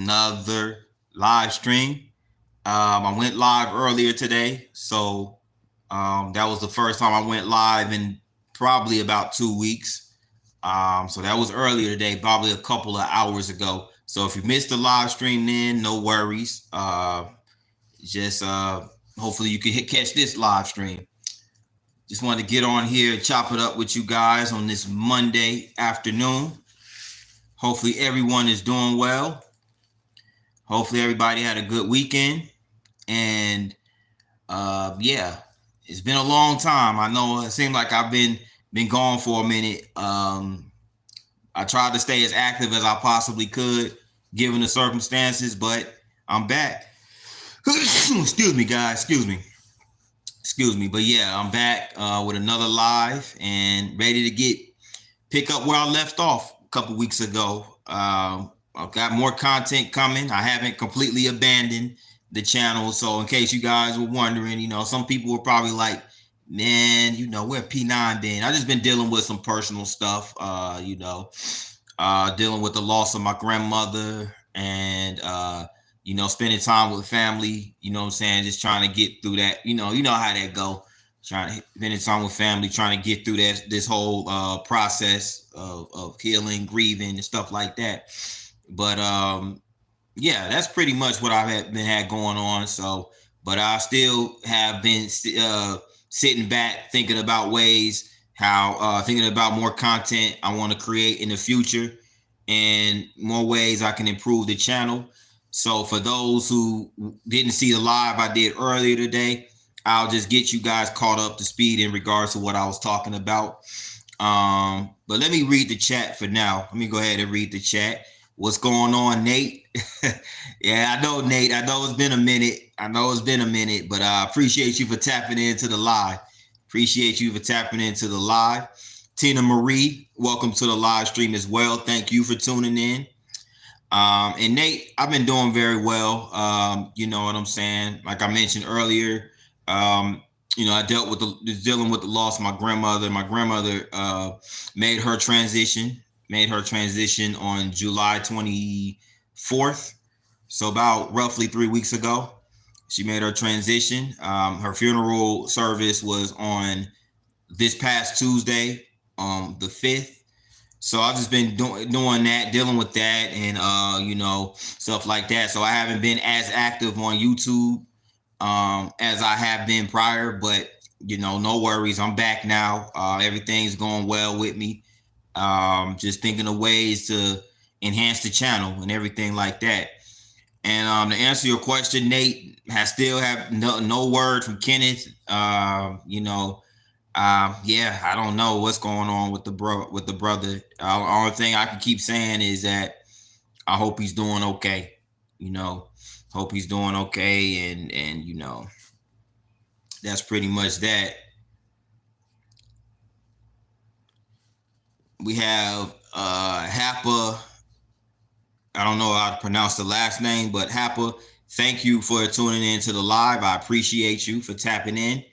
Another live stream. I went live earlier today, so that was the first time I went live in probably about 2 weeks. So that was earlier today, probably a couple of hours ago. So if you missed the live stream, then no worries. Just hopefully you can catch this live stream. Just wanted to get on here and chop it up with you guys on this Monday afternoon. Hopefully everyone is doing well. Hopefully everybody had a good weekend. And yeah, it's been a long time. I know it seemed like I've been gone for a minute. I tried to stay as active as I possibly could, given the circumstances, but I'm back. Excuse me, guys. Excuse me. But yeah, I'm back with another live and ready to pick up where I left off a couple weeks ago. I've got more content coming. I haven't completely abandoned the channel. So in case you guys were wondering, some people were probably like, man, where P9 been? I just been dealing with some personal stuff, dealing with the loss of my grandmother and, spending time with family, just trying to get through that, you know how that go. Trying to spending time with family, trying to get through this whole process of healing, grieving, and stuff like that. But yeah, that's pretty much what I've had going on. So, but I still have been sitting back, thinking about ways thinking about more content I want to create in the future, and more ways I can improve the channel. So, for those who didn't see the live I did earlier today, I'll just get you guys caught up to speed in regards to what I was talking about. But let me read the chat for now. Let me go ahead and read the chat. What's going on, Nate? Yeah, I know, Nate. I know it's been a minute, but I appreciate you for tapping into the live. Tina Marie, welcome to the live stream as well. Thank you for tuning in. And Nate, I've been doing very well. You know what I'm saying? Like I mentioned earlier, I dealing with the loss of my grandmother. My grandmother made her transition on July 24th. So about roughly 3 weeks ago, she made her transition. Her funeral service was on this past Tuesday, the 5th. So I've just been doing that, dealing with that, and stuff like that. So I haven't been as active on YouTube as I have been prior, but no worries. I'm back now. Everything's going well with me. Just thinking of ways to enhance the channel and everything like that. And to answer your question, Nate, I still have no word from Kenneth. Yeah, I don't know what's going on with the brother. The only thing I can keep saying is that I hope he's doing okay. Hope he's doing okay, and that's pretty much that. We have Hapa. I don't know how to pronounce the last name, but Hapa, thank you for tuning in to the live. I appreciate you for tapping in.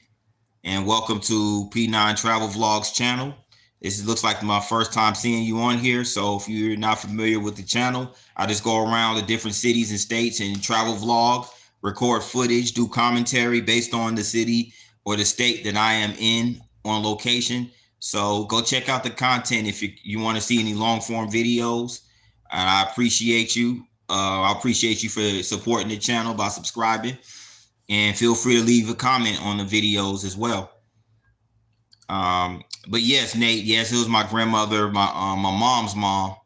And welcome to P9TravelVlogs channel. This looks like my first time seeing you on here. So if you're not familiar with the channel, I just go around to different cities and states and travel vlog, record footage, do commentary based on the city or the state that I am in on location. So go check out the content if you want to see any long form videos. I appreciate you. I appreciate you for supporting the channel by subscribing. And feel free to leave a comment on the videos as well. But yes, Nate, yes, it was my grandmother, my mom's mom.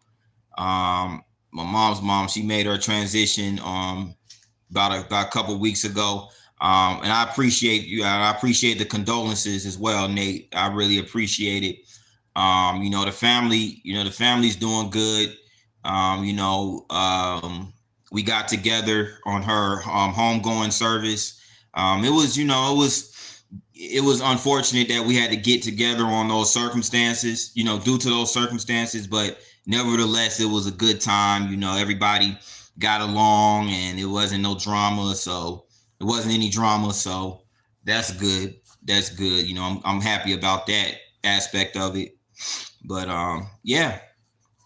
My mom's mom, she made her transition about a couple weeks ago. And I appreciate you. I appreciate the condolences as well, Nate. I really appreciate it. The family's doing good. We got together on her homegoing service. It was unfortunate that we had to get together on those circumstances, due to those circumstances, but nevertheless, it was a good time. Everybody got along and it wasn't no drama. So it wasn't any drama. So that's good. I'm happy about that aspect of it. But yeah,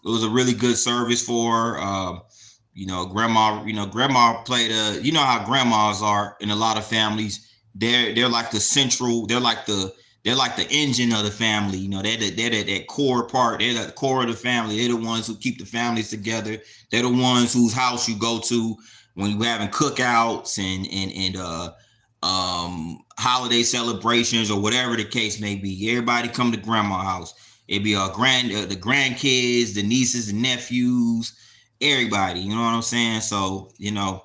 it was a really good service for her. grandma played how grandmas are in a lot of families. They're like the central, they're like the engine of the family. They're that core part. They're the core of the family. They're the ones who keep the families together. They're the ones whose house you go to when you're having cookouts and holiday celebrations or whatever the case may be. Everybody come to grandma's house. It'd be the grandkids, the nieces and nephews, everybody. You know what I'm saying? So we're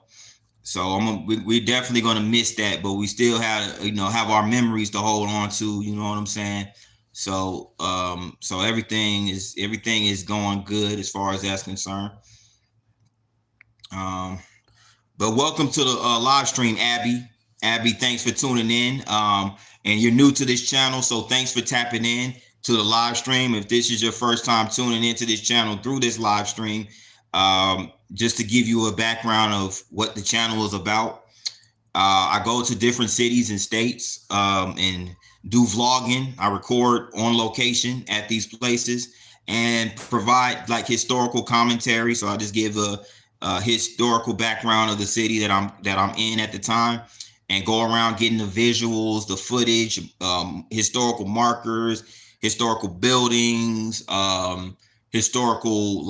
definitely gonna miss that, but we still have our memories to hold on to. You know what I'm saying? So everything is going good as far as that's concerned. But welcome to the live stream, Abby. Abby, thanks for tuning in. And you're new to this channel, so thanks for tapping in to the live stream. If this is your first time tuning into this channel through this live stream, just to give you a background of what the channel is about, I go to different cities and states and do vlogging. I record on location at these places and provide like historical commentary. So I just give a historical background of the city that I'm in at the time, and go around getting the visuals, the footage, historical markers, historical buildings, historical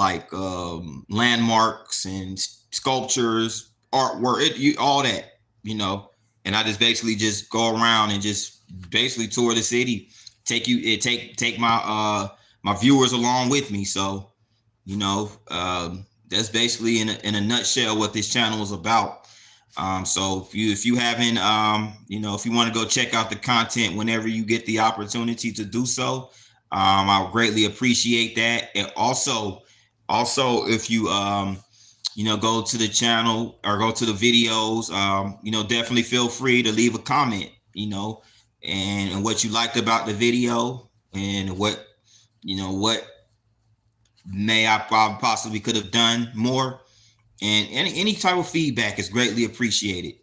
landmarks and sculptures, artwork, all that, And I just basically just go around and just basically tour the city, take my my viewers along with me. So, that's basically in a nutshell what this channel is about. So if you haven't, if you want to go check out the content whenever you get the opportunity to do so, I would greatly appreciate that. And also if you, go to the channel or go to the videos, definitely feel free to leave a comment, and what you liked about the video and what may I probably possibly could have done more, and any type of feedback is greatly appreciated.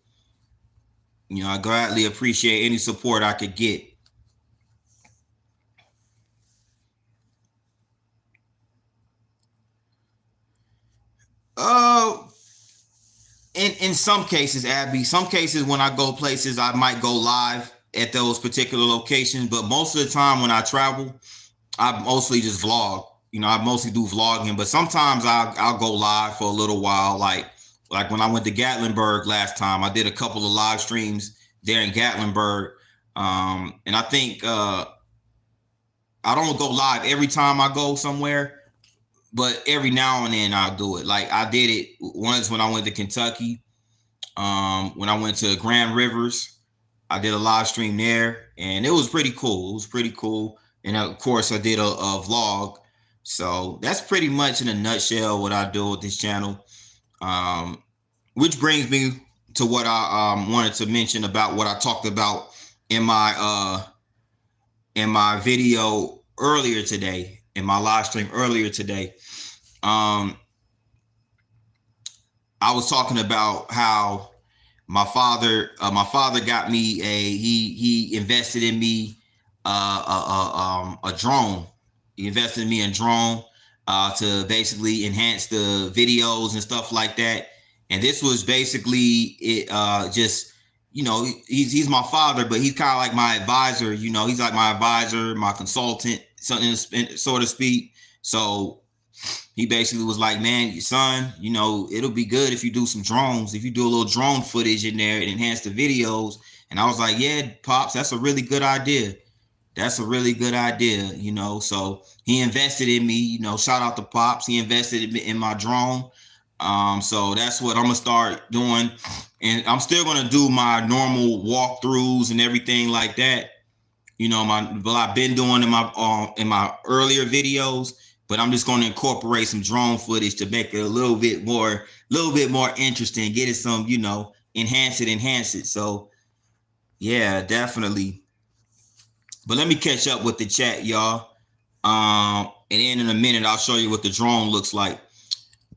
I gladly appreciate any support I could get. In some cases, Abby, some cases when I go places, I might go live at those particular locations, but most of the time when I travel, I mostly just vlog. I mostly do vlogging, but sometimes I'll go live for a little while. Like when I went to Gatlinburg last time, I did a couple of live streams there in Gatlinburg. And I think I don't go live every time I go somewhere, but every now and then I'll do it. Like I did it once when I went to Kentucky. When I went to Grand Rivers, I did a live stream there, and it was pretty cool. And of course, I did a vlog. So that's pretty much in a nutshell what I do with this channel. Which brings me to what I wanted to mention about what I talked about in my video earlier today, in my live stream earlier today. I was talking about how my father got me he invested in me a drone. He invested in me a drone to basically enhance the videos and stuff like that. And this was basically it. He's my father, but he's kind of like my advisor. He's like my advisor, my consultant, something so to speak. So he basically was like, man, son, it'll be good if you do some drones, if you do a little drone footage in there and enhance the videos. And I was like, yeah, Pops, that's a really good idea. So he invested in me, shout out to Pops. He invested in my drone. So that's what I'm going to start doing. And I'm still going to do my normal walkthroughs and everything like that. But I've been doing in my earlier videos, but I'm just going to incorporate some drone footage to make it a little bit more interesting, get it some, enhance it. So yeah, definitely. But let me catch up with the chat, y'all. And then in a minute, I'll show you what the drone looks like.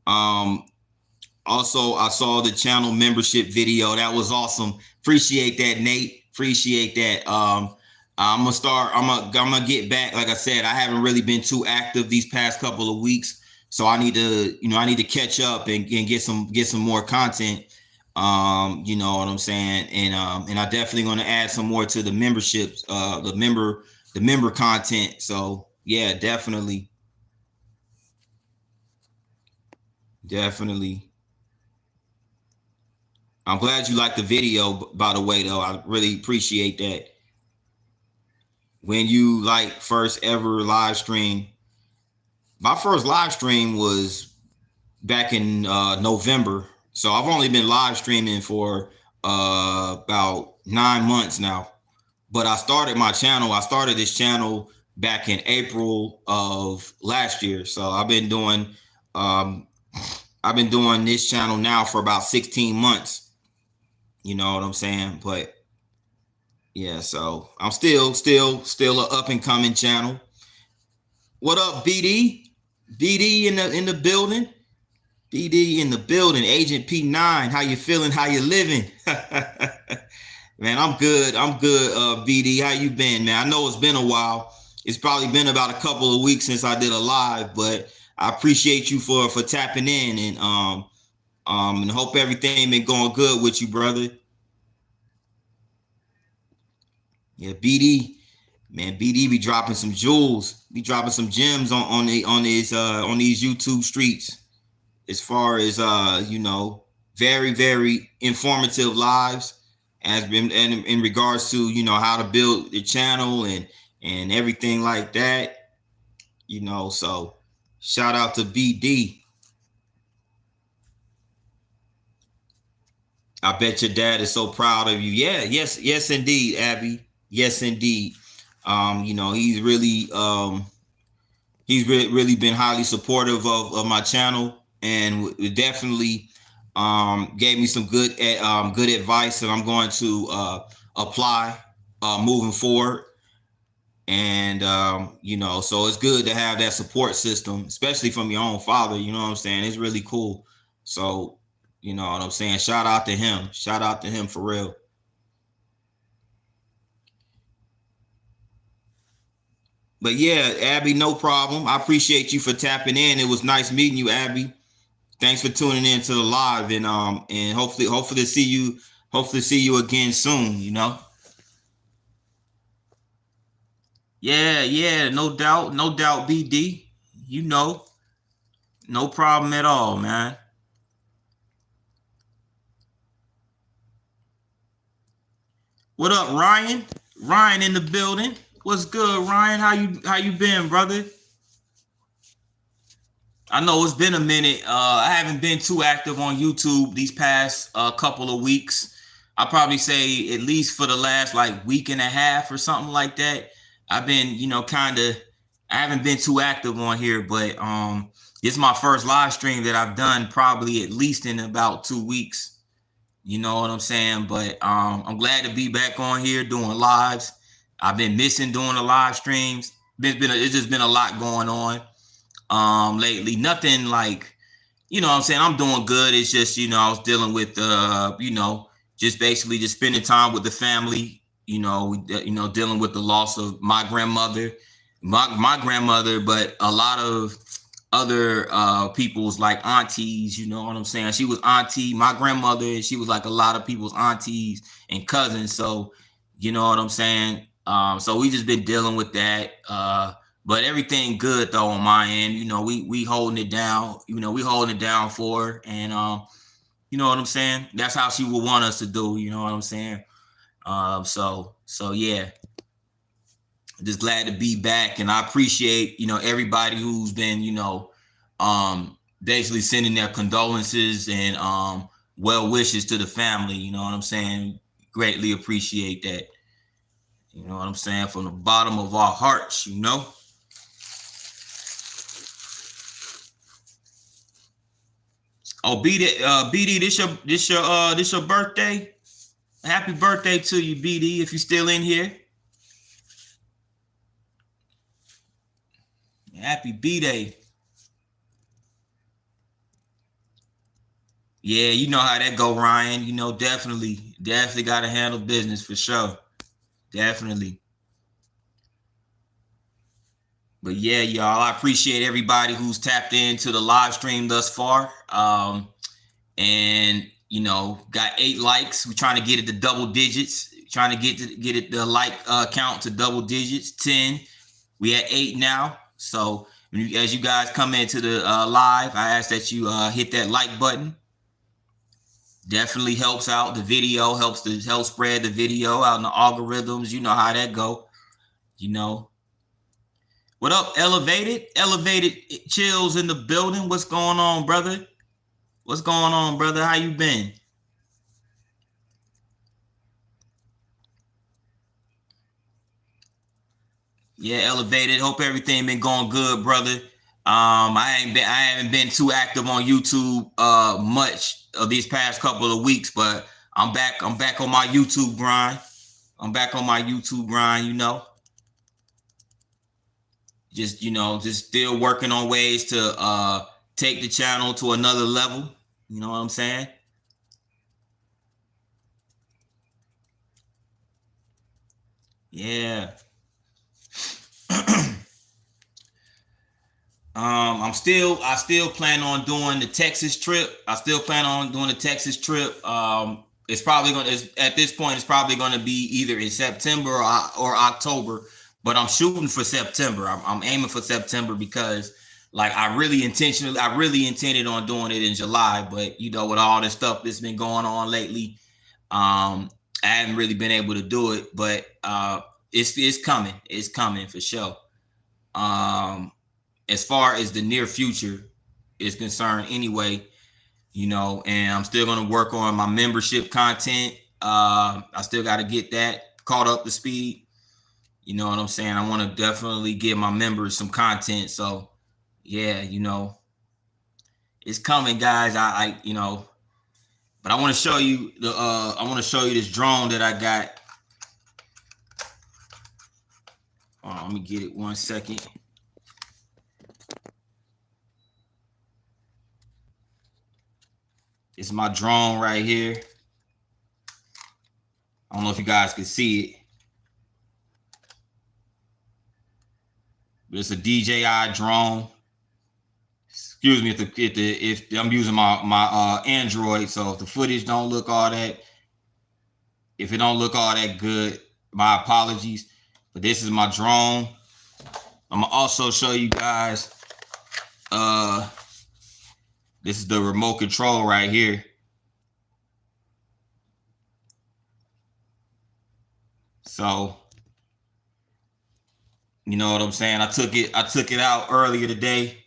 Also, I saw the channel membership video. That was awesome. Appreciate that, Nate. Appreciate that. I'm gonna get back. Like I said, I haven't really been too active these past couple of weeks. So I need to catch up and get some more content. You know what I'm saying? And I definitely going to add some more to the memberships, the member content. So yeah, definitely. I'm glad you liked the video, by the way, though. I really appreciate that. When you first ever live stream, my first live stream was back in November. So I've only been live streaming for about 9 months now. But I started this channel back in April of last year. So I've been doing this channel now for about 16 months. You know what I'm saying? But yeah, so I'm still an up and coming channel. What up, BD? BD in the building. BD in the building. Agent P9. How you feeling? How you living? Man, I'm good. BD, how you been, man? I know it's been a while. It's probably been about a couple of weeks since I did a live, but I appreciate you for tapping in and hope everything been going good with you, brother. Yeah, BD, man, BD be dropping some jewels, be dropping some gems on these YouTube streets. As far as very, very informative lives, has been in regards to how to build the channel and everything like that. So shout out to BD. I bet your dad is so proud of you. Yeah, yes indeed, Abby. Yes indeed. He's really really been highly supportive of my channel, and definitely gave me some good advice that I'm going to apply moving forward. And so it's good to have that support system, especially from your own father. You know what I'm saying? It's really cool. So you know what I'm saying? Shout out to him. Shout out to him for real. But yeah, Abby, no problem. I appreciate you for tapping in. It was nice meeting you, Abby. Thanks for tuning in to the live, and hopefully see you again soon. Yeah, no doubt, BD. No problem at all, man. What up, Ryan? Ryan in the building. What's good, Ryan? How you been, brother? I know it's been a minute. I haven't been too active on YouTube these past couple of weeks. I probably say at least for the last week and a half or something like that. I've been, I haven't been too active on here, but this is my first live stream that I've done probably at least in about 2 weeks. You know what I'm saying? But I'm glad to be back on here doing lives. I've been missing doing the live streams. It's just been a lot going on lately. Nothing you know what I'm saying? I'm doing good. It's just, I was dealing with just basically just spending time with the family, dealing with the loss of my grandmother, my grandmother, but a lot of other people's aunties, you know what I'm saying? She was auntie, my grandmother, she was a lot of people's aunties and cousins. So, you know what I'm saying? So we just been dealing with that. But everything good though on my end. We holding it down. We holding it down for her, and you know what I'm saying? That's how she would want us to do. You know what I'm saying? So yeah. Just glad to be back, and I appreciate everybody who's been basically sending their condolences and well wishes to the family. You know what I'm saying? Greatly appreciate that. You know what I'm saying? From the bottom of our hearts, Oh, BD, this your birthday? Happy birthday to you, BD, if you're still in here. Happy B-Day. Yeah, you know how that go, Ryan. Definitely got to handle business for sure. Definitely. But yeah, y'all, I appreciate everybody who's tapped into the live stream thus far. And got 8 likes. We're trying to get it to double digits. Trying to get it the like count to double digits. 10. We at 8 now. So as you guys come into the live, I ask that you hit that like button. Definitely helps out the video. Helps spread the video out in the algorithms. You know how that go. What up, Elevated? Elevated Chills in the building. What's going on, brother? What's going on, brother? How you been? Yeah, Elevated. Hope everything been going good, brother. I haven't been too active on YouTube much of these past couple of weeks, but I'm back on my YouTube grind. Just still working on ways to take the channel to another level. You know what I'm saying? Yeah. I still plan on doing the Texas trip. It's probably at this point, it's probably going to be either in September or October, but I'm shooting for September. I'm aiming for September because like I really intended on doing it in July, but with all this stuff that's been going on lately, I haven't really been able to do it, but it's coming. It's coming for sure. As far as the near future is concerned anyway, and I'm still going to work on my membership content. I still got to get that caught up to speed. You know what I'm saying? I want to definitely give my members some content. So yeah, it's coming, guys. But I want to show you this drone that I got. Let me get it 1 second. It's my drone right here. I don't know if you guys can see it, but it's a DJI drone. Excuse me if I'm using my Android, so if the footage don't look all that, if it don't look all that good, my apologies. But this is my drone. I'm gonna also show you guys. This is the remote control right here. So, you know what I'm saying? I took it out earlier today.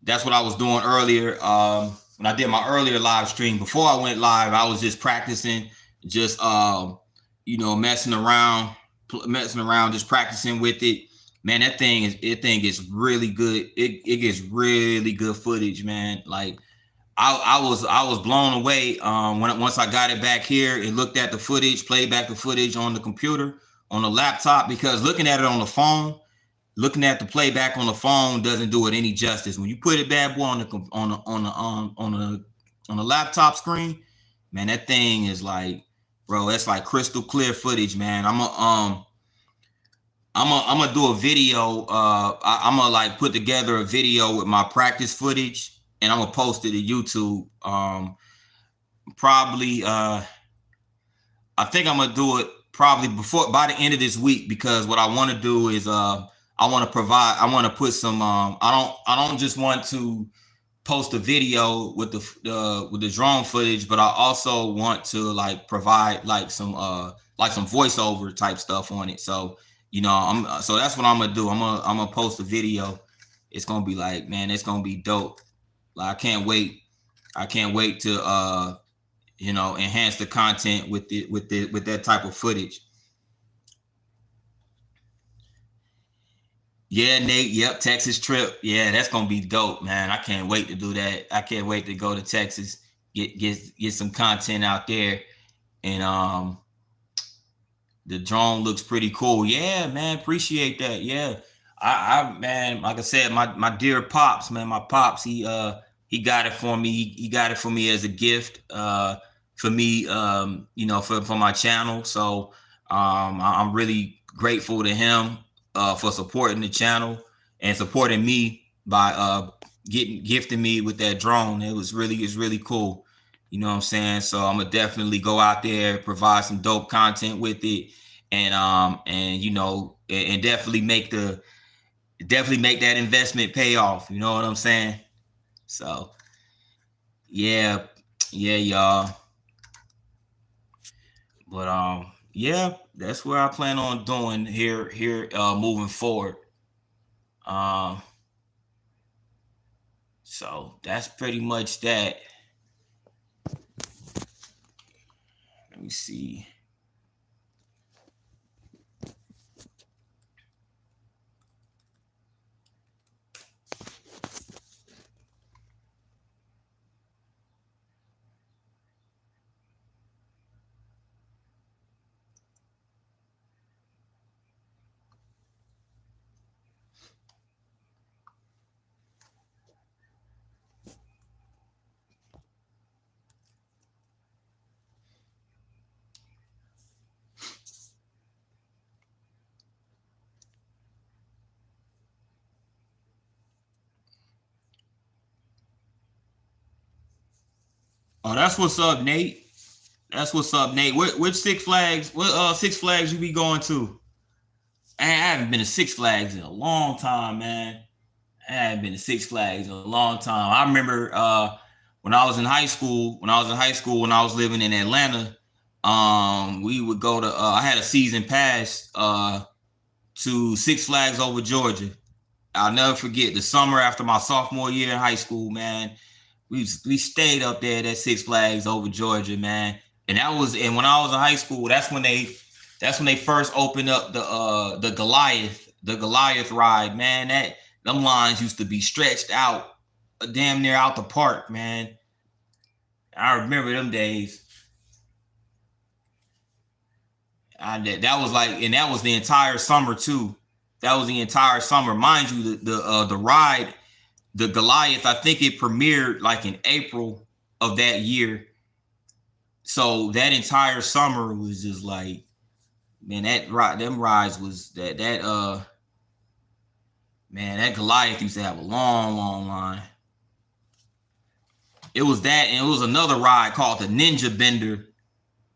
That's what I was doing earlier. When I did my earlier live stream, before I went live, I was just practicing, just messing around, just practicing with it. Man, that thing is really good. It gets really good footage, man. Like I was blown away once I got it back here and looked at the footage, played back the footage on the computer, on the laptop, because looking at it on the phone, looking at the playback on the phone doesn't do it any justice. When you put it bad boy on the laptop screen, man, that thing is like, bro, that's like crystal clear footage, man. I'm gonna do a video. I'm gonna like put together a video with my practice footage, and I'm gonna post it to YouTube. Probably, I think I'm gonna do it probably by the end of this week, because what I want to do is I want to put some. I don't just want to post a video with the drone footage, but I also want to like provide like some voiceover type stuff on it. So so that's what I'm gonna do. I'm gonna post a video. It's gonna be like, man, it's gonna be dope. Like I can't wait to enhance the content with that type of footage. Yeah, Nate. Yep, Texas trip. Yeah, that's gonna be dope, man. I can't wait to do that. I can't wait to go to Texas, get some content out there, and the drone looks pretty cool. Yeah, man, appreciate that. Yeah, I man, like I said, my dear pops, man, my pops, he got it for me. He got it for me as a gift, for me, for my channel. So I'm really grateful to him for supporting the channel. and supporting me by gifting me with that drone. It's really cool. You know what I'm saying? So I'm gonna definitely go out there, provide some dope content with it, and you know, and definitely make that investment pay off. You know what I'm saying? So yeah, y'all. But yeah, that's where I plan on doing here moving forward. Um, so that's pretty much that. Let me see. Oh, that's what's up, Nate. That's what's up, Nate. Which Six Flags? What Six Flags you be going to? I haven't been to Six Flags in a long time, man. I haven't been to Six Flags in a long time. I remember when I was in high school. When I was living in Atlanta, we would go to. I had a season pass to Six Flags over Georgia. I'll never forget the summer after my sophomore year in high school, man. We stayed up there at Six Flags over Georgia, man. And when I was in high school, that's when they first opened up the Goliath ride, man. Them lines used to be stretched out, damn near out the park, man. I remember them days. That was like, and that was the entire summer too. That was the entire summer, mind you. The ride, the Goliath, I think it premiered like in April of that year. So that entire summer was just like, man, them rides was man, that Goliath used to have a long line. It was that, and it was another ride called the Ninja Bender.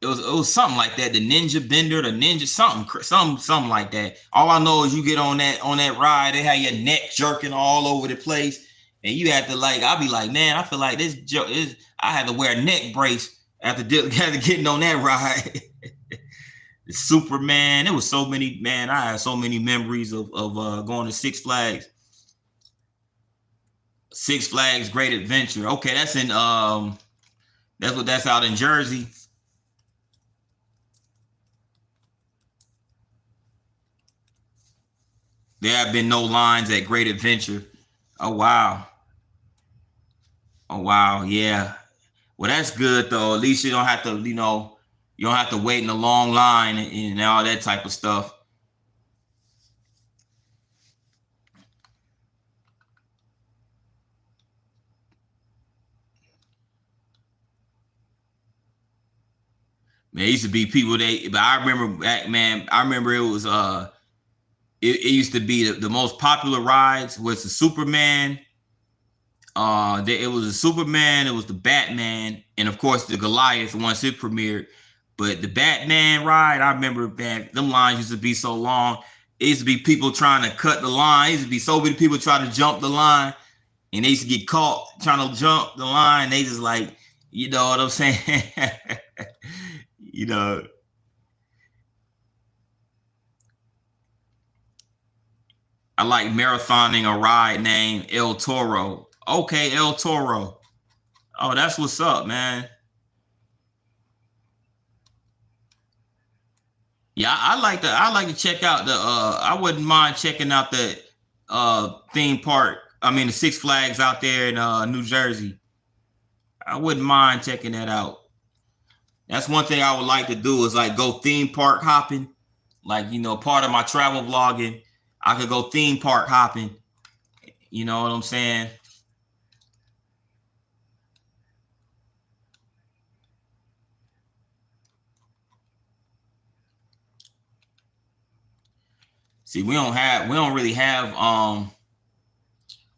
It was something like that, the Ninja Bender, the Ninja something like that. All I know is you get on that ride, they have your neck jerking all over the place, and you have to I'll be like, man, I feel like this I had to wear a neck brace after getting on that ride. The Superman, it was so many, man. I had so many memories of going to Six Flags. Six Flags Great Adventure. Okay, that's in that's out in Jersey. There have been no lines at Great Adventure. Oh wow. Oh wow. Yeah. Well, that's good though. At least you don't have to, you don't have to wait in a long line and all that type of stuff. Man, it used to be people but I remember back, man. I remember it was it used to be the most popular rides was the Superman. It was a Superman, it was the Batman, and of course the Goliath once it premiered. But the Batman ride, I remember, man, them lines used to be so long. It used to be people trying to cut the line. It used to be so many people trying to jump the line, and they used to get caught trying to jump the line. They just like, you know what I'm saying? you know, I like marathoning a ride named El Toro. Okay, El Toro. Oh, that's what's up, man. Yeah, I like to check out the I wouldn't mind checking out the theme park. I mean the Six Flags out there in New Jersey. I wouldn't mind checking that out. That's one thing I would like to do is like go theme park hopping. Like, part of my travel vlogging, I could go theme park hopping. You know what I'm saying? See, we don't really have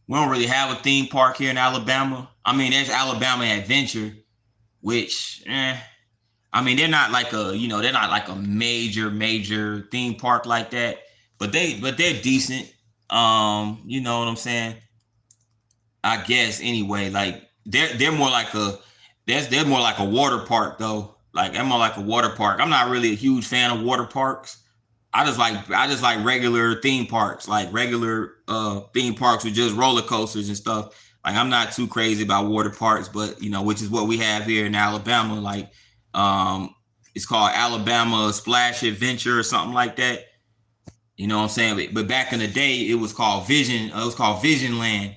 we don't really have a theme park here in Alabama. I mean, there's Alabama Adventure, which, I mean, they're not like a, they're not like a major theme park like that, but they're decent. You know what I'm saying? I guess anyway, like they're more like they're more like a water park though. Like they're more like a water park. I'm not really a huge fan of water parks. I just like regular theme parks, like regular theme parks with just roller coasters and stuff. Like I'm not too crazy about water parks, but which is what we have here in Alabama. Like it's called Alabama Splash Adventure or something like that. You know what I'm saying? But back in the day, it was called Vision. It was called Vision Land,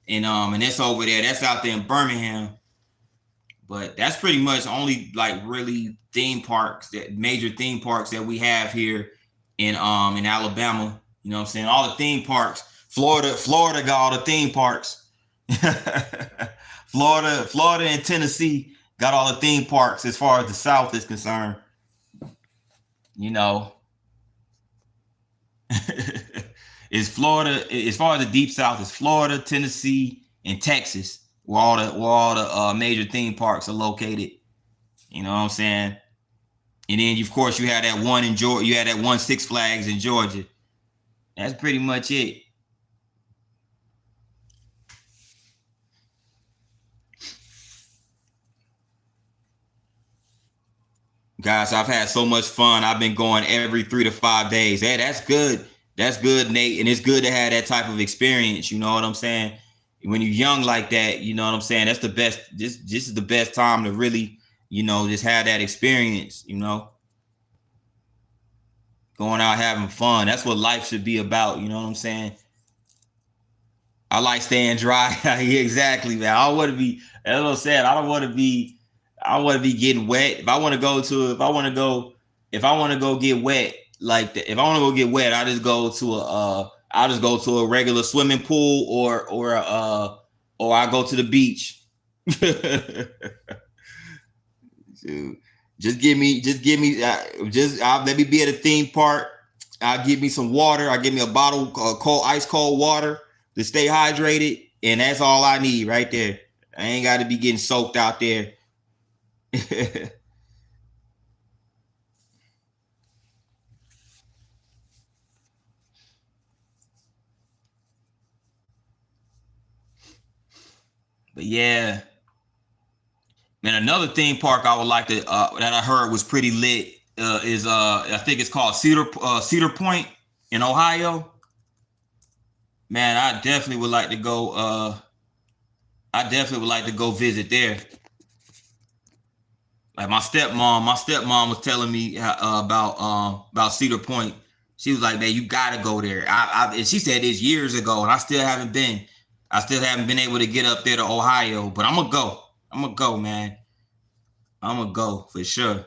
and that's over there. That's out there in Birmingham. But that's pretty much only like really major theme parks that we have here in Alabama. You know what I'm saying? All the theme parks. Florida got all the theme parks. Florida and Tennessee got all the theme parks as far as the South is concerned. Is Florida, as far as the deep South, is Florida, Tennessee, and Texas, where all the major theme parks are located. You know what I'm saying? And then, of course, you had that one in Georgia. You had that one Six Flags in Georgia. That's pretty much it. Guys, I've had so much fun. I've been going every 3 to 5 days. Hey, that's good. That's good, Nate. And it's good to have that type of experience. You know what I'm saying? When you're young like that, you know what I'm saying? That's the best. This is the best time to really, just have that experience, going out having fun. That's what life should be about. You know what I'm saying? I like staying dry. Yeah, exactly, man. I don't want to be, as I said, I don't want to be, I want to be getting wet. If I want to go get wet, like that, if I want to go get wet, I'll just go to a regular swimming pool or I go to the beach. Just let me be at a theme park. I'll give me some water. I'll give me a bottle of ice cold water to stay hydrated. And that's all I need right there. I ain't got to be getting soaked out there. But yeah, man, another theme park I would like to that I heard was pretty lit is I think it's called Cedar Point in Ohio. Man, I definitely would like to go. I definitely would like to go visit there. Like my stepmom was telling me about Cedar Point. She was like, "Man, you gotta go there." And she said this years ago, and I still haven't been. I still haven't been able to get up there to Ohio, but I'm gonna go. I'm gonna go, man. I'm gonna go for sure.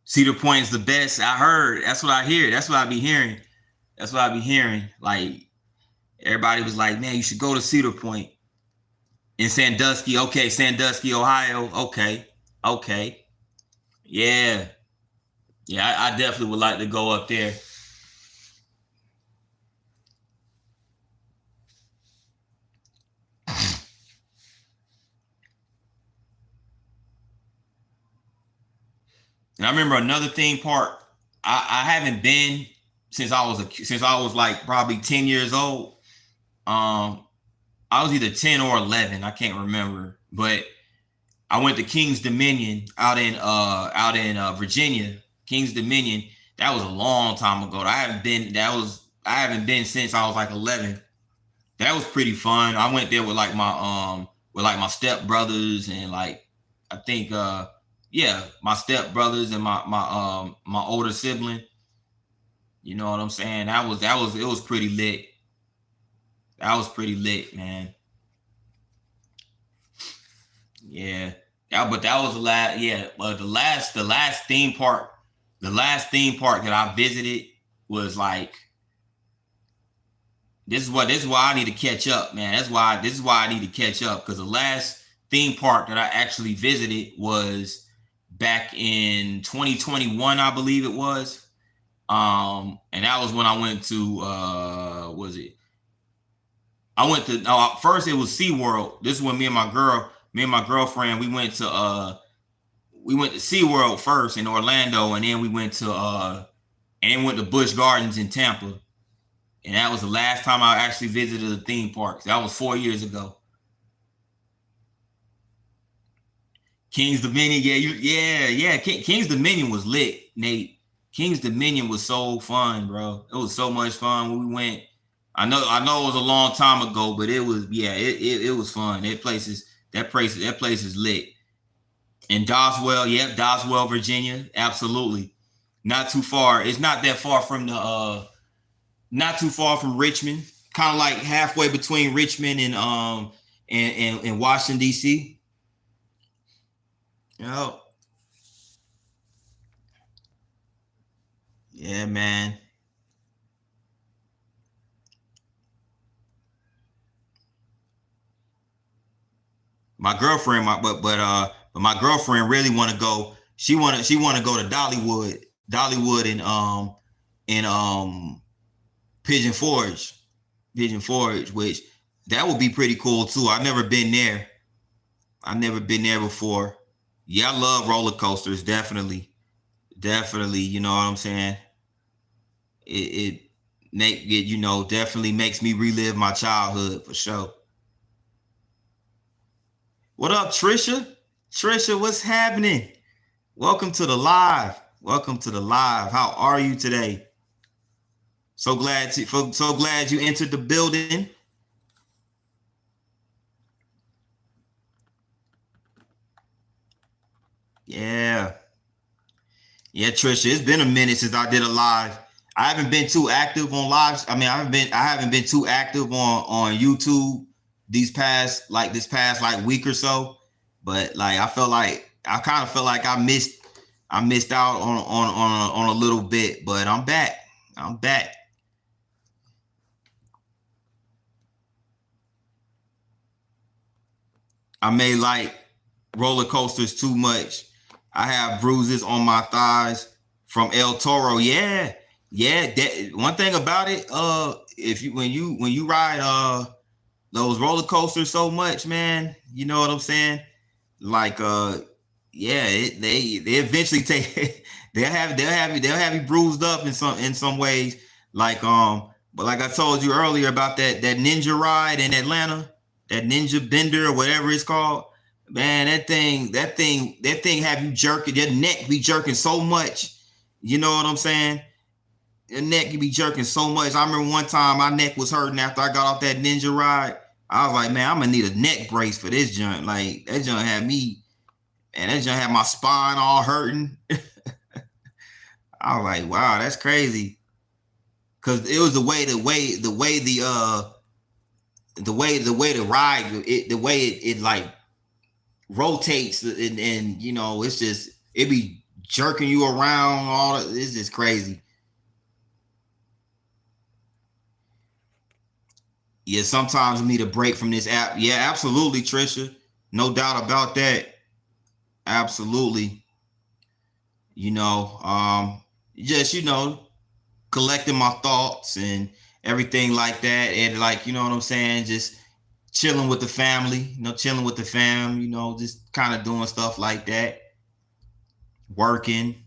Cedar Point is the best. I heard. That's what I hear. That's what I be hearing. That's what I be hearing. Like everybody was like, "Man, you should go to Cedar Point in Sandusky." Okay, Sandusky, Ohio. Okay. Yeah. Yeah, I definitely would like to go up there. And I remember another theme park. I haven't been since I was like probably 10 years old. Um, I was either 10 or 11. I can't remember, but I went to King's Dominion out in Virginia. King's Dominion. That was a long time ago. I haven't been since I was like 11. That was pretty fun. I went there with like my step brothers and like I think yeah, my step brothers and my older sibling. You know what I'm saying? It was pretty lit. That was pretty lit, man. Yeah. But that was the last, yeah, but the last theme park that I visited was like this is why I need to catch up, man. This is why I need to catch up because the last theme park that I actually visited was back in 2021, I believe it was. And that was when I went to was it? I went to first it was SeaWorld. This is when me and my girlfriend, we went to SeaWorld first in Orlando, and then we went to Busch Gardens in Tampa. And that was the last time I actually visited a theme park. That was 4 years ago. King's Dominion, yeah. King's Dominion was lit, Nate. King's Dominion was so fun, bro. It was so much fun when we went. I know it was a long time ago, but it was it was fun. That place is lit. And Doswell, Doswell, Virginia, absolutely. Not too far. It's not that far from not too far from Richmond. Kind of like halfway between Richmond and Washington D.C. You know, yeah, man. My girlfriend, but my girlfriend really want to go. She want to go to Dollywood, in Pigeon Forge, which that would be pretty cool too. I've never been there. I've never been there before. Yeah, I love roller coasters. Definitely, definitely. You know what I'm saying? It definitely makes me relive my childhood for sure. What up, Trisha? Trisha, what's happening? Welcome to the live. Welcome to the live. How are you today? So glad you entered the building. Yeah. Yeah, Trisha, it's been a minute since I did a live. I haven't been too active on lives. I mean, I haven't been too active on YouTube this past like week or so. But like I kind of felt like I missed out on a little bit, but I'm back. I'm back. I may like roller coasters too much. I have bruises on my thighs from El Toro. Yeah, yeah. One thing about it, if you when you ride those roller coasters so much, man, you know what I'm saying? Like yeah, they eventually take they'll have you bruised up in some ways. Like but like I told you earlier about that ninja ride in Atlanta, that ninja bender or whatever it's called. Man, that thing have you jerking, your neck be jerking so much. You know what I'm saying? Your neck can be jerking so much. I remember one time my neck was hurting after I got off that ninja ride. I was like, man, I'm gonna need a neck brace for this joint. Like that joint had me, and that joint had my spine all hurting. I was like, wow, that's crazy. Cause it was the way the ride the way it like rotates and you know it's just it be jerking you around it's just crazy. Yeah, sometimes we need a break from this app. Yeah, absolutely, Trisha. No doubt about that. Absolutely. You know, just collecting my thoughts and everything like that, and like you know what I'm saying, just chilling with the family. Chilling with the fam. Just kind of doing stuff like that. Working.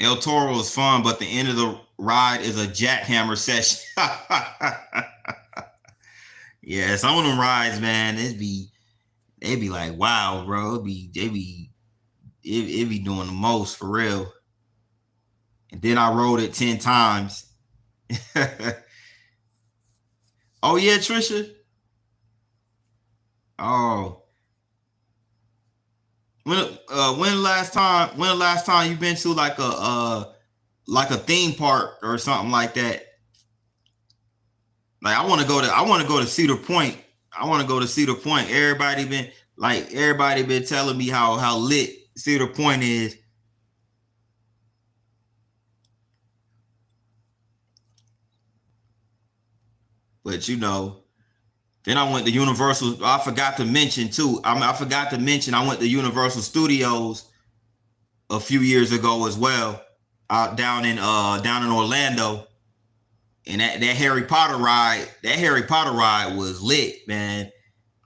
El Toro is fun, but the end of the ride is a jackhammer session. Yeah, some of them rides, man, they be like, wow, bro. It be doing the most for real. And then I rode it 10 times. Oh yeah, Trisha. Oh, when the last time you been to like a theme park or something like that? Like I want to go to Cedar Point. I want to go to Cedar Point. Everybody been telling me how lit Cedar Point is. But Then I went to Universal. I forgot to mention too. I forgot to mention I went to Universal Studios a few years ago as well, down in Orlando. And that Harry Potter ride was lit, man.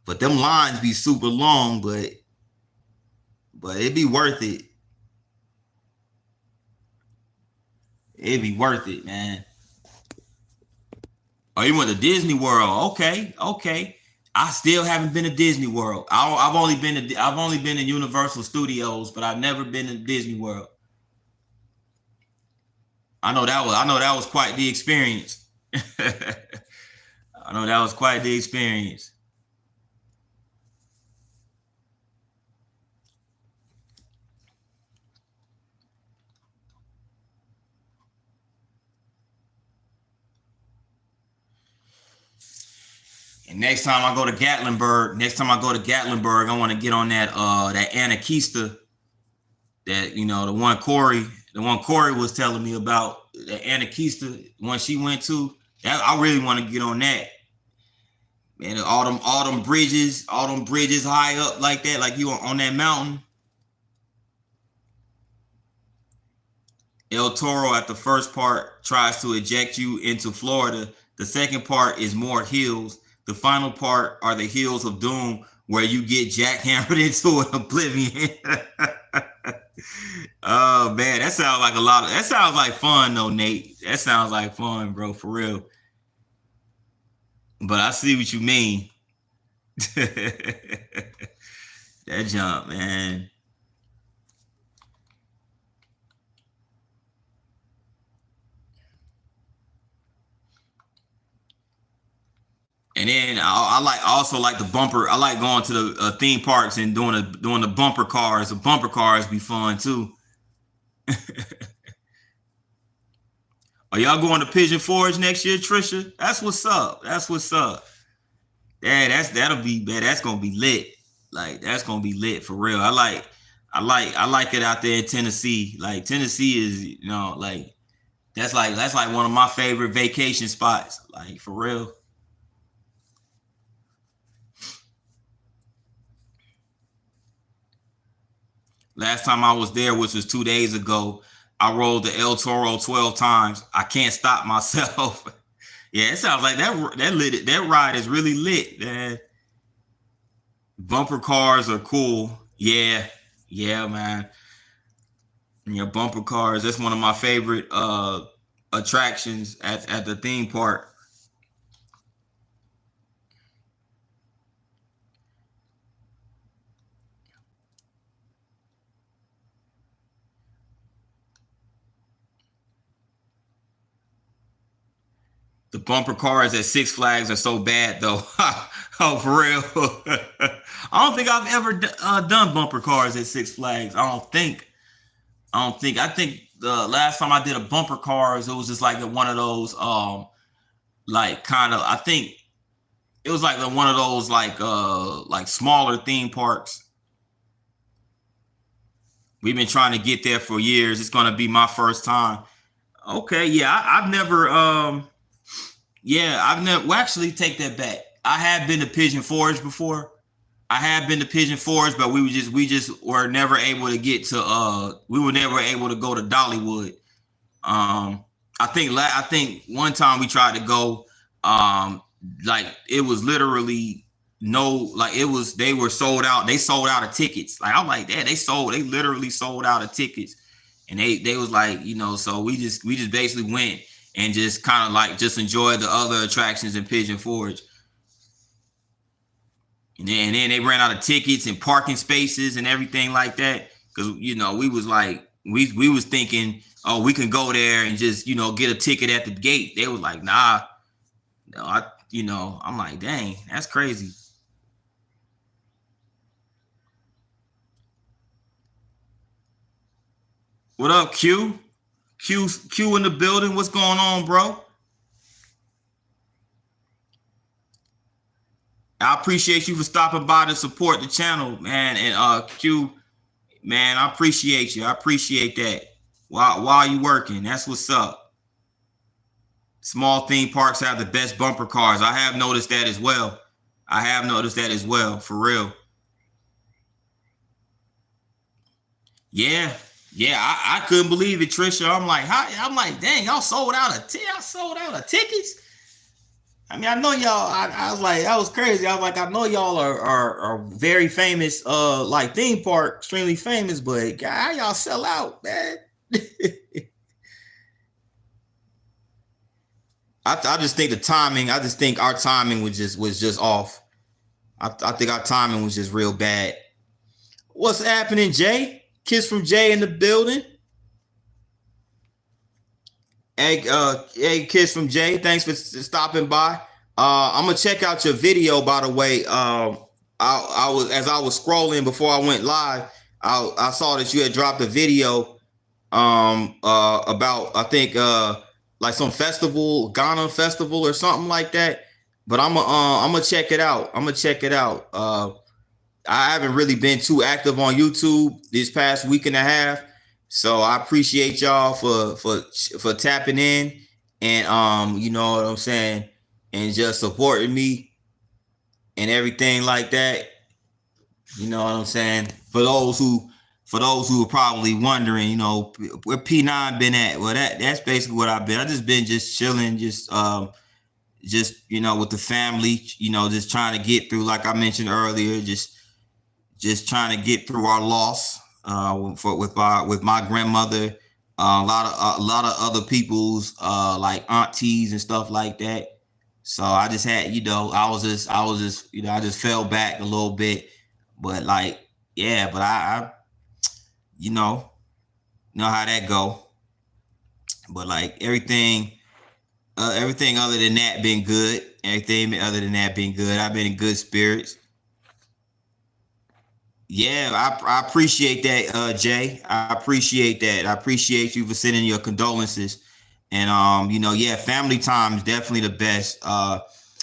But them lines be super long, but it'd be worth it. It'd be worth it, man. Oh, you went to Disney World? Okay. I still haven't been to Disney World. I've only been to Universal Studios, but I've never been to Disney World. I know that was quite the experience. I know that was quite the experience. And next time I go to Gatlinburg, I want to get on that Anarchista, that the one Corey was telling me about, the Anarchista, one she went to. That I really want to get on that. Man, all them bridges high up like that, like you on that mountain. El Toro at the first part tries to eject you into Florida. The second part is more hills. The final part are the hills of doom, where you get jackhammered into an oblivion. Oh man, that sounds like fun though, Nate. That sounds like fun, bro, for real. But I see what you mean. That jump, man. And then I also like the bumper. I like going to the theme parks and doing the bumper cars. The bumper cars be fun too. Are y'all going to Pigeon Forge next year, Trisha? That's what's up. Yeah, that's gonna be lit. Like that's gonna be lit for real. I like it out there in Tennessee. Like Tennessee is, like that's like one of my favorite vacation spots. Like for real. Last time I was there, which was 2 days ago, I rode the El Toro 12 times. I can't stop myself. Yeah, it sounds like that ride is really lit, man. Bumper cars are cool. Yeah, man. Bumper cars. That's one of my favorite attractions at the theme park. The bumper cars at Six Flags are so bad, though. Oh, for real. I don't think I've ever done bumper cars at Six Flags. I don't think. I think the last time I did a bumper cars, it was just like one of those, like kind of. I think it was like one of those like smaller theme parks. We've been trying to get there for years. It's gonna be my first time. Okay, yeah, I've never. Well, actually, take that back. I have been to Pigeon Forge before. But we were never able to get to. We were never able to go to Dollywood. I think one time we tried to go. Like it was literally they were sold out. They sold out of tickets. Like I'm like, yeah, they literally sold out of tickets, and they was like, so we just basically went and just kind of like just enjoyed the other attractions in Pigeon Forge. And then they ran out of tickets and parking spaces and everything like that. Because we was like we was thinking, oh, we can go there and just get a ticket at the gate. They was like, nah, no, I'm like, dang, that's crazy. What up, Q? Q in the building. What's going on, bro? I appreciate you for stopping by to support the channel, man. And Q, man, I appreciate you. I appreciate that. While you working, that's what's up. Small theme parks have the best bumper cars. I have noticed that as well. I have noticed that as well, for real. Yeah, yeah, I couldn't believe it, Trisha. I'm like, how? I'm like, dang, y'all sold out y'all sold out of tickets. I mean, I know y'all. I was like, that was crazy. I was like, I know y'all are very famous, like theme park, extremely famous, but God, how y'all sell out, man? I just think the timing. I just think our timing was just off. I think our timing was just real bad. What's happening, Jay? Kiss from Jay in the building. Hey, kiss from Jay. Thanks for stopping by. I'm gonna check out your video. By the way, I was as I was scrolling before I went live. I saw that you had dropped a video about like some festival, Ghana festival or something like that. But I'm gonna check it out. I'm gonna check it out. I haven't really been too active on YouTube this past week and a half, so I appreciate y'all for tapping in and you know what I'm saying, and just supporting me and everything like that. You know what I'm saying? For those who are probably wondering, you know, where P9 been at? Well, that's basically what I've been. I just been just chilling, just you know, with the family, you know, just trying to get through, like I mentioned earlier, just trying to get through our loss with my grandmother, a lot of other people's like aunties and stuff like that. So I just had, you know, I was just, you know, I just fell back a little bit, but like, yeah, but I you know how that go. But like everything other than that been good. Everything other than that been good. I've been in good spirits. Yeah, I appreciate that, Jay. I appreciate that. I appreciate you for sending your condolences. And you know, yeah, family time is definitely the best.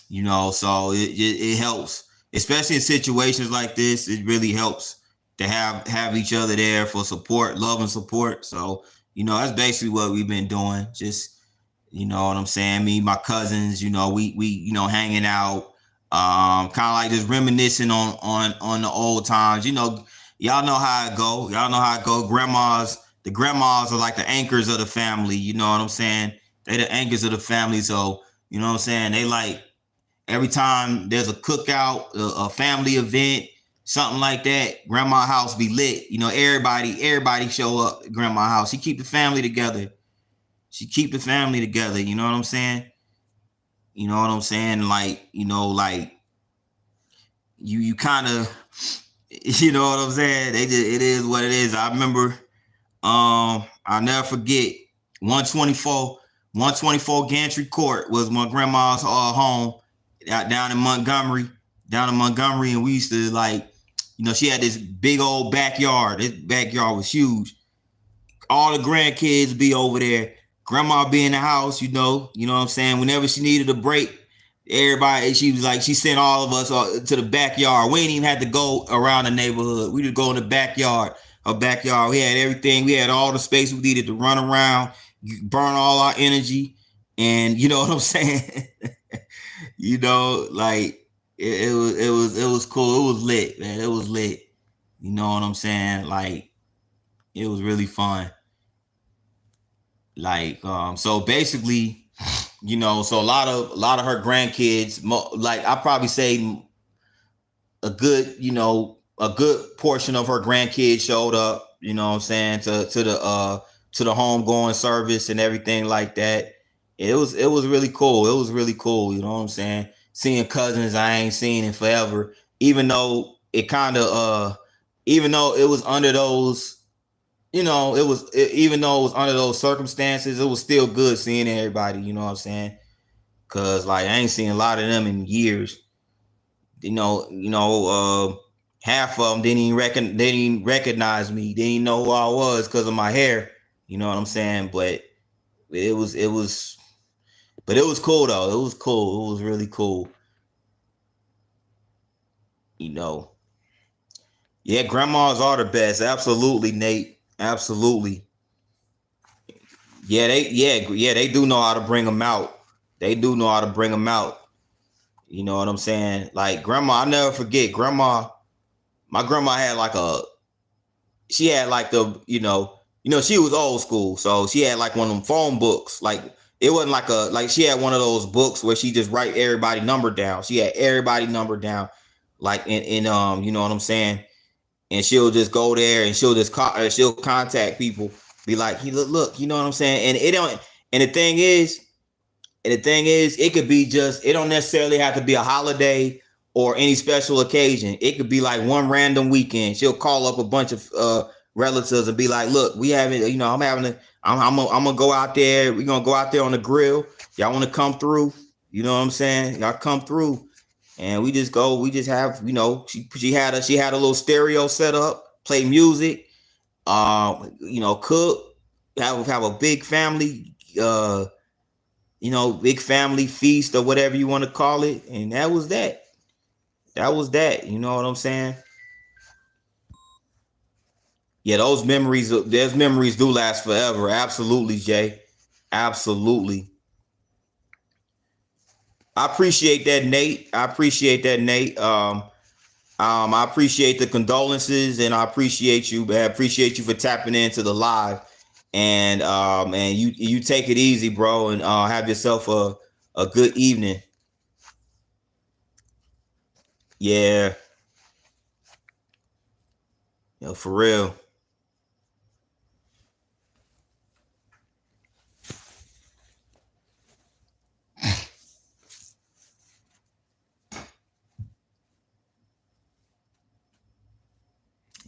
You know, so it helps, especially in situations like this. It really helps to have each other there for support, love and support. So, you know, that's basically what we've been doing. Just, you know what I'm saying? Me, my cousins, you know, we you know, hanging out, kind of like just reminiscing on the old times. You know, y'all know how it go. Y'all know how it go. The grandmas are like the anchors of the family. You know what I'm saying? They the anchors of the family. So, you know what I'm saying? They like every time there's a cookout, a family event, something like that, grandma house be lit. You know, everybody show up at grandma house. She keep the family together. She keep the family together. You know what I'm saying? You know what I'm saying? Like, you know, like you kind of, you know what I'm saying? It is what it is. I remember, I'll never forget 124 Gantry Court was my grandma's home down in Montgomery, and we used to like, you know, she had this big old backyard. This backyard was huge. All the grandkids be over there. Grandma be in the house, you know what I'm saying? Whenever she needed a break, everybody, she was like, she sent all of us to the backyard. We ain't even had to go around the neighborhood. We just go in the backyard. Her backyard. We had everything. We had all the space we needed to run around, burn all our energy. And you know what I'm saying? You know, like it was cool. It was lit, man. It was lit. You know what I'm saying? Like it was really fun. Like so basically, you know, so a lot of her grandkids, like I probably say a good portion of her grandkids showed up, you know what I'm saying, to the home going service and everything like that. It was really cool. It was really cool, you know what I'm saying? Seeing cousins I ain't seen in forever, even though it kind of even though it was under those, you know, even though it was under those circumstances, it was still good seeing everybody, you know what I'm saying? Cause like I ain't seen a lot of them in years. Half of them didn't even recognize me. They didn't know who I was because of my hair. You know what I'm saying? But it was cool though. It was cool. It was really cool. You know. Yeah, grandmas are the best. Absolutely, Nate. Absolutely. Yeah, they do know how to bring them out. They do know how to bring them out. You know what I'm saying? Like grandma, I never forget grandma. My grandma had like she had like she was old school, so she had like one of them phone books. Like it wasn't like she had one of those books where she just write everybody number down. She had everybody number down, like in you know what I'm saying? And she'll just go there and she'll contact people, be like, "He look, you know what I'm saying?" And it don't. And the thing is, it could be just, it don't necessarily have to be a holiday or any special occasion. It could be like one random weekend. She'll call up a bunch of relatives and be like, look, we having, I'm gonna go out there. We're gonna go out there on the grill. Y'all want to come through? You know what I'm saying? Y'all come through. And we just go, we just have, she had a little stereo set up, play music, cook, have a big family, big family feast or whatever you want to call it. And that was that. That was that. You know what I'm saying? Yeah, those memories do last forever. Absolutely, Jay. Absolutely. I appreciate that, Nate. I appreciate that, Nate. I appreciate the condolences, and I appreciate you. I appreciate you for tapping into the live. And you take it easy, bro, and have yourself a good evening. Yeah, for real.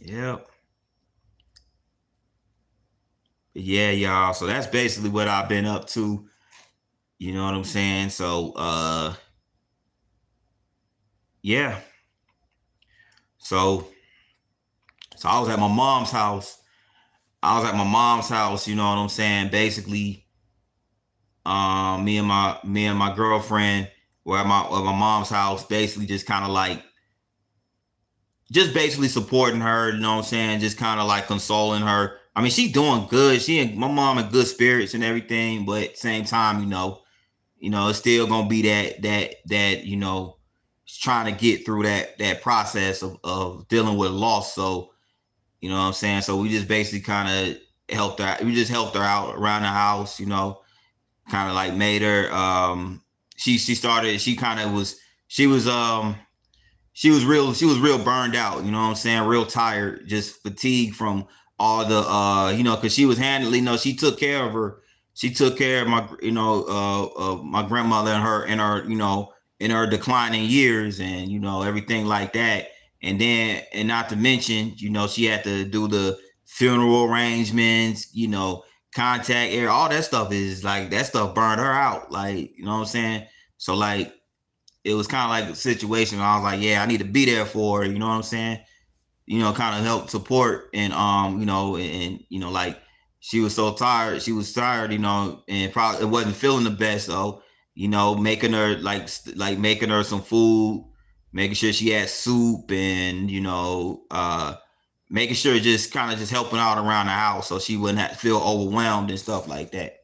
Yep. Yeah, y'all. So that's basically what I've been up to. You know what I'm saying? So yeah. So I was at my mom's house. You know what I'm saying? Basically, me and my girlfriend were at my mom's house, basically just kind of like just basically supporting her, you know what I'm saying? Just kind of like consoling her. I mean, she doing good. She and my mom in good spirits and everything, but at the same time, it's still gonna be that trying to get through that process of dealing with loss. So you know what I'm saying. So we just basically kind of helped her. We just helped her out around the house. Kind of like made her. She started. She kind of was. She was real burned out, you know what I'm saying? Real tired, just fatigued from all the because she was handling, she took care of her. She took care of my grandmother in her declining years, and everything like that. And not to mention, she had to do the funeral arrangements, contact air, all that stuff is like that stuff burned her out. Like, you know what I'm saying? So like it was kind of like a situation where I was like, yeah, I need to be there for her, you know what I'm saying? Kind of help support and like she was so tired. She was tired, and probably it wasn't feeling the best. So, making her like making her some food, making sure she had soup and, making sure just kind of just helping out around the house so she wouldn't have to feel overwhelmed and stuff like that.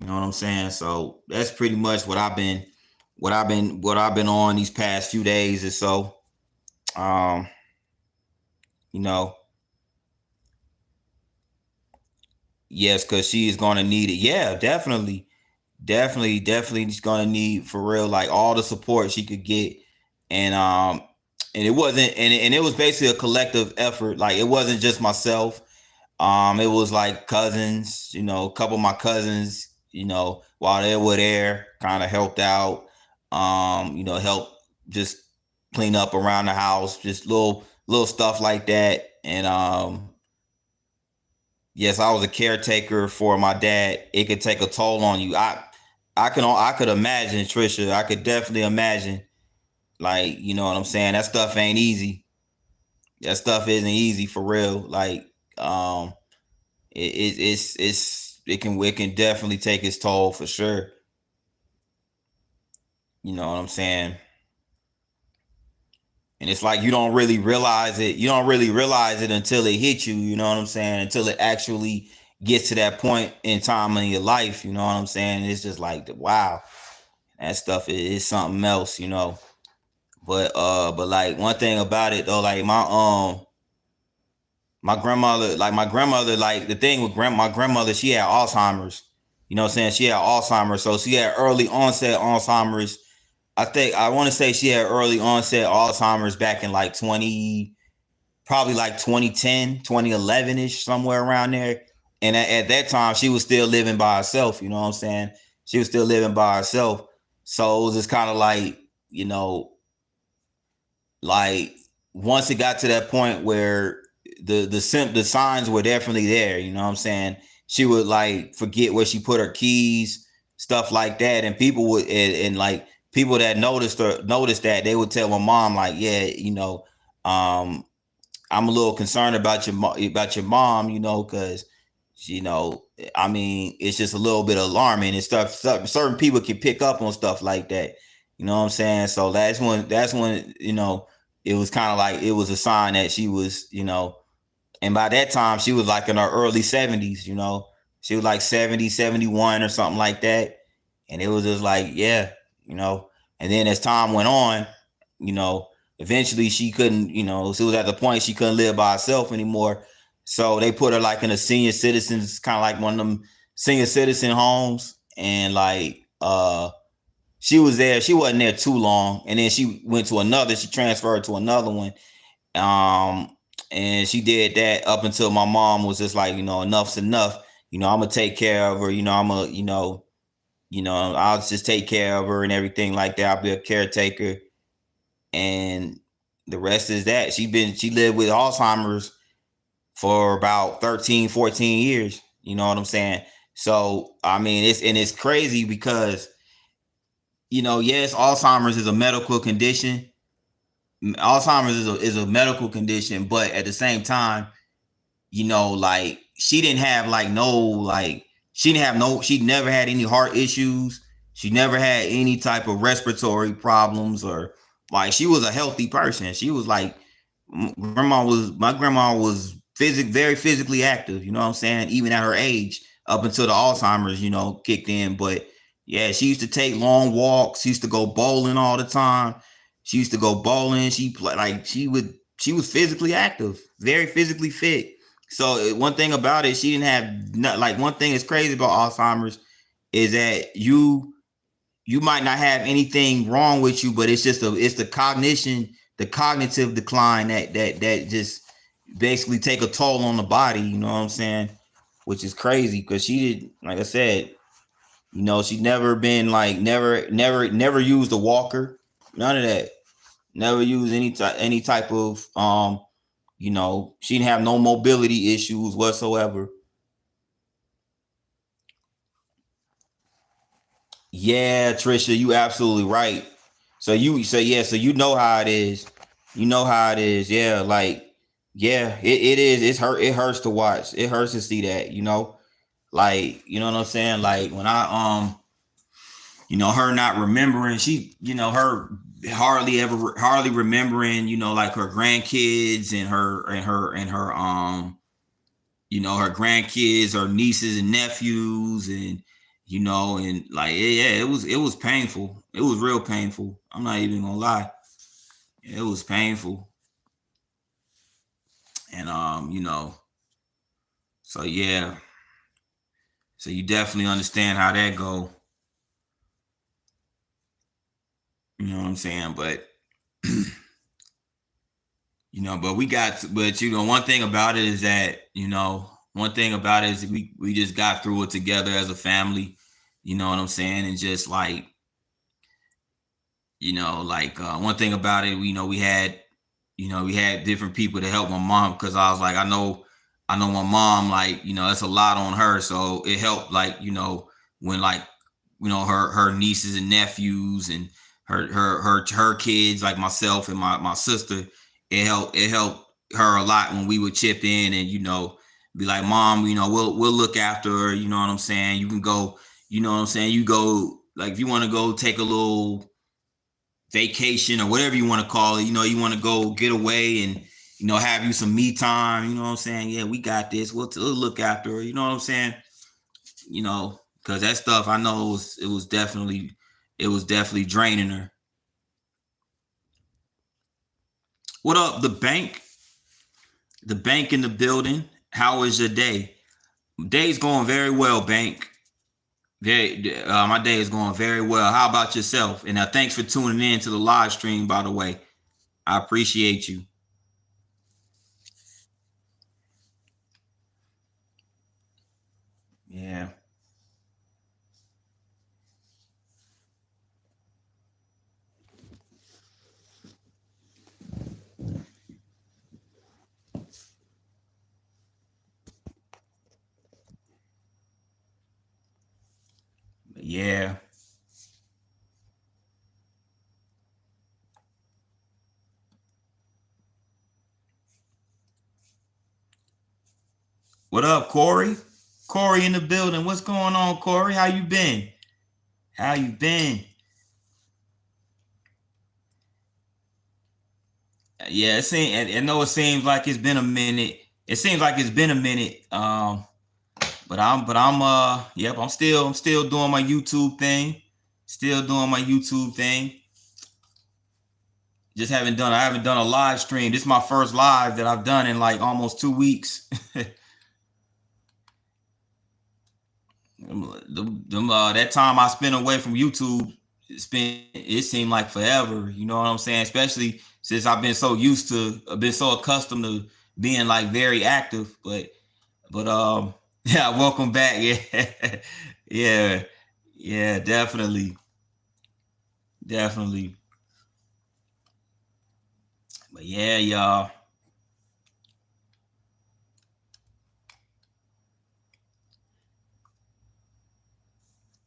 You know what I'm saying? So that's pretty much what I've been on these past few days or so. Um, you know, yes, because she is gonna need it. Yeah, definitely, definitely, she's gonna need for real like all the support she could get, and it wasn't, and it was basically a collective effort. Like it wasn't just myself. It was like cousins, a couple of my cousins, while they were there, kind of helped out. Help just clean up around the house, just little stuff like that. And yes, I was a caretaker for my dad. It could take a toll on you. I could imagine, Trisha. I could definitely imagine. Like, you know what I'm saying? That stuff ain't easy. That stuff isn't easy for real. Like, it can definitely take its toll for sure. You know what I'm saying? And it's like you don't really realize it. You don't really realize it until it hits you. You know what I'm saying? Until it actually gets to that point in time in your life. You know what I'm saying? It's just like, wow, that stuff is something else, you know. But like one thing about it though, like my grandmother, like the thing with my grandmother, she had Alzheimer's. You know what I'm saying? She had Alzheimer's, so she had early onset Alzheimer's. I want to say she had early onset Alzheimer's back in like 20, probably like 2010, 2011 ish, somewhere around there. And at that time, she was still living by herself. You know what I'm saying? She was still living by herself. So it was just kind of like, you know, like once it got to that point where the signs were definitely there, you know what I'm saying? She would like forget where she put her keys, stuff like that, and people would and like people that noticed that they would tell my mom like, yeah, you know, I'm a little concerned about your mom, you know, because you know, I mean, it's just a little bit alarming and stuff. Certain people can pick up on stuff like that. You know what I'm saying? So that's when you know it was kind of like it was a sign that she was, you know, and by that time she was like in her early 70s, you know. She was like 70, 71 or something like that. And it was just like, yeah, you know. And then as time went on, you know, eventually she couldn't, you know, she was at the point she couldn't live by herself anymore. So they put her like in a senior citizens, kind of like one of them senior citizen homes. And like she was there, she wasn't there too long. And then she went to another, she transferred to another one. And she did that up until my mom was just like, you know, enough's enough. You know, I'm gonna take care of her. You know, I'll just take care of her and everything like that. I'll be a caretaker. And the rest is that. She lived with Alzheimer's for about 13, 14 years. You know what I'm saying? So I mean it's crazy because, you know, yes, Alzheimer's is a medical condition. Alzheimer's is a medical condition, but at the same time, you know, like she didn't have like no like she never had any heart issues. She never had any type of respiratory problems, or like she was a healthy person. She was like my grandma was very physically active, you know what I'm saying? Even at her age, up until the Alzheimer's, you know, kicked in. But yeah, she used to take long walks. She used to go bowling all the time. She used to go bowling. She was physically active, very physically fit. So one thing about it, she didn't have like one thing that's crazy about Alzheimer's is that you might not have anything wrong with you, but it's the cognition, the cognitive decline that just basically take a toll on the body. You know what I'm saying? Which is crazy because she did, like I said, you know, she never been like never used a walker, none of that. Never used any type of you know, she didn't have no mobility issues whatsoever. Yeah, Trisha, you absolutely right. So you say yeah, so you know how it is. You know how it is. Yeah, like yeah, it is. It hurts to watch. It hurts to see that, you know. Like, you know what I'm saying? Like when I you know, her not remembering, she, you know, her hardly remembering, you know, like her grandkids and her you know, her grandkids, her nieces and nephews, and you know, and like yeah, it was painful. It was real painful. I'm not even gonna lie. It was painful. And you know, so yeah. So you definitely understand how that go. You know what I'm saying? But you know, but you know, one thing about it is that, you know, one thing about it is we just got through it together as a family. You know what I'm saying? And just like, you know, like one thing about it, you know, we had different people to help my mom because I was like, I know my mom, like, you know, it's a lot on her. So it helped, like, you know, when like, you know, her nieces and nephews and her kids, like myself and my sister, it helped her a lot when we would chip in and, you know, be like, mom, you know, we'll look after her. You know what I'm saying? You can go, you know what I'm saying? You go, like, if you want to go take a little vacation or whatever you want to call it, you know, you want to go get away and, you know, have you some me time, you know what I'm saying? Yeah, we got this. We'll look after her, you know what I'm saying? You know, because that stuff I know it was definitely it was definitely draining her. What up, the bank? The bank in the building. How was your day? Day's going very well, bank. My day is going very well. How about yourself? And thanks for tuning in to the live stream, by the way. I appreciate you. Yeah. Yeah. What up, Corey? Corey in the building. What's going on, Corey? How you been? How you been? Yeah, I know it seems like it's been a minute. It seems like it's been a minute. Yep, I'm still doing my YouTube thing. Still doing my YouTube thing. I haven't done a live stream. This is my first live that I've done in like almost 2 weeks. That time I spent away from YouTube, it seemed like forever. You know what I'm saying? Especially since I've been so accustomed to being like very active. But yeah, welcome back. Yeah, yeah, yeah, definitely, definitely. But yeah, y'all.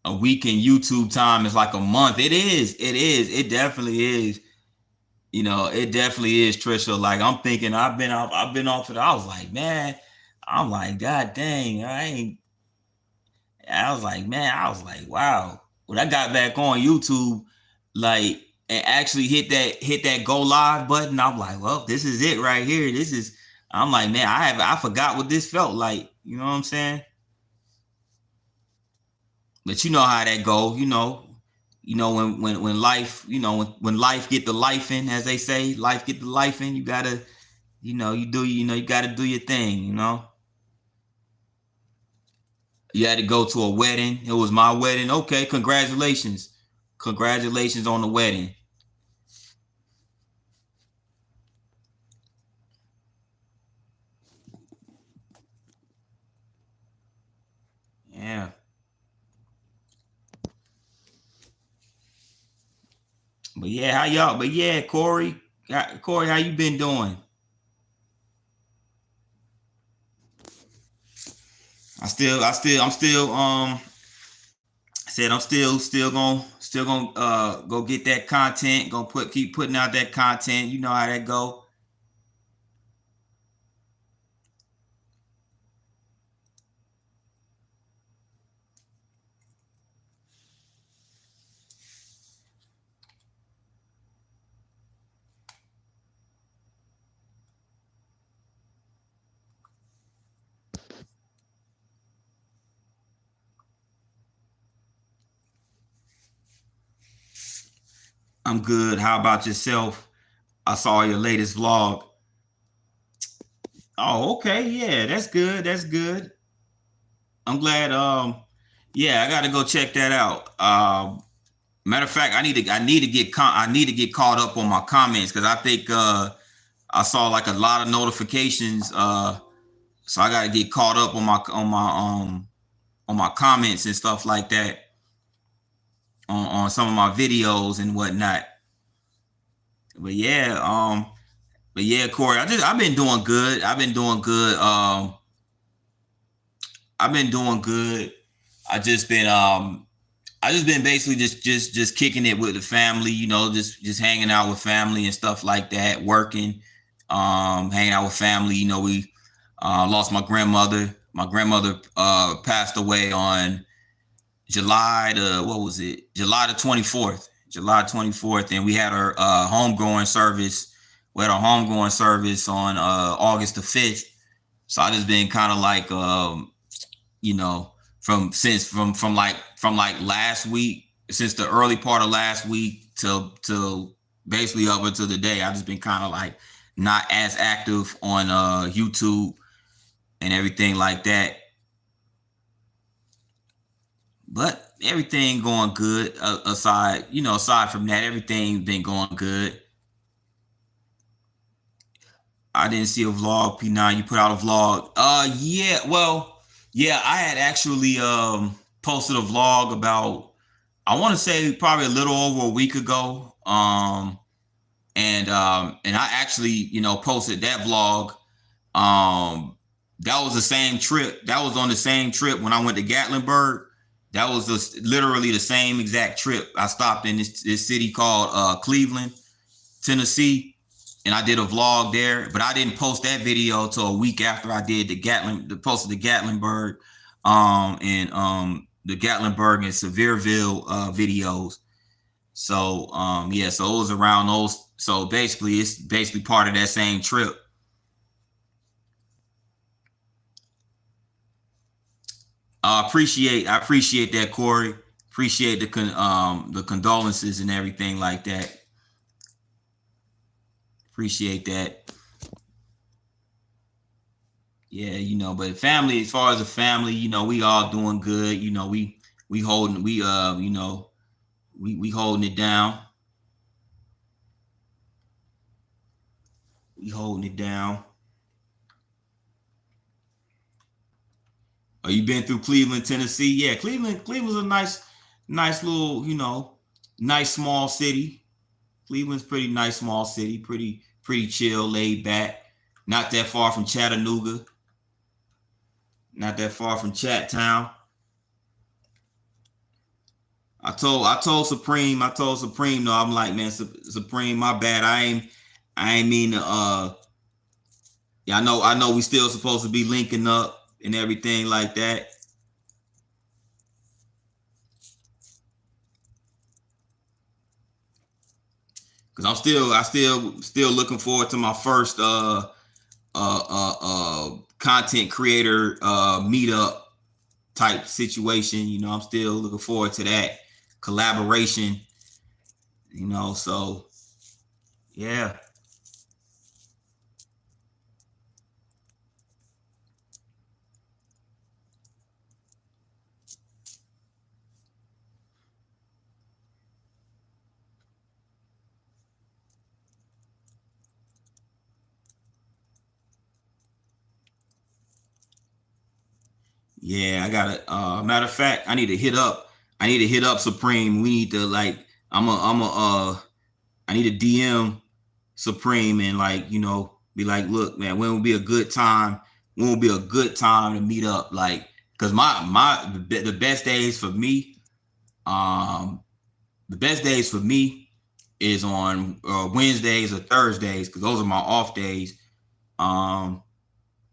A week in YouTube time is like a month. It is. It is. It definitely is. You know, it definitely is, Trisha. Like I'm thinking, I've been off it. I was like, man, I'm like, God dang, I ain't. I was like, man, I was like, wow. When I got back on YouTube, like, and actually hit that go live button, I'm like, well, this is it right here. This is. I'm like, man, I forgot what this felt like. You know what I'm saying? But you know how that goes. When life, when life get the life in, as they say, life get the life in. You gotta, you gotta do your thing. You had to go to a wedding. It was my wedding. Okay, congratulations, congratulations on the wedding. Yeah, but yeah, how y'all? But yeah, Corey, how you been doing? I'm still said still gonna go get that content. Keep putting out that content. You know how that go. I'm good. How about yourself? I saw your latest vlog. Oh, okay. Yeah, that's good. That's good. I'm glad. Yeah, I got to go check that out. Matter of fact, I need to get caught up on my comments because I think I saw like a lot of notifications. So I got to get caught up on my comments and stuff like that on some of my videos and whatnot. But yeah, Corey, I've been doing good. I've been doing good. I just been I just been basically just kicking it with the family, just hanging out with family and stuff like that, working, hanging out with family. We lost my grandmother. My grandmother passed away on July the 24th. July 24th, and we had our homegoing service. We had our homegoing service on August the 5th. So I just been kind of like, from like last week since the early part of last week till basically up until today, I've just been kind of like not as active on YouTube and everything like that. But everything going good. Aside from that, everything been going good. I didn't see a vlog, P9. You put out a vlog. Yeah, well, yeah, I had actually posted a vlog about, I want to say probably a little over a week ago. And I actually, posted that vlog. That was the same trip. That was on the same trip when I went to Gatlinburg. That was literally the same exact trip. I stopped in this city called Cleveland, Tennessee, and I did a vlog there. But I didn't post that video till a week after I did the Gatlinburg, and the Gatlinburg and Sevierville videos. So yeah, so it was around those. So basically, it's basically part of that same trip. I appreciate that, Corey. Appreciate the condolences and everything like that. Appreciate that. Yeah, but family, as far as the family, we all doing good. We holding we holding it down. We holding it down. Oh, you been through Cleveland, Tennessee? Yeah, Cleveland's a nice little, nice small city. Cleveland's pretty nice small city, pretty chill, laid back. Not that far from Chattanooga. Not that far from Chattown. I told Supreme, no, I'm like, man, Supreme, my bad. I ain't mean to yeah, I know we still supposed to be linking up and everything like that. Cause I'm still looking forward to my first content creator meetup type situation. I'm still looking forward to that collaboration. So yeah. Yeah, I gotta matter of fact, I need to hit up Supreme. We need to like I need to DM Supreme and be like, look, man, when will be a good time? When will be a good time to meet up? Like, cause the best days for me, is on Wednesdays or Thursdays, because those are my off days.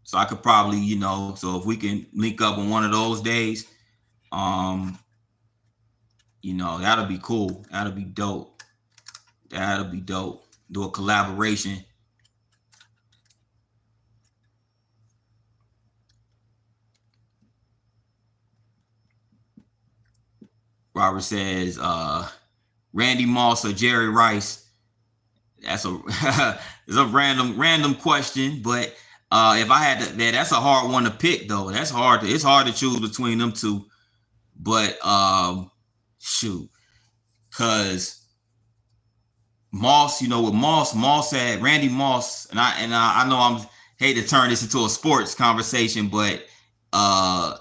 So I could probably, so if we can link up on one of those days, that'll be cool. That'll be dope. Do a collaboration. Robert says, Randy Moss or Jerry Rice. That's it's a random question, but if I had to, that's a hard one to pick though. It's hard to choose between them two. But shoot, because Moss, with Moss had Randy Moss, and I know I'm hate to turn this into a sports conversation, but I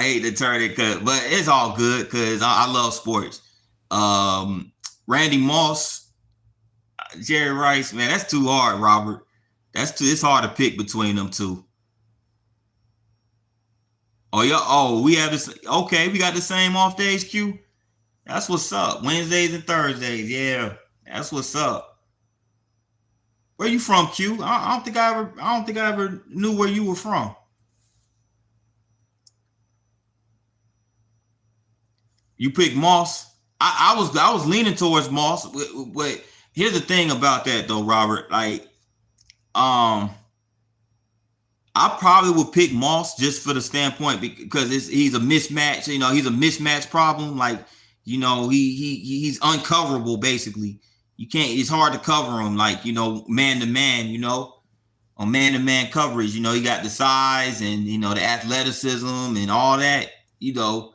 hate to turn it, but it's all good because I love sports. Randy Moss, Jerry Rice, man, that's too hard, Robert. It's hard to pick between them two. Oh yeah. Oh, we have this. Okay, we got the same off days, Q. That's what's up. Wednesdays and Thursdays. Yeah, that's what's up. Where you from, Q? I don't think I ever knew where you were from. You picked Moss. I was leaning towards Moss, but here's the thing about that though, Robert. Like, I probably would pick Moss just for the standpoint because he's a mismatch. You know, he's a mismatch problem. Like, you know, he's uncoverable basically. You can't. It's hard to cover him. Like, you know, man to man. You know, on man to man coverage. You know, he got the size and you know the athleticism and all that. You know,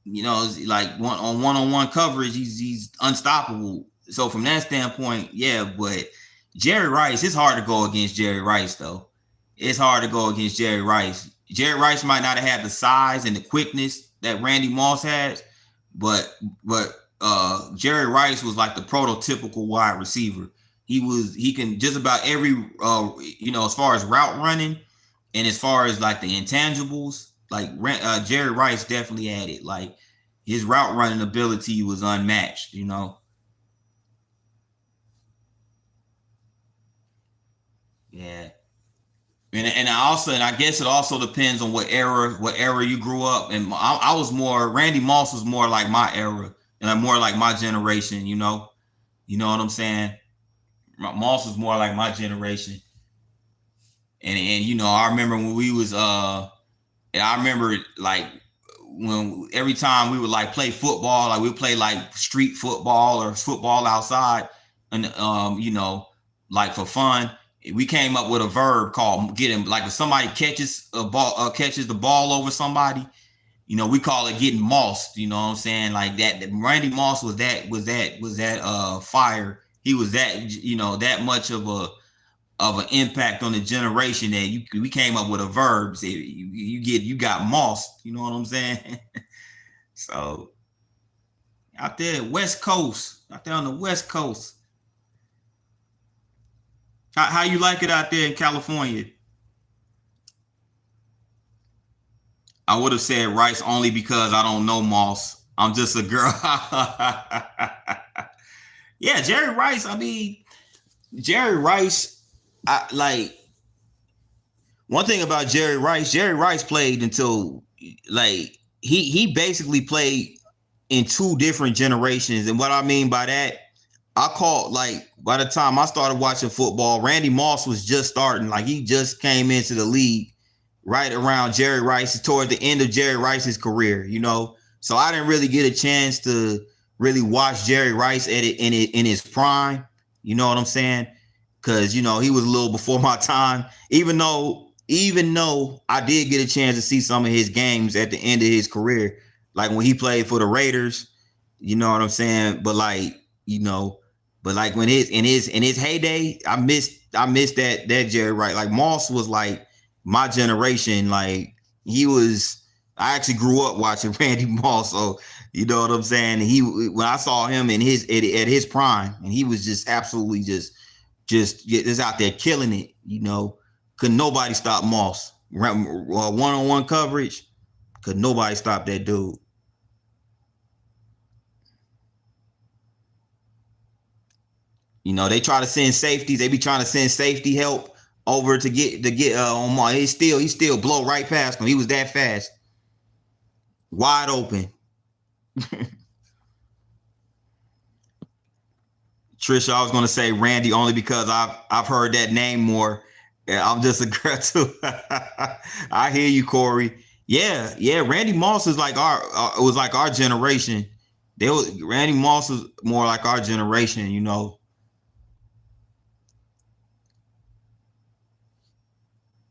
like one on one coverage, he's unstoppable. So from that standpoint, yeah. But Jerry Rice, it's hard to go against Jerry Rice though. It's hard to go against Jerry Rice. Jerry Rice might not have had the size and the quickness that Randy Moss has, but Jerry Rice was like the prototypical wide receiver. He can just about every as far as route running and as far as like the intangibles, like Jerry Rice definitely had it. Like his route running ability was unmatched, you know. Yeah. And I guess it also depends on what era you grew up. And I was more Randy Moss was more like my era and I'm more like my generation, you know. You know what I'm saying? Moss was more like my generation. And you know, I remember when we was and I remember like when every time we would like play football, like we would play like street football or football outside, and you know, like for fun, we came up with a verb called getting like if somebody catches a ball, catches the ball over somebody, you know, we call it getting mossed. You know what I'm saying? Like that. Randy Moss was that fire. He was that that much of an impact on the generation that we came up with a verb. Say you got mossed. You know what I'm saying? So out there, West Coast, out there on the West Coast, how you like it out there in California? I would have said Rice only because I don't know Moss. I'm just a girl. Yeah, Jerry Rice. I mean, Jerry Rice. I like one thing about Jerry Rice. Jerry Rice played until like he basically played in two different generations. And what I mean by that, I caught like by the time I started watching football, Randy Moss was just starting. Like he just came into the league right around Jerry Rice, toward the end of Jerry Rice's career, you know. So I didn't really get a chance to really watch Jerry Rice at it in his prime. You know what I'm saying? Because you know he was a little before my time. Even though I did get a chance to see some of his games at the end of his career, like when he played for the Raiders. You know what I'm saying? But like you know, but like when in his heyday, I missed that Jerry Rice. Like Moss was like my generation. Like he was. I actually grew up watching Randy Moss, so you know what I'm saying. When I saw him in at his prime, and he was just absolutely just out there killing it. You know, could nobody stop Moss? One-on-one coverage, could nobody stop that dude? You know, they try to send safeties. They be trying to send safety help over to get on Moss. He still blow right past him. He was that fast, wide open. Trisha, I was gonna say Randy only because I've heard that name more. Yeah, I'm just a girl too. I hear you, Corey. Yeah, yeah. Randy Moss is like was like our generation. Randy Moss was more like our generation, you know.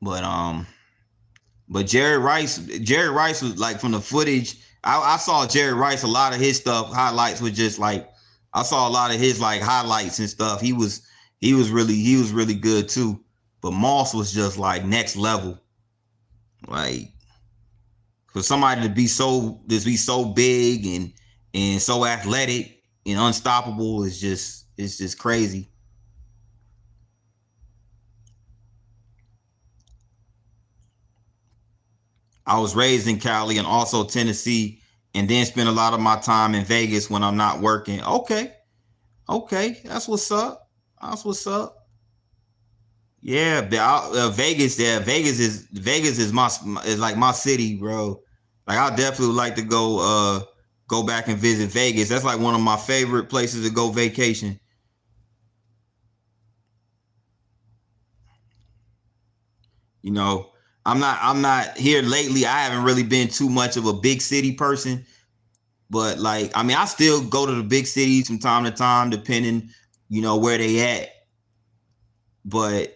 But Jerry Rice was like from the footage. I saw Jerry Rice, a lot of his stuff highlights was just like I saw a lot of his like highlights and stuff. He was really good too. But Moss was just like next level. Like for somebody to be so big and so athletic and unstoppable is just crazy. I was raised in Cali and also Tennessee, and then spend a lot of my time in Vegas when I'm not working. Okay, okay, that's what's up. That's what's up. Yeah, Vegas. Yeah, Vegas is is like my city, bro. Like I definitely would like to go back and visit Vegas. That's like one of my favorite places to go vacation. You know, I'm not here lately. I haven't really been too much of a big city person, but like, I mean, I still go to the big cities from time to time, depending, where they at. But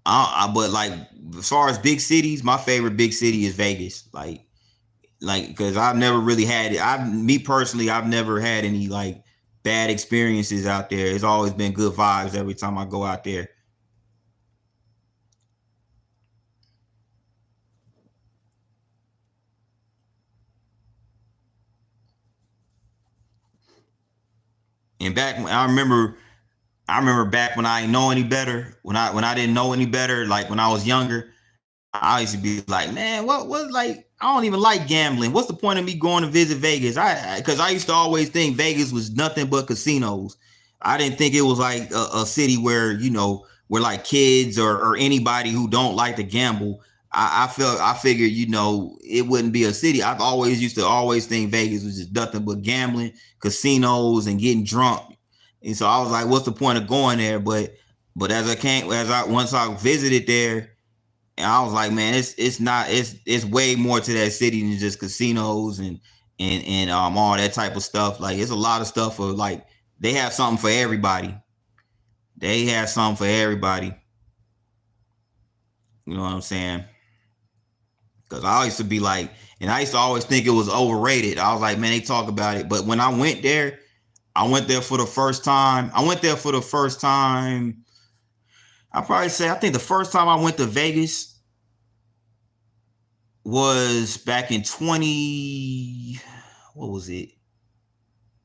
but like, as far as big cities, my favorite big city is Vegas. Like, because I've never really had it. Me personally, I've never had any like bad experiences out there. It's always been good vibes every time I go out there. And I remember back when I didn't know any better, when I didn't know any better, like when I was younger. I used to be like, man, what like, I don't even like gambling. What's the point of me going to visit Vegas? Because I used to always think Vegas was nothing but casinos. I didn't think it was like a city where, where like kids or anybody who don't like to gamble. I figured, it wouldn't be a city. I've always used to always think Vegas was just nothing but gambling, casinos, and getting drunk. And so I was like, what's the point of going there? But once I visited there, and I was like, man, it's way more to that city than just casinos and all that type of stuff. Like, it's a lot of stuff for, like, they have something for everybody. They have something for everybody. You know what I'm saying? Because I used to be like, and I used to always think it was overrated. I was like, man, they talk about it. But when I went there for the first time. I went there for the first time. I think the first time I went to Vegas was back in 20, what was it?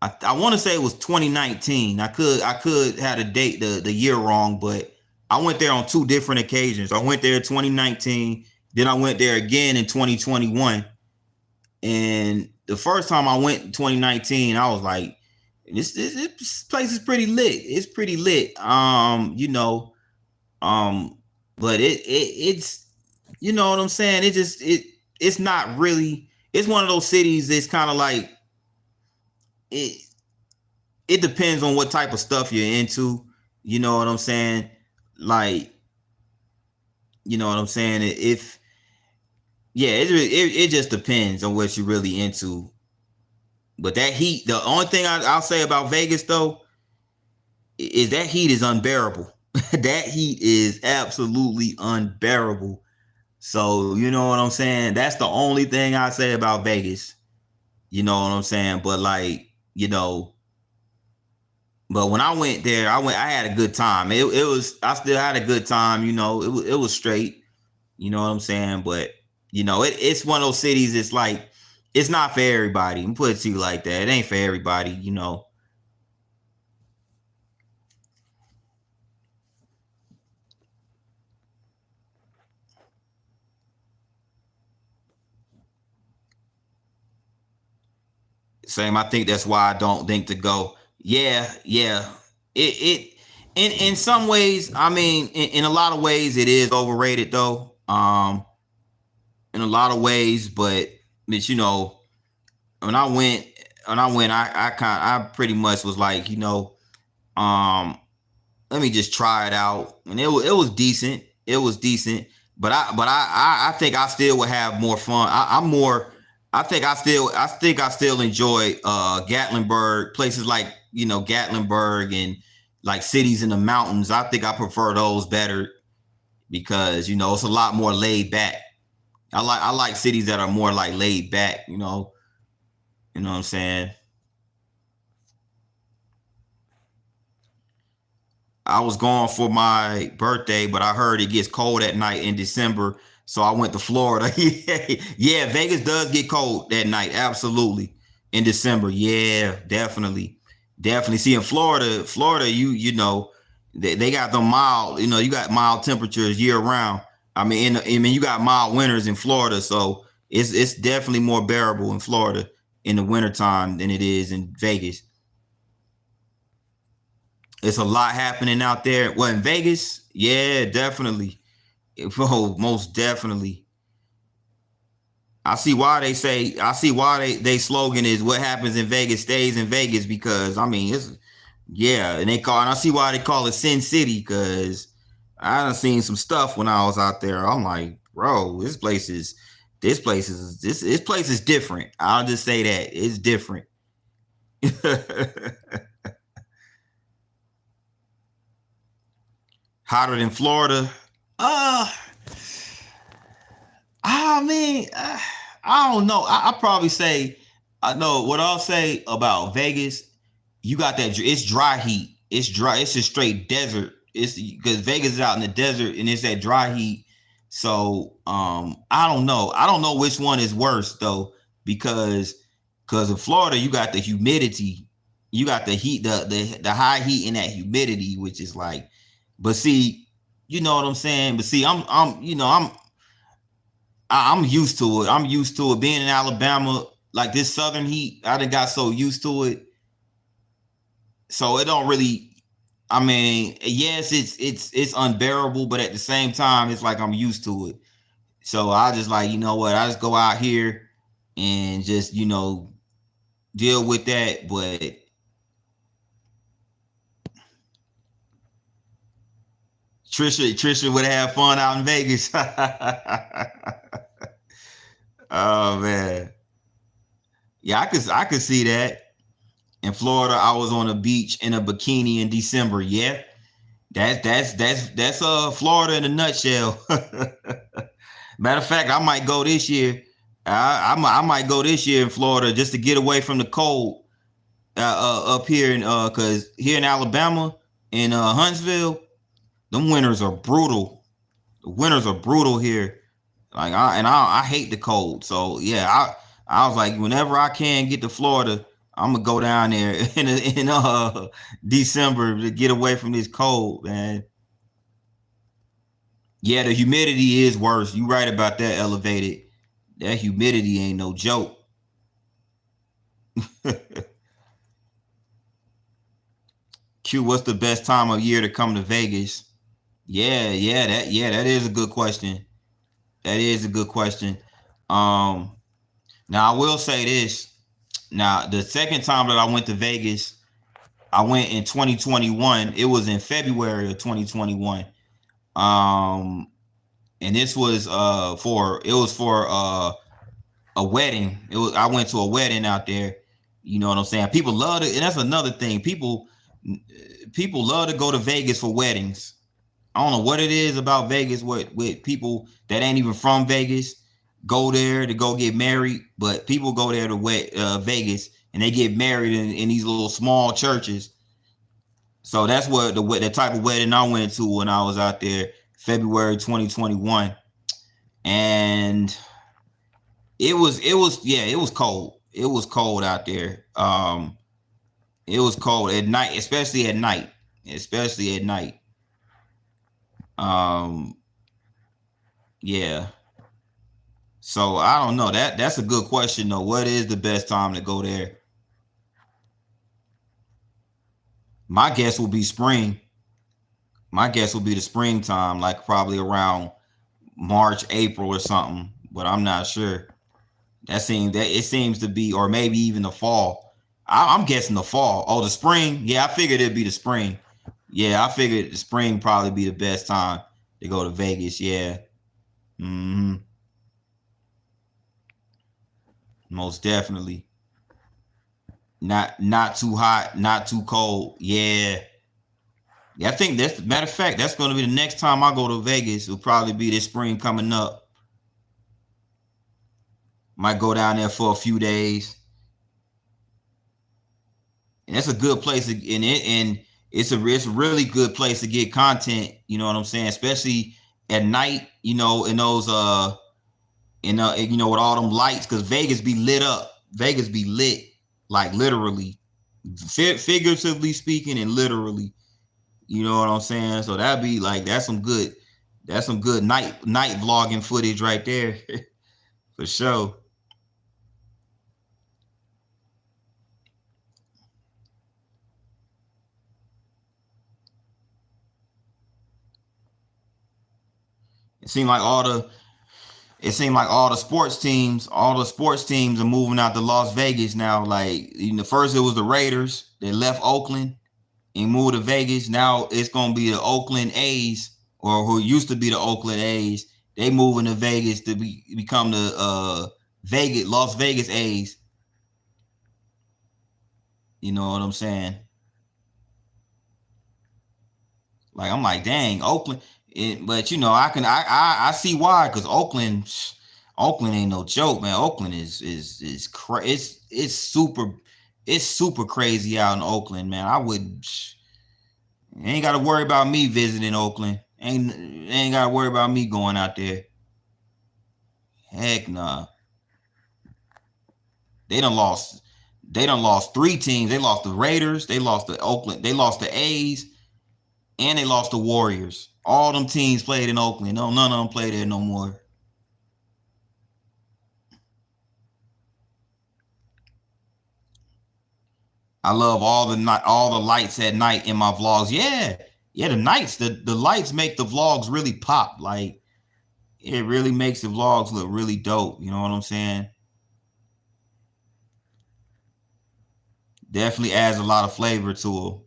I want to say it was 2019. I could have the date, the year wrong, but I went there on two different occasions. I went there in 2019, then I went there again in 2021. And the first time I went in 2019, I was like, this place is pretty lit. It's pretty lit. Um, but it's, you know what I'm saying? It's not really. It's one of those cities that's kind of like, it. It depends on what type of stuff you're into. You know what I'm saying? Like, you know what I'm saying? If Yeah, it just depends on what you're really into. But that heat, the only thing I'll say about Vegas though is that heat is unbearable. That heat is absolutely unbearable. So, you know what I'm saying? That's the only thing I say about Vegas. You know what I'm saying? But like, but when I went there, I had a good time. It was I still had a good time, it was straight. You know what I'm saying? But it's one of those cities. It's like, it's not for everybody. I'm put it to you like that. It ain't for everybody. Same. I think that's why I don't think to go. Yeah, yeah. It in some ways, I mean, in a lot of ways, it is overrated though. In a lot of ways, but when I went, I pretty much was like, um, let me just try it out, and it was decent. It was decent, but I think I still would have more fun. I'm more. I think I still enjoy Gatlinburg, places like Gatlinburg, and like cities in the mountains. I think I prefer those better because it's a lot more laid back. I like cities that are more like laid back. You know what I'm saying? I was going for my birthday, but I heard it gets cold at night in December, so I went to Florida. Yeah, Vegas does get cold that night, absolutely. In December, yeah, definitely, definitely. See, in Florida, they got the mild. You got mild temperatures year round. I mean, you got mild winters in Florida, so it's definitely more bearable in Florida in the wintertime than it is in Vegas. It's a lot happening out there. Well, in Vegas, yeah, definitely. Oh, most definitely. I see why they slogan is what happens in Vegas stays in Vegas, because I mean, it's, yeah, and I see why they call it Sin City, because I done seen some stuff when I was out there. I'm like, bro, this place is different. I'll just say that it's different. Hotter than Florida. Uh, I mean, I don't know. I probably say, I know what I'll say about Vegas. You got that. It's dry heat. It's dry. It's just straight desert. It's because Vegas is out in the desert and it's that dry heat. So I don't know. I don't know which one is worse though, because in Florida you got the humidity, you got the heat, the high heat and that humidity, which is like, but see, you know what I'm saying. But see, I'm used to it. I'm used to it being in Alabama, like this southern heat. I done got so used to it, so it don't really. I mean, yes, it's unbearable, but at the same time, it's like I'm used to it. So I just like, you know what? I just go out here and just deal with that. But Trisha would have fun out in Vegas. Oh man, yeah, I could see that. In Florida, I was on a beach in a bikini in December. Yeah, that's Florida in a nutshell. Matter of fact, I might go this year. I might go this year in Florida just to get away from the cold up here in because here in Alabama in Huntsville, them winters are brutal. The winters are brutal here. Like I hate the cold. So yeah, I was like, whenever I can get to Florida, I'm gonna go down there in December to get away from this cold, man. Yeah, the humidity is worse. You right about that, elevated. That humidity ain't no joke. Q, what's the best time of year to come to Vegas? Yeah, that is a good question. That is a good question. Um, Now I will say this. Now the second time that I went to Vegas, I went in 2021. It was in February of 2021. Um, and this was for a wedding. I went to a wedding out there. You know what I'm saying? People love it, and that's another thing. People love to go to Vegas for weddings. I don't know what it is about Vegas with people that ain't even from Vegas go there to go get married, but people go there to Vegas and they get married in these little small churches. So that's what the type of wedding I went to when I was out there, February 2021, and it was cold. It was cold out there. It was cold at night, especially at night. Especially at night. Um, yeah. So I don't know. That's a good question though. What is the best time to go there? My guess will be spring. My guess will be the springtime, like probably around March, April or something. But I'm not sure. That it seems to be, or maybe even the fall. I'm guessing the fall. Oh, the spring. Yeah, I figured it'd be the spring. Yeah, I figured the spring probably be the best time to go to Vegas. Yeah. Hmm. Most definitely. Not too hot, not too cold. Yeah. Yeah, I think that's matter of fact, that's gonna be the next time I go to Vegas. It'll probably be this spring coming up. Might go down there for a few days. And that's a good place to in it and it's a really good place to get content, you know what I'm saying? Especially at night, in those with all them lights, because Vegas be lit up. Vegas be lit, like literally, figuratively speaking, and literally. You know what I'm saying? So that'd be like that's some good night vlogging footage right there, for sure. It seemed like all the it seemed like all the sports teams are moving out to Las Vegas now. Like, first it was the Raiders. They left Oakland and moved to Vegas. Now it's gonna be the Oakland A's. or who used to be the Oakland A's, they moving to Vegas to become the Las Vegas A's. You know what I'm saying? Like I'm like, dang, Oakland. But you know, I see why, because Oakland ain't no joke, man. Oakland it's super crazy out in Oakland, man. I would ain't got to worry about me visiting Oakland. Ain't got to worry about me going out there. Heck nah. They done lost. They done lost three teams. They lost the Raiders. They lost the Oakland. They lost the A's, and they lost the Warriors. All them teams played in Oakland. No, none of them play there no more. I love all the lights at night in my vlogs. Yeah, yeah, the lights make the vlogs really pop. Like it really makes the vlogs look really dope. You know what I'm saying? Definitely adds a lot of flavor to them.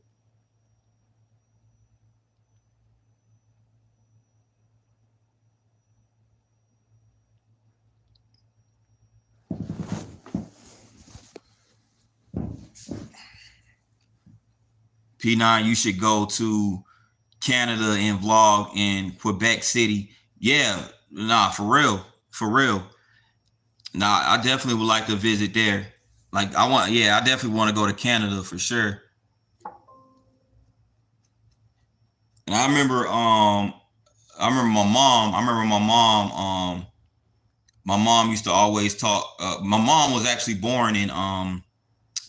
P9, you should go to Canada and vlog in Quebec City. Yeah, nah, for real, for real. Nah, I definitely would like to visit there. Like yeah, I definitely want to go to Canada for sure. And I remember my mom used to always talk. My mom was actually born in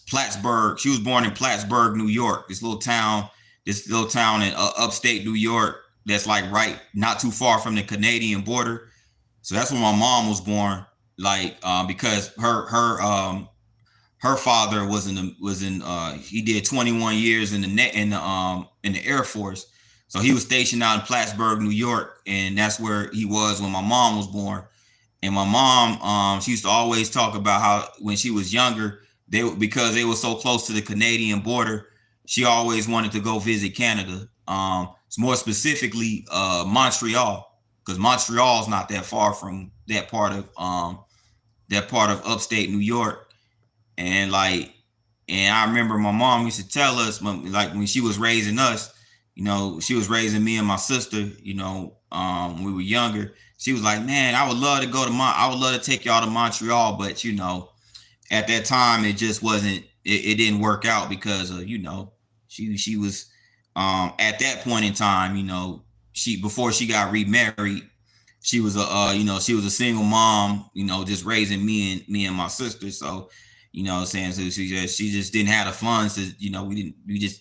Plattsburgh. She was born in Plattsburgh, New York. This little town in upstate New York. That's like right, not too far from the Canadian border. So that's where my mom was born. Like because her father he did 21 years in the Air Force. So he was stationed out in Plattsburgh, New York, and that's where he was when my mom was born. And my mom, she used to always talk about how when she was younger, because they were so close to the Canadian border, she always wanted to go visit Canada. More specifically, Montreal, because Montreal is not that far from that part of upstate New York. And I remember my mom used to tell us, like when she was raising us, you know, she was raising me and my sister, you know, when we were younger. She was like, man, I would love to take y'all to Montreal, but you know, at that time it just wasn't, it didn't work out because you know, she was at that point in time, you know, before she got remarried, she was she was a single mom, you know, just raising me and my sister. So, you know what I'm saying? So she just didn't have the funds to, you know, we didn't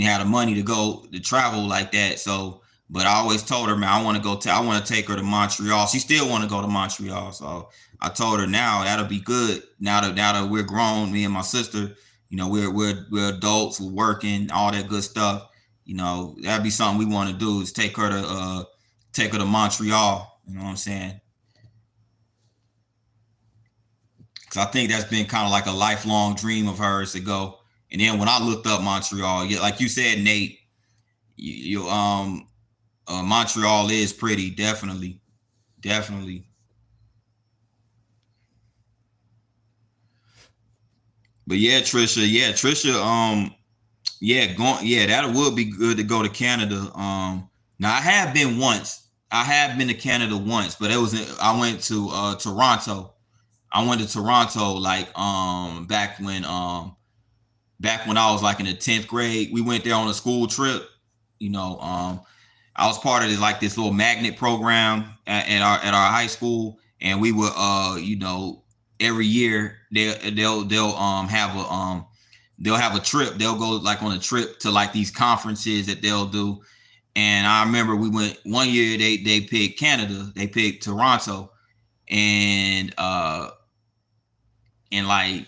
have the money to go to travel like that. So, but I always told her, man, I want to take her to Montreal. She still want to go to Montreal. So I told her now that'll be good. Now that we're grown, me and my sister, you know, we're adults, we're working, all that good stuff. You know, that'd be something we want to do is take her to Montreal. You know what I'm saying? Because I think that's been kind of like a lifelong dream of hers to go. And then when I looked up Montreal, yeah, like you said, Nate, Montreal is pretty, definitely, definitely. But yeah, Trisha, that would be good to go to Canada. Now I have been once. I have been to Canada once, but I went to Toronto. I went to Toronto like back when I was like in the 10th grade. We went there on a school trip. You know, I was part of this little magnet program at our high school, and we would you know, every year they'll have a trip. They'll go like on a trip to like these conferences that they'll do. And I remember we went one year. They picked Canada. They picked Toronto, and like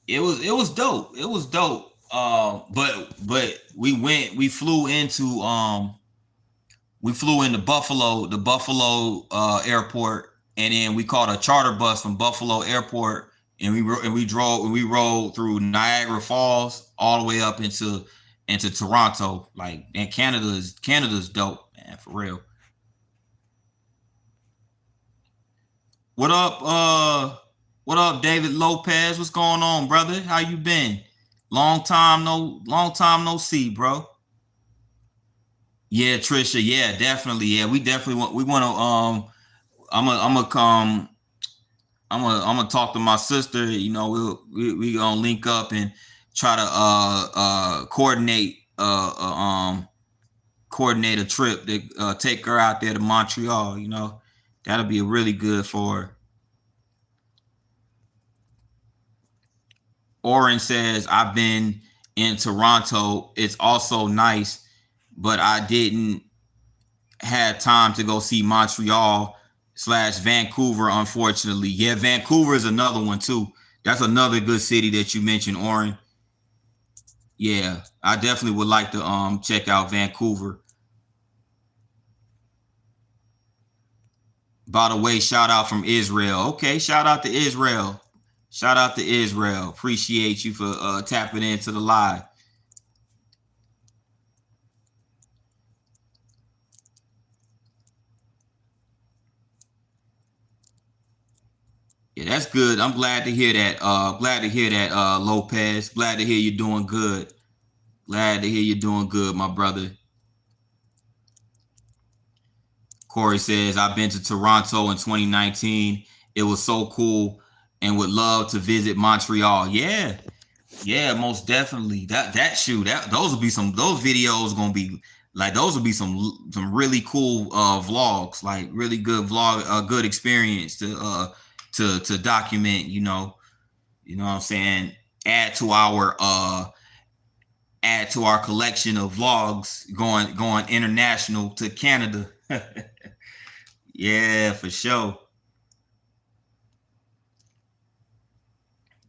it was dope. It was dope. But we flew into Buffalo, the Buffalo airport, and then we caught a charter bus from Buffalo Airport, and we rode through Niagara Falls all the way up into Toronto. Like, and Canada's dope, man, for real. What up, what up, David Lopez? What's going on, brother? How you been? Long time no see, bro. Yeah, Trisha. Yeah, definitely. Yeah, we want to I'm gonna come I'm gonna talk to my sister. You know, we gonna link up and try to coordinate a trip to take her out there to Montreal. You know, that'll be really good for her. Oren says, I've been in Toronto. It's also nice, but I didn't have time to go see Montreal slash Vancouver, unfortunately. Yeah, Vancouver is another one too. That's another good city that you mentioned, Oren. Yeah, I definitely would like to check out Vancouver. By the way, shout out from Israel. Okay, shout out to Israel. Shout out to Israel. Appreciate you for tapping into the live. Yeah, that's good. I'm glad to hear that. Glad to hear that, Lopez. Glad to hear you're doing good. Glad to hear you're doing good, my brother. Corey says, I've been to Toronto in 2019. It was so cool and would love to visit Montreal. Yeah. Yeah, most definitely. Those will be those videos gonna be like those will be some really cool vlogs, like really good good experience to document, you know what I'm saying, add to our collection of vlogs going international to Canada. Yeah, for sure.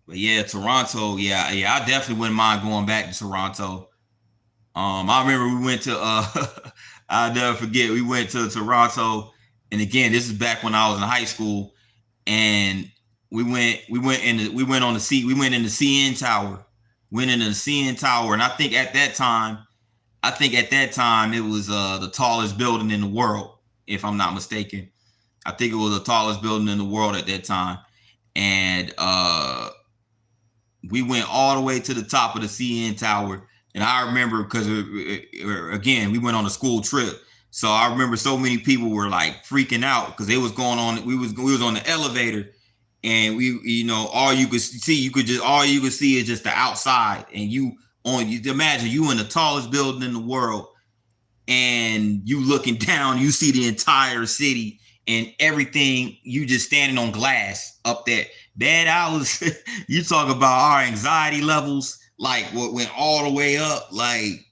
But yeah, Toronto, yeah, I definitely wouldn't mind going back to Toronto. I remember we went to I'll never forget, we went to Toronto, and again, this is back when I was in high school, and we went on the sea, we went in the CN Tower, and I think at that time it was the tallest building in the world, if I'm not mistaken. I think it was the tallest building in the world at that time. And we went all the way to the top of the CN Tower. And I remember because, again, we went on a school trip. So I remember so many people were like freaking out because they was going on. We was on the elevator, and all you could see is just the outside. And you imagine you in the tallest building in the world, and you looking down, you see the entire city and everything. You just standing on glass up there. That I was, you talk about our anxiety levels, like what went all the way up. Like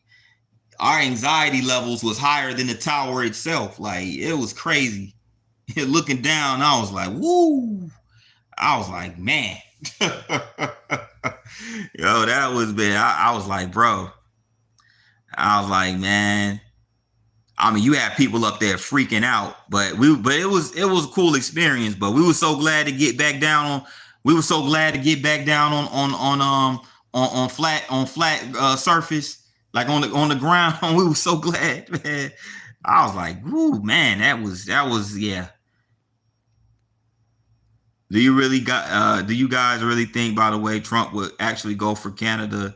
our anxiety levels was higher than the tower itself. Like it was crazy. Looking down, I was like, woo. I was like, man. Yo, that was bad. I was like, bro. I was like, man. I mean, you had people up there freaking out, but it was a cool experience. But we were so glad to get back down on. We were so glad to get back down on flat surface, like on the ground. We were so glad, man. I was like, "Ooh, man, that was yeah." Do you guys really think, by the way, Trump would actually go for Canada?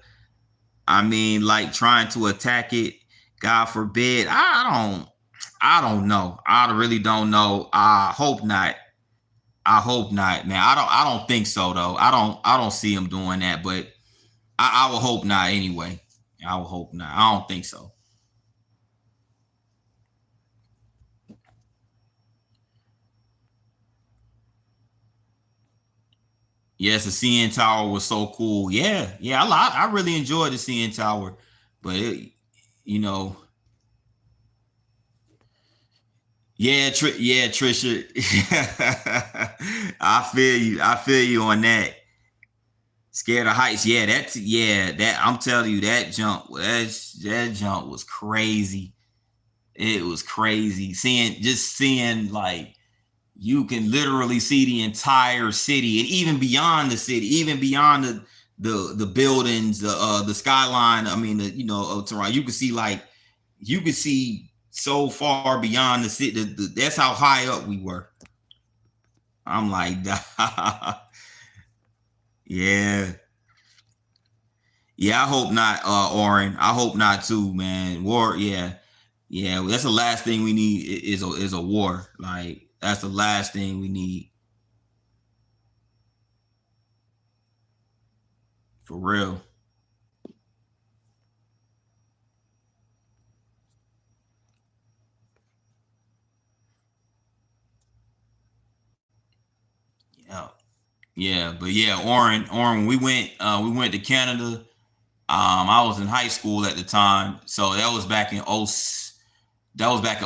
I mean, like trying to attack it, God forbid. I don't know. I really don't know. I hope not. I hope not, man. I don't think so though. I don't see him doing that, but I will hope not anyway. I will hope not. I don't think so. Yes, the CN Tower was so cool. Yeah, yeah. I really enjoyed the CN Tower, but you know, yeah, yeah, Trisha. I feel you. I feel you on that. Scared of heights. That I'm telling you, that jump was crazy. It was crazy. Seeing like you can literally see the entire city, and even beyond the city, even beyond the buildings, the skyline. I mean, of Toronto. You could see so far beyond the city. That's how high up we were. I'm like, yeah, yeah. I hope not, Oren. I hope not too, man. War, yeah, yeah. That's the last thing we need is a war. Like that's the last thing we need for real. Yeah, yeah. But yeah, Oren. We went to Canada. I was in high school at the time, so that was back in '06. That was back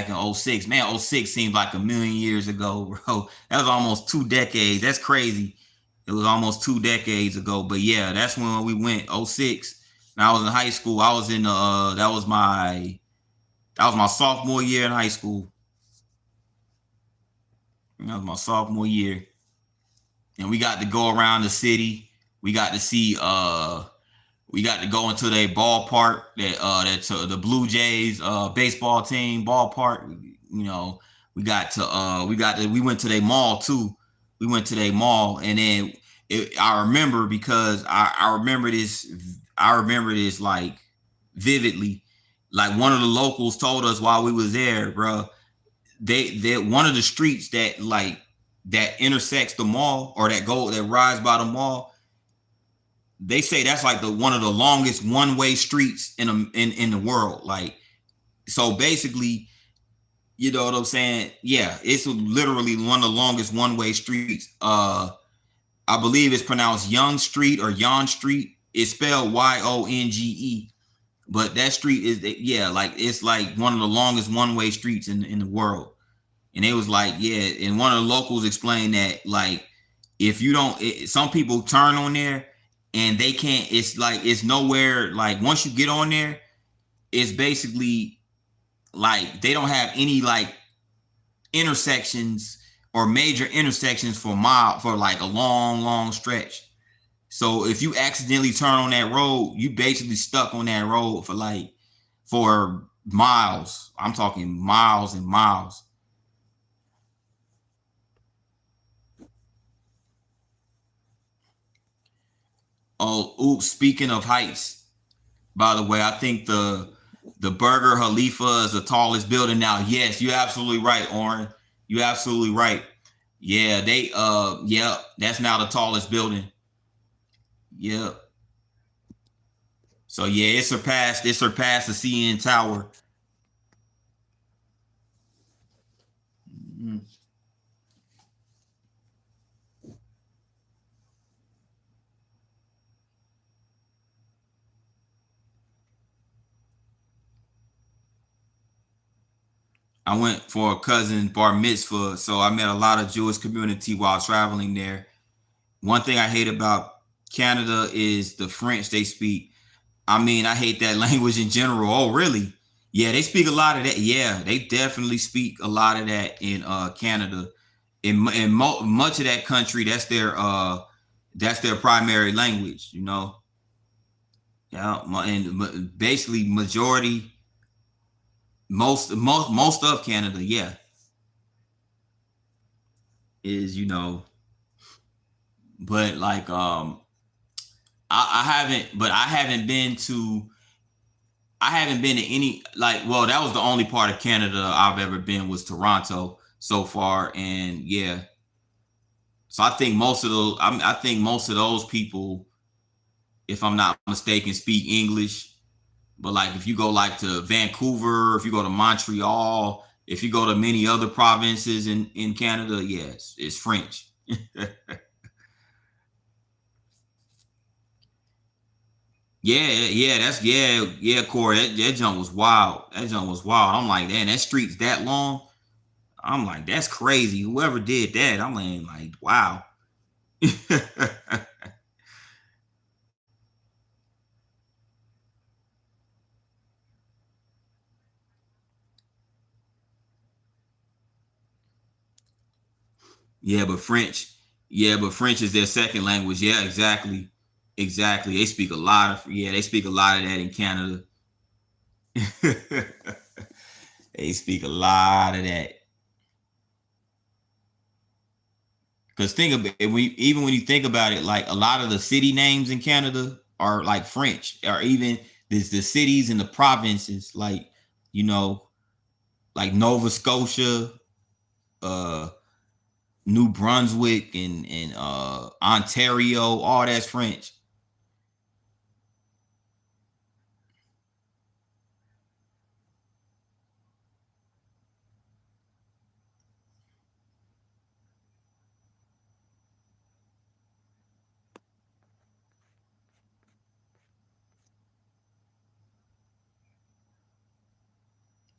in '06. Man, '06 seems like a million years ago, bro. That was almost 2 decades. That's crazy. It was almost 2 decades ago. But yeah, that's when we went '06. And I was in high school. I was in that was my sophomore year in high school. That was my sophomore year. And we got to go around the city. We got to see we got to go into their ballpark that's the Blue Jays baseball team ballpark. You know, we went to their mall too. We went to their mall, and then I remember because I remember this like vividly. Like one of the locals told us while we was there, bro. They one of the streets that intersects the mall or that rides by the mall. They say that's like the one of the longest one way streets in the world. Like so, basically, you know what I'm saying? Yeah, it's literally one of the longest one way streets. I believe it's pronounced Young Street or Yon Street. It's spelled Yonge, but that street is like it's like one of the longest one way streets in the world. And it was like, yeah, and one of the locals explained that like if you don't some people turn on there and they can't, it's like it's nowhere, like once you get on there, it's basically like they don't have any like intersections or major intersections for like a long stretch. So if you accidentally turn on that road, you basically stuck on that road for miles. I'm talking miles and miles. Oh, oops, speaking of heights, by the way, I think the Burger Khalifa is the tallest building now. Yes, you're absolutely right, Oren. You're absolutely right. Yeah, yeah, that's now the tallest building. Yeah. So yeah, it surpassed the CN Tower. Mhm. I went for a cousin bar mitzvah, so I met a lot of Jewish community while traveling there. One thing I hate about Canada is the French they speak. I mean, I hate that language in general. Oh, really? Yeah, they speak a lot of that. Yeah, they definitely speak a lot of that in Canada. In much of that country, that's their primary language. You know, yeah, and basically majority, most of Canada, yeah, is but like I haven't, but I haven't been to any like well that was the only part of Canada I've ever been was Toronto so far, and yeah, so I think most of those people, if I'm not mistaken, speak English. But like if you go like to Vancouver, if you go to Montreal, if you go to many other provinces in Canada, yes, it's French. Yeah, yeah, yeah, Corey. That jump was wild. That jump was wild. I'm like, man, that street's that long. I'm like, that's crazy. Whoever did that, I'm like, wow. Yeah, but French, Yeah, but French is their second language. Yeah, exactly. Exactly. They speak a lot of they speak a lot of that in Canada. They speak a lot of that. Because think of it, even when you think about it, like a lot of the city names in Canada are like French, or even the cities and the provinces, like you know, like Nova Scotia, uh, New Brunswick, and Ontario, all that's French.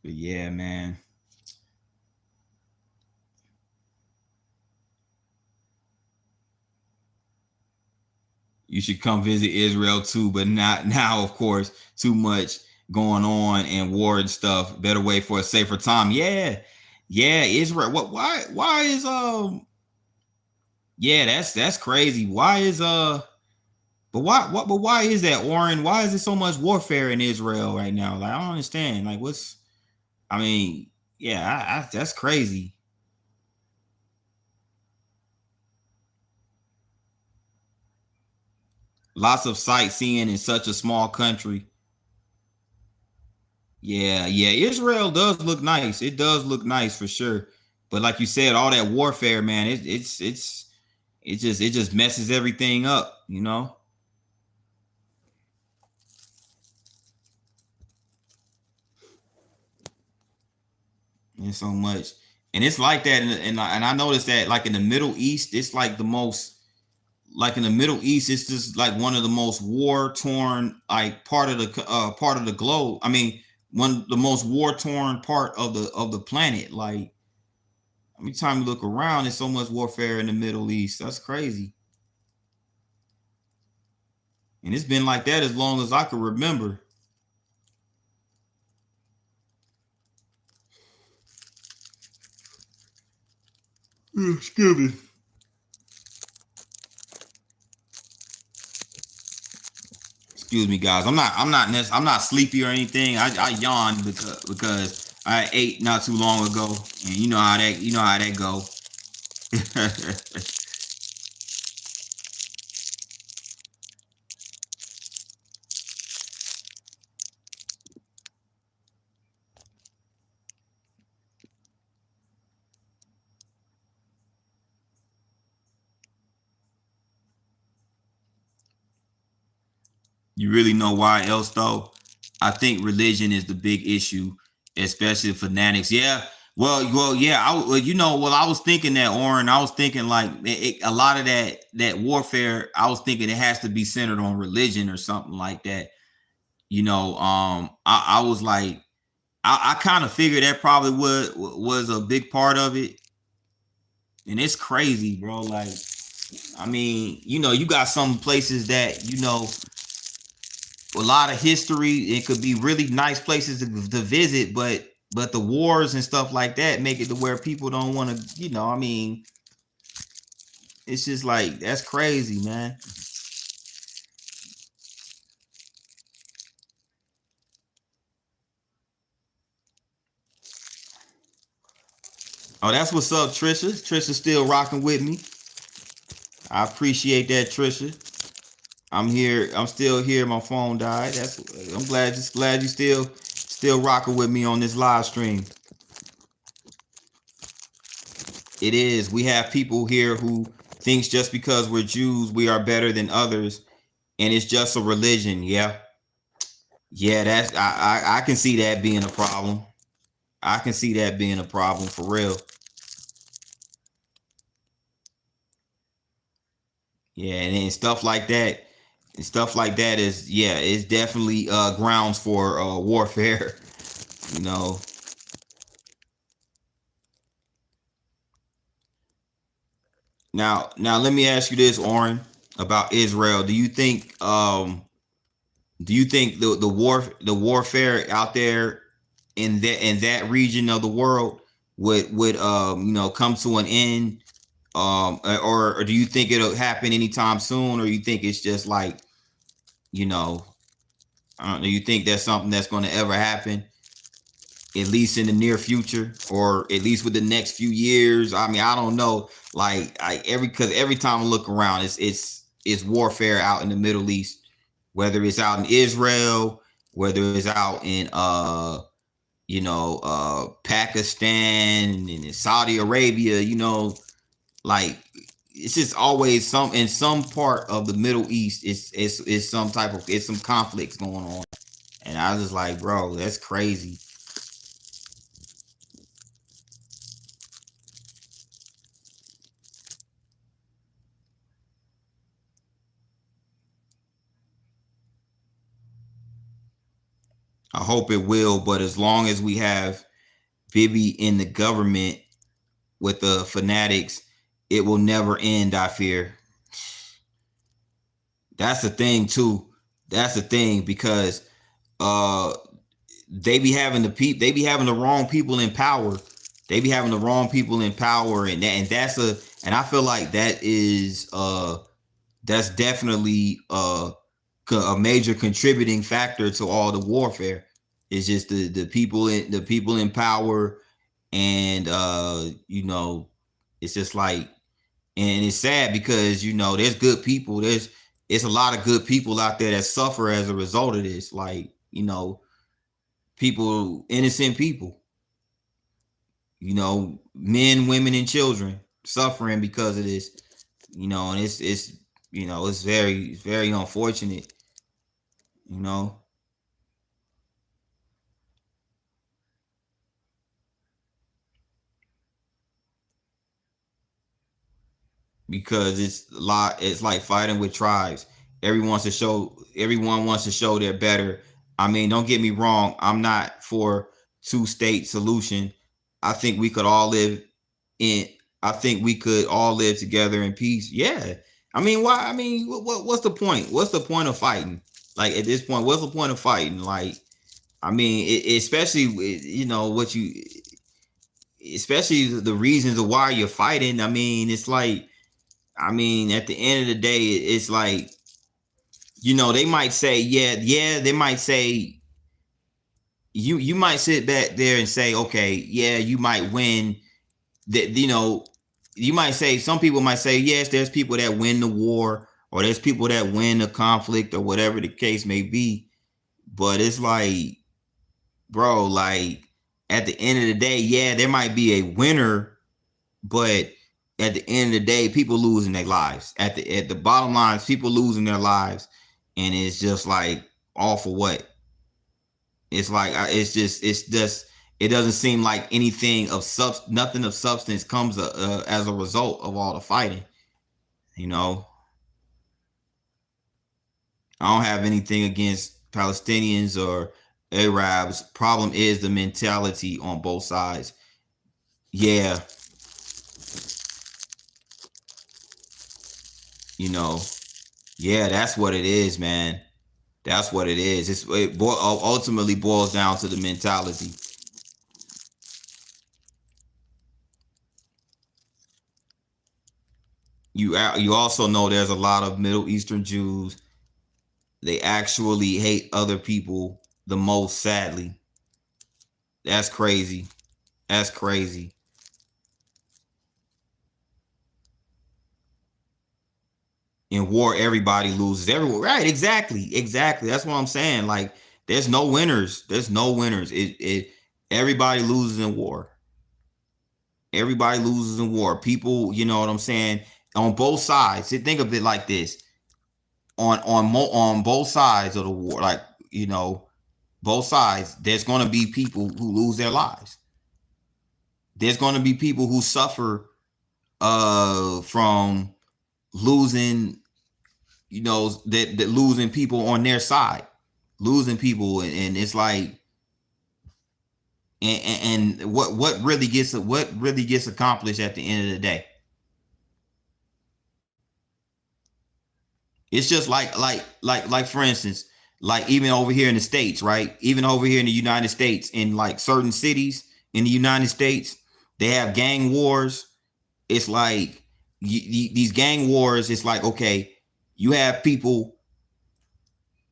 But yeah, man, you should come visit Israel too, but not now, of course. Too much going on and war and stuff. Better wait for a safer time. Yeah, yeah, Israel. What? Why is Yeah, that's crazy. Why is but why is that, Warren? Why is there so much warfare in Israel right now? Like I don't understand. Like what's I mean, yeah, that's crazy. Lots of sightseeing in such a small country. Yeah, yeah. Israel does look nice. It does look nice for sure. But like you said, all that warfare, man, it just messes everything up, you know? And so much. And it's like that and I noticed that like in the Middle East, it's like the most like in the Middle East, it's just like one of the most war torn like part of the globe. I mean, one of the most war torn part of the planet. Like every time you look around, there's so much warfare in the Middle East. That's crazy, and it's been like that as long as I can remember. Excuse me. Excuse me, guys. I'm not sleepy or anything. I yawned because I ate not too long ago, and you know how that go. You really know why else though? I think religion is the big issue, especially fanatics. Yeah. Yeah. I was thinking that, Oren. I was thinking like a lot of that warfare. I was thinking it has to be centered on religion or something like that. I was like, I kind of figured that probably was a big part of it, and it's crazy, bro. Like, I mean, you got some places that a lot of history. It could be really nice places to visit, but the wars and stuff like that make it to where people don't want to. I mean, it's just like that's crazy, man. Oh, that's what's up, Trisha. Trisha still rocking with me. I appreciate that, Trisha. I'm here. I'm still here. My phone died. I'm glad you still rocking with me on this live stream. It is. We have people here who thinks just because we're Jews, we are better than others, and it's just a religion. Yeah, yeah. I can see that being a problem. I can see that being a problem for real. Yeah, and stuff like that, is it's definitely grounds for warfare. You know. Now let me ask you this, Oren, about Israel. Do you think the warfare out there in that region of the world would come to an end or do you think it'll happen anytime soon, or you think it's just like, you know, I don't know, you think that's something that's going to ever happen, at least in the near future, or at least with the next few years? I mean, I don't know. Like, because every time I look around, it's warfare out in the Middle East, whether it's out in Israel, whether it's out in Pakistan and in Saudi Arabia, like it's just always some in some part of the Middle East. It's some type of it's some conflicts going on, and I was just like, bro, that's crazy. I hope it will, but as long as we have Bibi in the government with the fanatics, it will never end. I fear. That's the thing too. That's the thing, because uh they be having they be having the wrong people in power. They be having the wrong people in power, and I feel like that's definitely a major contributing factor to all the warfare. It's just the people in power, and it's just like, and it's sad because there's good people. It's a lot of good people out there that suffer as a result of this. Like, people, innocent people, men, women, and children suffering because of this. And it's very unfortunate. You know, because it's a lot. It's like fighting with tribes. Everyone wants to show they're better. I mean, don't get me wrong. I'm not for two-state solution. I think we could all live in. I think we could all live together in peace. Yeah. I mean, why? I mean, what's the point? What's the point of fighting? Like, at this point, what's the point of fighting? Like, I mean, especially what you, especially the reasons of why you're fighting. I mean, it's like, I mean, at the end of the day, it's like, they might say, yeah, they might say, you might sit back there and say, okay, yeah, you might win. That, you might say, some people might say, yes, there's people that win the war, or there's people that win the conflict, or whatever the case may be. But it's like, bro, like, at the end of the day, yeah, there might be a winner, but at the end of the day, people losing their lives. At the bottom line, people losing their lives, and it's just like, all for what? It's like, it doesn't seem like nothing of substance comes as a result of all the fighting. You know, I don't have anything against Palestinians or Arabs. Problem is the mentality on both sides. Yeah, you know, yeah, that's what it is, man. That's what it is. Ultimately boils down to the mentality. You also know there's a lot of Middle Eastern Jews. They actually hate other people the most. Sadly, that's crazy. That's crazy. In war, everybody loses. Everyone, right? Exactly, exactly. That's what I'm saying. Like, there's no winners. There's no winners. Everybody loses in war. Everybody loses in war. People, you know what I'm saying? On both sides. Think of it like this: on both sides of the war, like, both sides, there's going to be people who lose their lives. There's going to be people who suffer from losing, that losing people on their side, losing people, and it's like, and what really gets accomplished at the end of the day. It's just like for instance, like, even over here in the States, right? Even over here in the United States, in like certain cities in the United States, they have gang wars. It's like, these gang wars, it's like, okay, you have people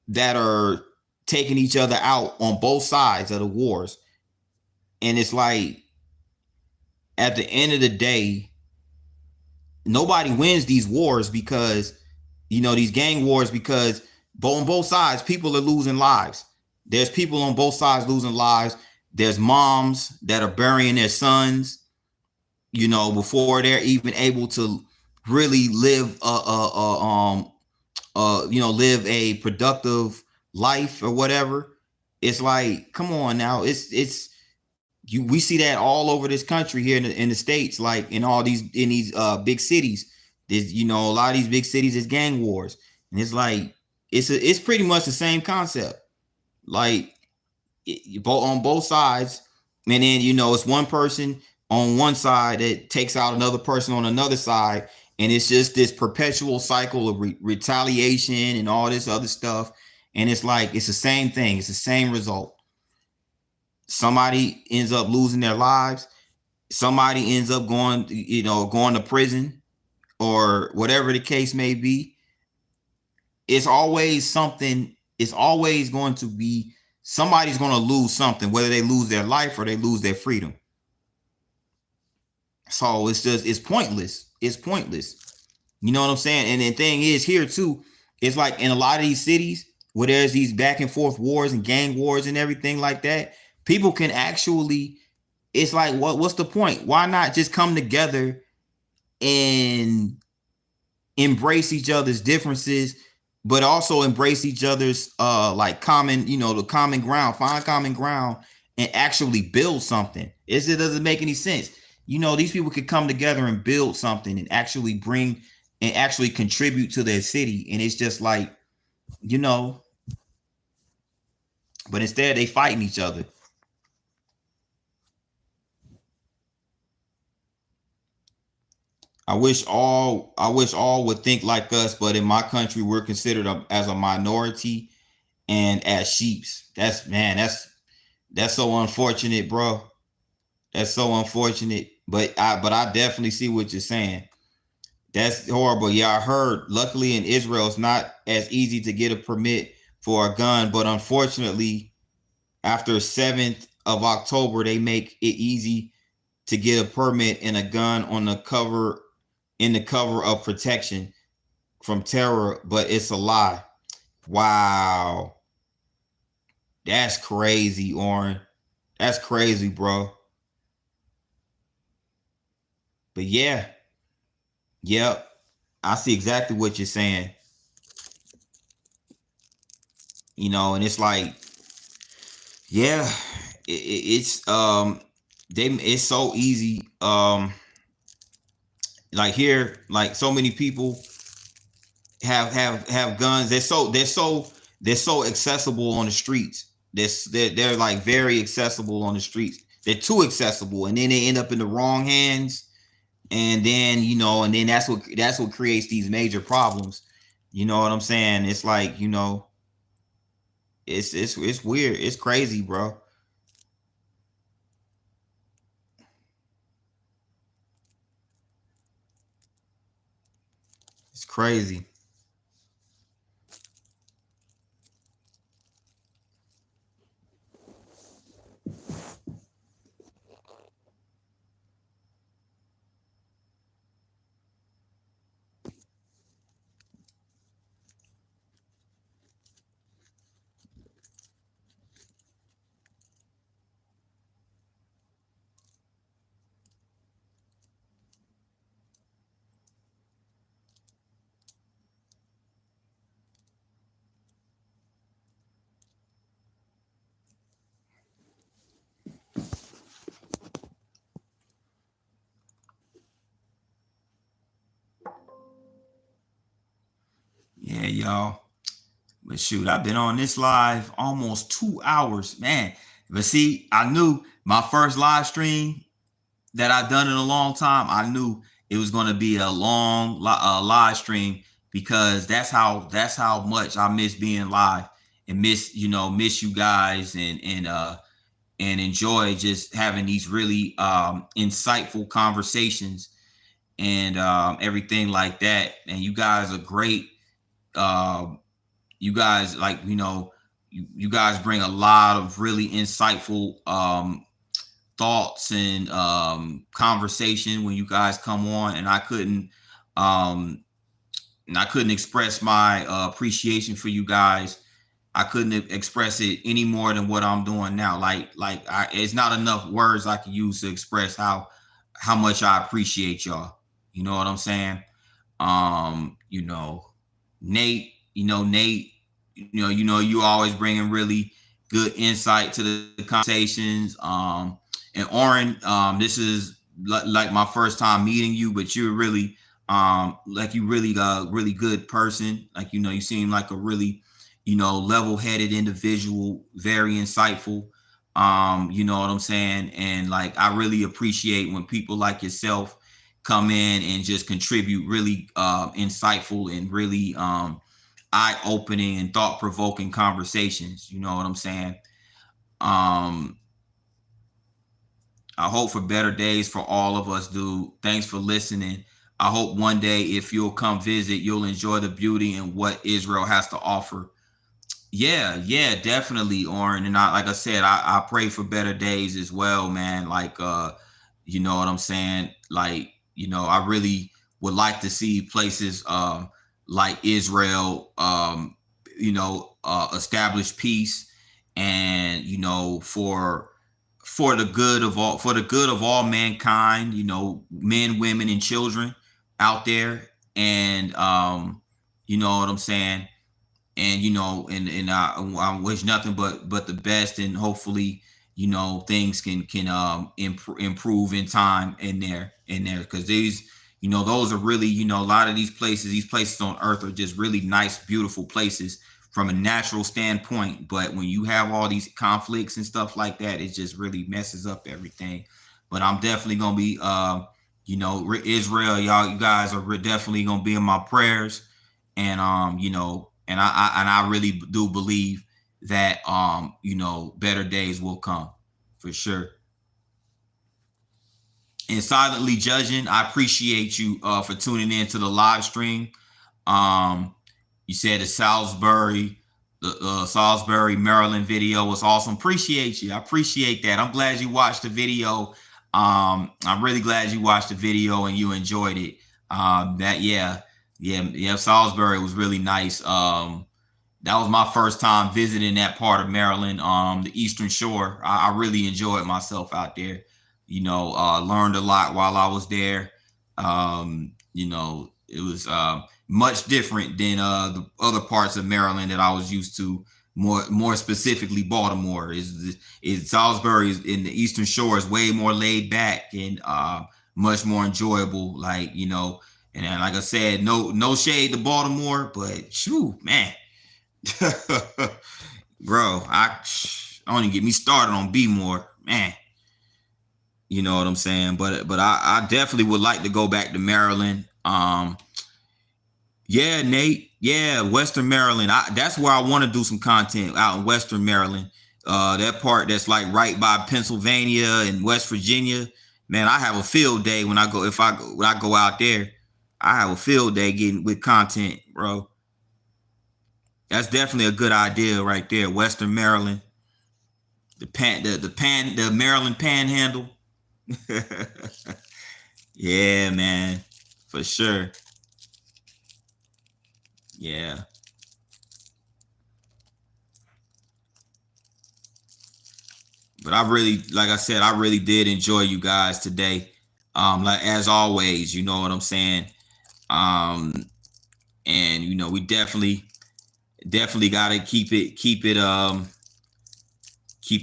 that are taking each other out on both sides of the wars. And it's like, at the end of the day, nobody wins these wars because, these gang wars, because on both sides, people are losing lives. There's people on both sides losing lives. There's moms that are burying their sons, before they're even able to really live live a productive life or whatever. It's like, come on now. We see that all over this country here in the States, like in these big cities. There's, a lot of these big cities is gang wars. And it's like, it's pretty much the same concept. Like, on both sides. And then, it's one person on one side that takes out another person on another side. And it's just this perpetual cycle of retaliation and all this other stuff. And it's like, it's the same thing. It's the same result. Somebody ends up losing their lives. Somebody ends up going to prison or whatever the case may be. It's always something. It's always going to be, somebody's going to lose something, whether they lose their life or they lose their freedom. So it's pointless. It's pointless. You know what I'm saying? And the thing is, here too, it's like in a lot of these cities where there's these back and forth wars and gang wars and everything like that, people can actually, it's like, what's the point? Why not just come together and embrace each other's differences, but also embrace each other's like common, the common ground, find common ground and actually build something. It doesn't make any sense. These people could come together and build something and actually bring and actually contribute to their city. And it's just like, but instead they fighting each other. I wish all would think like us, but in my country, we're considered as a minority and as sheeps. That's so unfortunate, bro. That's so unfortunate. But I definitely see what you're saying. That's horrible. Yeah, I heard. Luckily, in Israel, it's not as easy to get a permit for a gun, but unfortunately, after 7th of October, they make it easy to get a permit and a gun on the cover of protection from terror, but it's a lie. Wow. That's crazy, Oren. That's crazy, bro. But yeah. Yep. I see exactly what you're saying. And it's like, yeah, it's so easy. Like here, like so many people have guns. They're so accessible on the streets. They're like very accessible on the streets. They're too accessible, and then they end up in the wrong hands, and then and then that's what creates these major problems. You know what I'm saying? It's like, it's weird. It's crazy, bro. It's crazy. Yeah, y'all. But shoot, I've been on this live almost 2 hours, man. But see, I knew my first live stream that I've done in a long time, I knew it was going to be a long live stream, because that's how much I miss being live and miss you guys, and enjoy just having these really insightful conversations. and everything like that. And you guys are great. You guys, like, you guys bring a lot of really insightful thoughts and conversation when you guys come on, and I couldn't express my appreciation for you guys. I couldn't express it any more than what I'm doing now. It's not enough words I can use to express how much I appreciate y'all. You know what I'm saying? You know, Nate, you always bringing really good insight to the conversations. And Oren, this is like my first time meeting you, but you're really, like, you really really good person. Like, you seem like a really, level-headed individual, very insightful. You know what I'm saying? And like, I really appreciate when people like yourself come in and just contribute really insightful and really eye-opening and thought-provoking conversations. You know what I'm saying? I hope for better days for all of us, dude. Thanks for listening. I hope one day, if you'll come visit, you'll enjoy the beauty and what Israel has to offer. Yeah, definitely, Oren. And like I said, I pray for better days as well, man. Like, you know what I'm saying? Like, I really would like to see places like Israel, establish peace, and for the good of all mankind, men, women, and children out there. And you know what I'm saying? And and I wish nothing but the best, and hopefully things can improve in time in there, because these, those are really, a lot of these places on earth are just really nice, beautiful places from a natural standpoint. But when you have all these conflicts and stuff like that, it just really messes up everything. But I'm definitely gonna be Israel, you guys are definitely gonna be in my prayers. And and I really do believe that better days will come for sure. And Silently Judging, I appreciate you for tuning in to the live stream. You said the Salisbury, Maryland video was awesome. Appreciate you. I appreciate that. I'm glad you watched the video. I'm really glad you watched the video and you enjoyed it. Salisbury was really nice. That was my first time visiting that part of Maryland, the Eastern Shore. I really enjoyed myself out there. Learned a lot while I was there. It was much different than the other parts of Maryland that I was used to. More specifically, Baltimore is Salisbury in the Eastern Shore is way more laid back and much more enjoyable. Like, and like I said, no shade to Baltimore, but shoo, man, bro, I don't even get me started on B-more, man. You know what I'm saying? But I definitely would like to go back to Maryland. Yeah, Nate. Yeah, Western Maryland. That's where I want to do some content, out in Western Maryland. That part that's like right by Pennsylvania and West Virginia. Man, I have a field day when I go out there. I have a field day getting with content, bro. That's definitely a good idea right there. Western Maryland. The Maryland Panhandle. Yeah, man, for sure. Yeah. But like I said, I really did enjoy you guys today. Like, as always, you know what I'm saying? And we definitely got to keep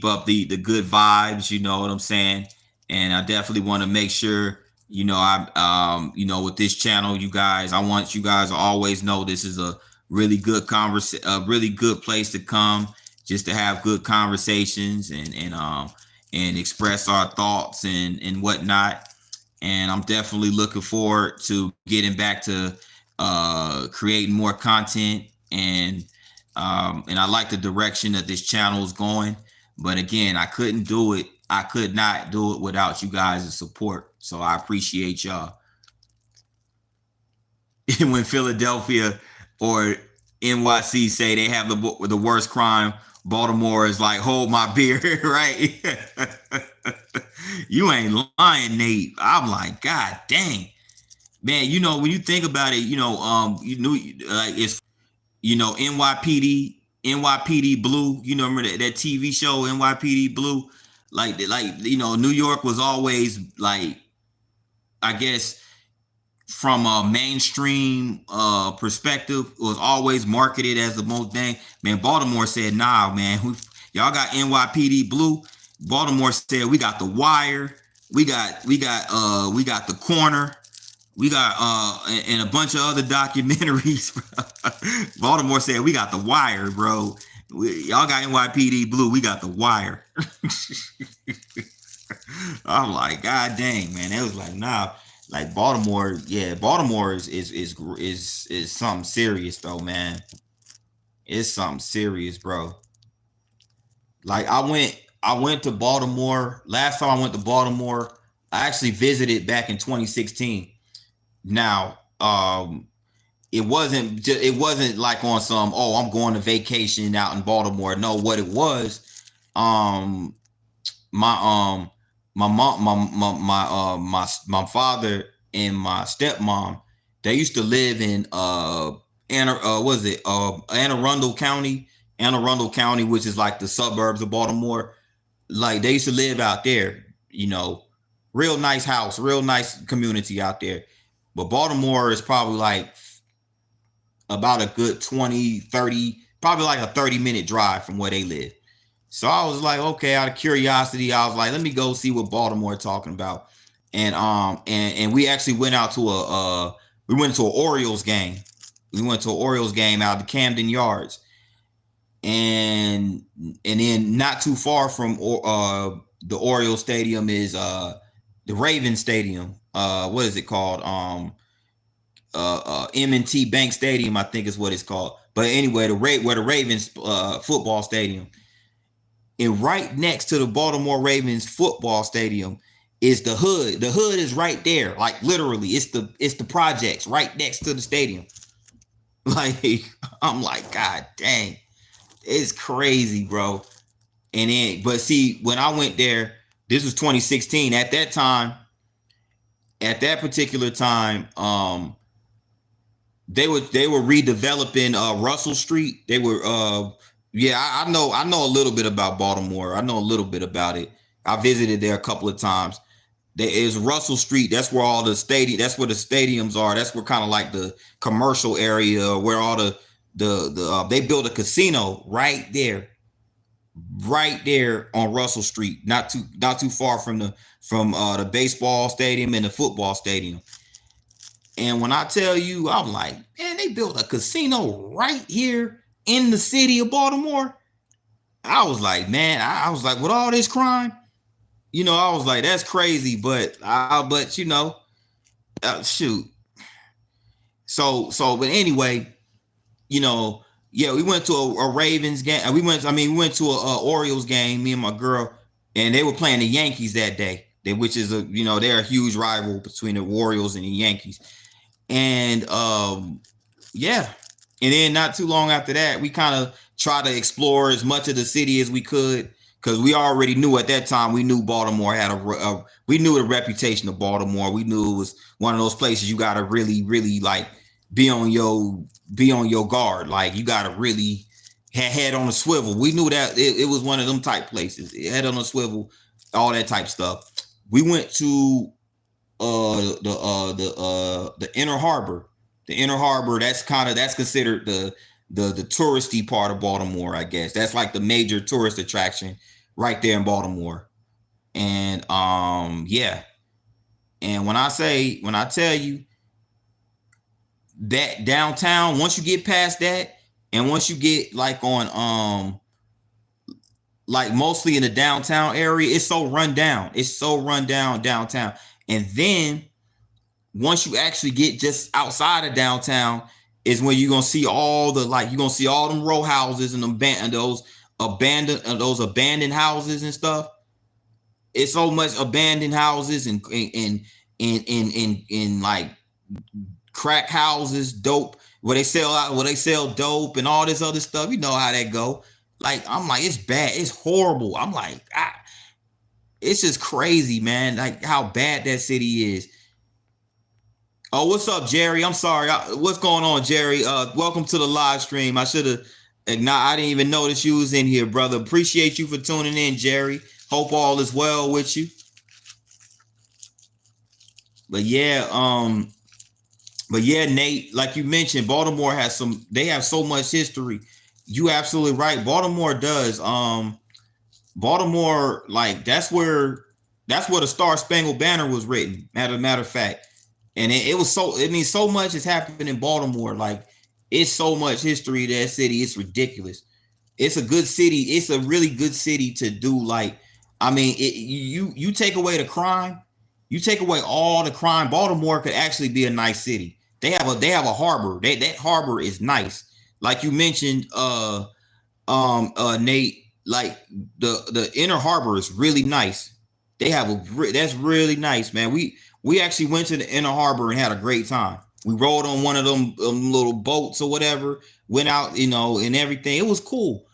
up the good vibes, you know what I'm saying? And I definitely want to make sure, with this channel, you guys, I want you guys to always know this is a really good a really good place to come just to have good conversations and express our thoughts and whatnot. And I'm definitely looking forward to getting back to creating more content, and I like the direction that this channel is going. But again, I could not do it without you guys' support. So I appreciate y'all. when Philadelphia or NYC say they have the worst crime, Baltimore is like, hold my beer, right? You ain't lying, Nate. I'm like, God dang, man. You know, when you think about it, you knew it's NYPD Blue. You know, remember that TV show NYPD Blue? New York was always like, I guess, from a mainstream perspective, was always marketed as the most dang. Man, Baltimore said, nah, man, y'all got NYPD Blue. Baltimore said, we got The Wire, we got The Corner, we got and a bunch of other documentaries. Baltimore said, we got The Wire, bro. Y'all got NYPD Blue, we got The Wire. I'm like, God dang, man. It was like, nah. Like Baltimore, yeah, Baltimore is something serious though, man. It's something serious, bro. Like I went to Baltimore. Last time I went to Baltimore, I actually visited back in 2016. Now, it wasn't like on some, oh, I'm going to vacation out in Baltimore. No, what it was, um, my my mom my father and my stepmom, they used to live in Anne Arundel County, which is like the suburbs of Baltimore. Like they used to live out there, real nice house, real nice community out there. But Baltimore is probably like about a good 20, 30, probably like a 30-minute drive from where they live. So I was like, okay, out of curiosity, I was like, let me go see what Baltimore talking about. And we actually went out to we went to an Orioles game. We went to an Orioles game out of the Camden Yards. And then not too far from the Orioles Stadium is the Ravens Stadium. What is it called? M&T Bank Stadium, I think is what it's called. But anyway, where the Ravens football stadium. And right next to the Baltimore Ravens football stadium is the hood. The hood is right there. Like literally, it's the projects right next to the stadium. Like, I'm like, God dang. It's crazy, bro. And then, but see, when I went there, this was 2016. At that particular time, they were redeveloping Russell Street. They were I know a little bit about Baltimore. I know a little bit about it. I visited there a couple of times. There is Russell Street. That's where all the that's where the stadiums are. That's where kind of like the commercial area where all they built a casino right there on Russell Street, not too far from the baseball stadium and the football stadium. And when I tell you, I'm like, man, they built a casino right here in the city of Baltimore. I was like, man, I was like, with all this crime, I was like, that's crazy, but shoot. But anyway, we went to a Ravens game. We went to a Orioles game, me and my girl, and they were playing the Yankees that day, which is they're a huge rival between the Orioles and the Yankees. And and then not too long after that, we kind of tried to explore as much of the city as we could, because we already knew at that time, we knew Baltimore had we knew the reputation of Baltimore. We knew it was one of those places you got to really, really like be on your guard. Like you got to really head on a swivel. We knew that it was one of them type places. Head on a swivel, all that type stuff. We went to the Inner Harbor. The Inner Harbor, that's considered the touristy part of Baltimore, I guess. That's like the major tourist attraction right there in Baltimore. And and when I tell you that downtown, once you get past that, and once you get like on like mostly in the downtown area, it's so run down. It's so run down downtown. And then once you actually get just outside of downtown is when you're gonna see all them row houses and those abandoned houses and stuff. It's so much abandoned houses and like crack houses, dope, where they sell dope and all this other stuff. You know how that go. Like, I'm like, it's bad, it's horrible. I'm like, it's just crazy, man. Like how bad that city is. Oh, what's up, Jerry? I'm sorry. What's going on, Jerry? Welcome to the live stream. I should have I didn't even notice you was in here, brother. Appreciate you for tuning in, Jerry. Hope all is well with you. But yeah, Nate, like you mentioned, Baltimore they have so much history. You absolutely right. Baltimore does. Baltimore, like that's where the Star Spangled Banner was written. Matter of fact. And it was so much has happened in Baltimore. Like, it's so much history of that city. It's ridiculous. It's a good city. It's a really good city to do. Like, I mean, you take away the crime, you take away all the crime. Baltimore could actually be a nice city. They have a harbor. That harbor is nice. Like you mentioned, Nate. Like the inner harbor is really nice. They have that's really nice, man. We actually went to the inner harbor and had a great time. We rode on one of them little boats or whatever, went out, and everything. It was cool.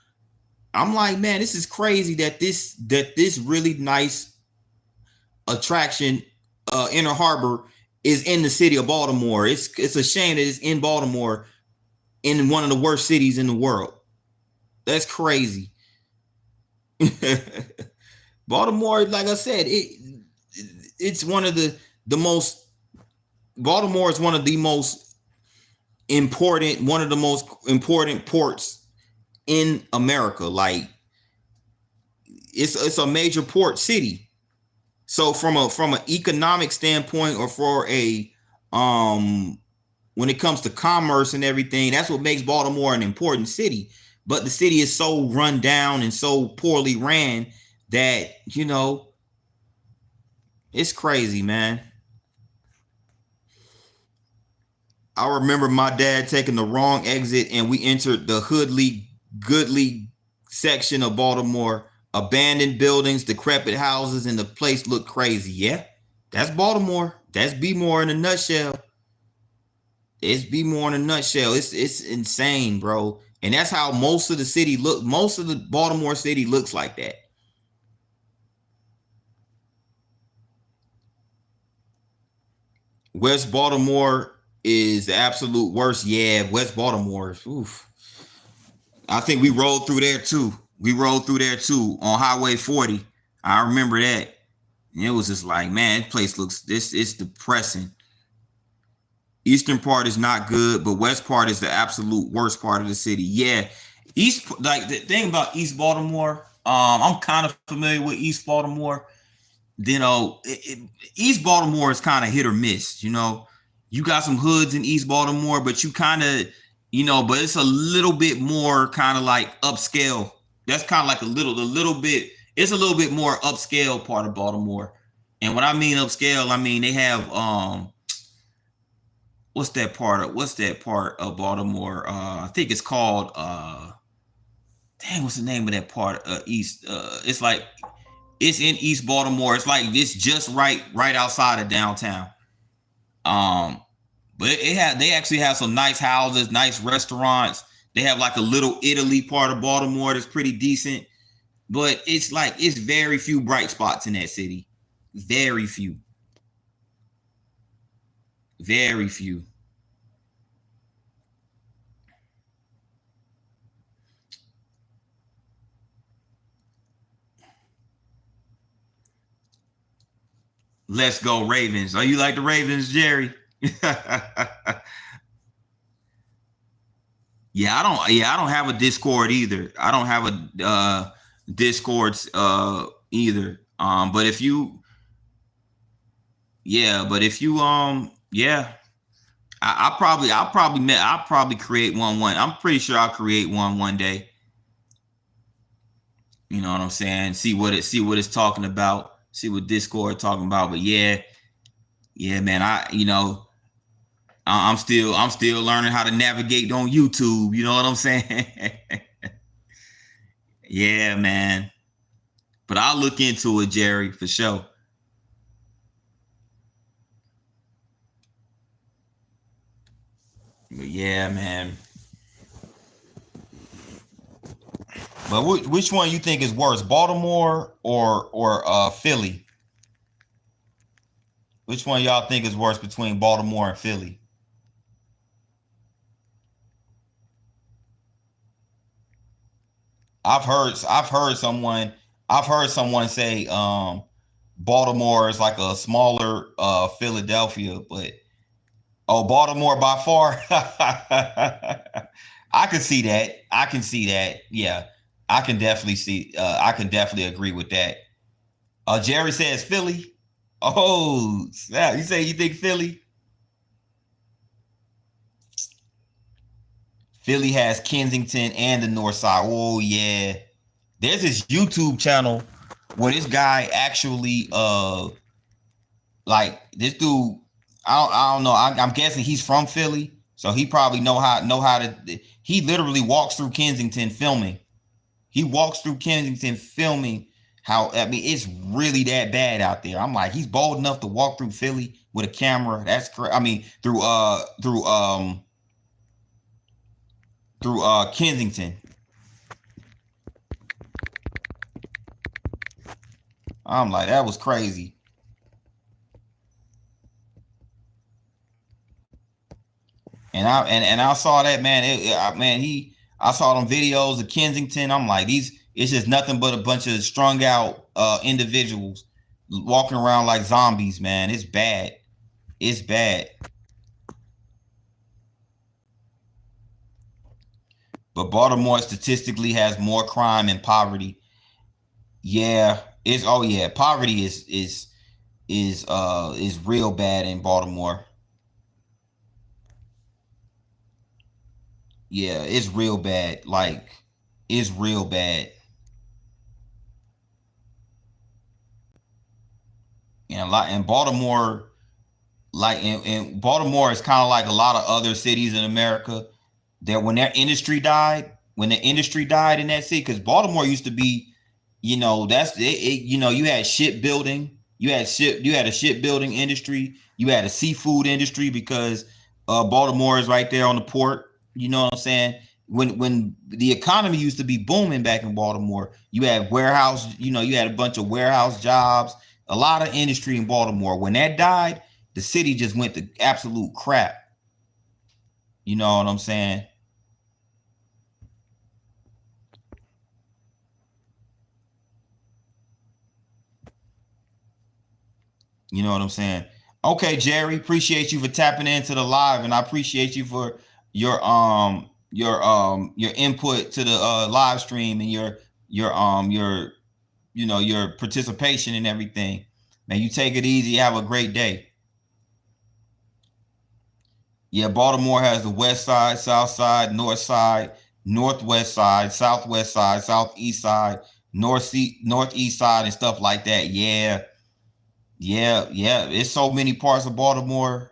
I'm like, man, this is crazy that this really nice attraction, inner harbor, is in the city of Baltimore. It's a shame that it's in Baltimore, in one of the worst cities in the world. That's crazy. Baltimore, like I said, it's one of the most. Baltimore is one of the most important ports in America. Like, it's a major port city. So from an economic standpoint, or for a when it comes to commerce and everything, that's what makes Baltimore an important city. But the city is so run down and so poorly ran that, it's crazy, man. I remember my dad taking the wrong exit and we entered the goodly section of Baltimore. Abandoned buildings, decrepit houses, and the place looked crazy. Yeah, that's Baltimore. That's B-more in a nutshell. It's B-more in a nutshell. It's insane, bro. And that's how most of the city look. Most of the Baltimore city looks like that. West Baltimore is the absolute worst. Yeah, West Baltimore. Oof. I think we rode through there too. On Highway 40. I remember that. And it was just like, man, this place it's depressing. Eastern part is not good, but west part is the absolute worst part of the city. Yeah. Like the thing about East Baltimore, I'm kind of familiar with East Baltimore. East Baltimore is kind of hit or miss. You got some hoods in East Baltimore, but you kind of, but it's a little bit more kind of like upscale. That's kind of like it's a little bit more upscale part of Baltimore. And when I mean upscale, I mean they have what's that part of Baltimore? I think it's called what's the name of that part? East. It's like, it's in East Baltimore. It's like it's just right outside of downtown. But they actually have some nice houses, nice restaurants. They have like a little Italy part of Baltimore that's pretty decent. But it's very few bright spots in that city. Very few. Very few. Let's go Ravens. Are you like the Ravens, Jerry? Yeah, I don't have a Discord either. I don't have a Discord either. But if you yeah. I'll probably create one. I'm pretty sure I'll create one day. You know what I'm saying? See what it's talking about. See what Discord talking about. But yeah, man. I'm still learning how to navigate on YouTube. You know what I'm saying? Yeah, man. But I'll look into it, Jerry, for sure. Yeah, man. But which one you think is worse, Baltimore or Philly? Which one y'all think is worse between Baltimore and Philly? I've heard someone say Baltimore is like a smaller Philadelphia, but oh, Baltimore by far. I can see that. I can see that. Yeah. I can definitely see I can definitely agree with that. Jerry says Philly. Oh, snap. You say you think Philly? Philly has Kensington and the North Side. Oh yeah. There's this YouTube channel where this guy actually like this dude, I don't know. I'm guessing he's from Philly, so he probably know how to. He literally walks through Kensington filming. He walks through Kensington filming. How I mean, it's really that bad out there. I'm like, he's bold enough to walk through Philly with a camera. That's correct. I mean, through Kensington. I'm like, that was crazy. And I saw that man. Man, I saw them videos of Kensington. I'm like, these it's just nothing but a bunch of strung out individuals walking around like zombies. Man, it's bad. It's bad. But Baltimore statistically has more crime and poverty. Yeah, it's oh yeah, poverty is real bad in Baltimore. Yeah, it's real bad. Like it's real bad. And a lot in Baltimore, like in Baltimore is kind of like a lot of other cities in America that when the industry died in that city, because Baltimore used to be, that's it, you had shipbuilding, you had a shipbuilding industry, you had a seafood industry because Baltimore is right there on the port. You know what I'm saying? When the economy used to be booming back in Baltimore, you had warehouse, you had a bunch of warehouse jobs, a lot of industry in Baltimore. When that died, the city just went to absolute crap. You know what I'm saying? You know what I'm saying? Okay, Jerry, appreciate you for tapping into the live, and I appreciate you for your input to the live stream and your your participation and everything. Man, you take it easy. Have a great day. Yeah, Baltimore has the west side, south side, north side, northwest side, southwest side, southeast side, northeast side, and stuff like that. Yeah, yeah, yeah. It's so many parts of Baltimore.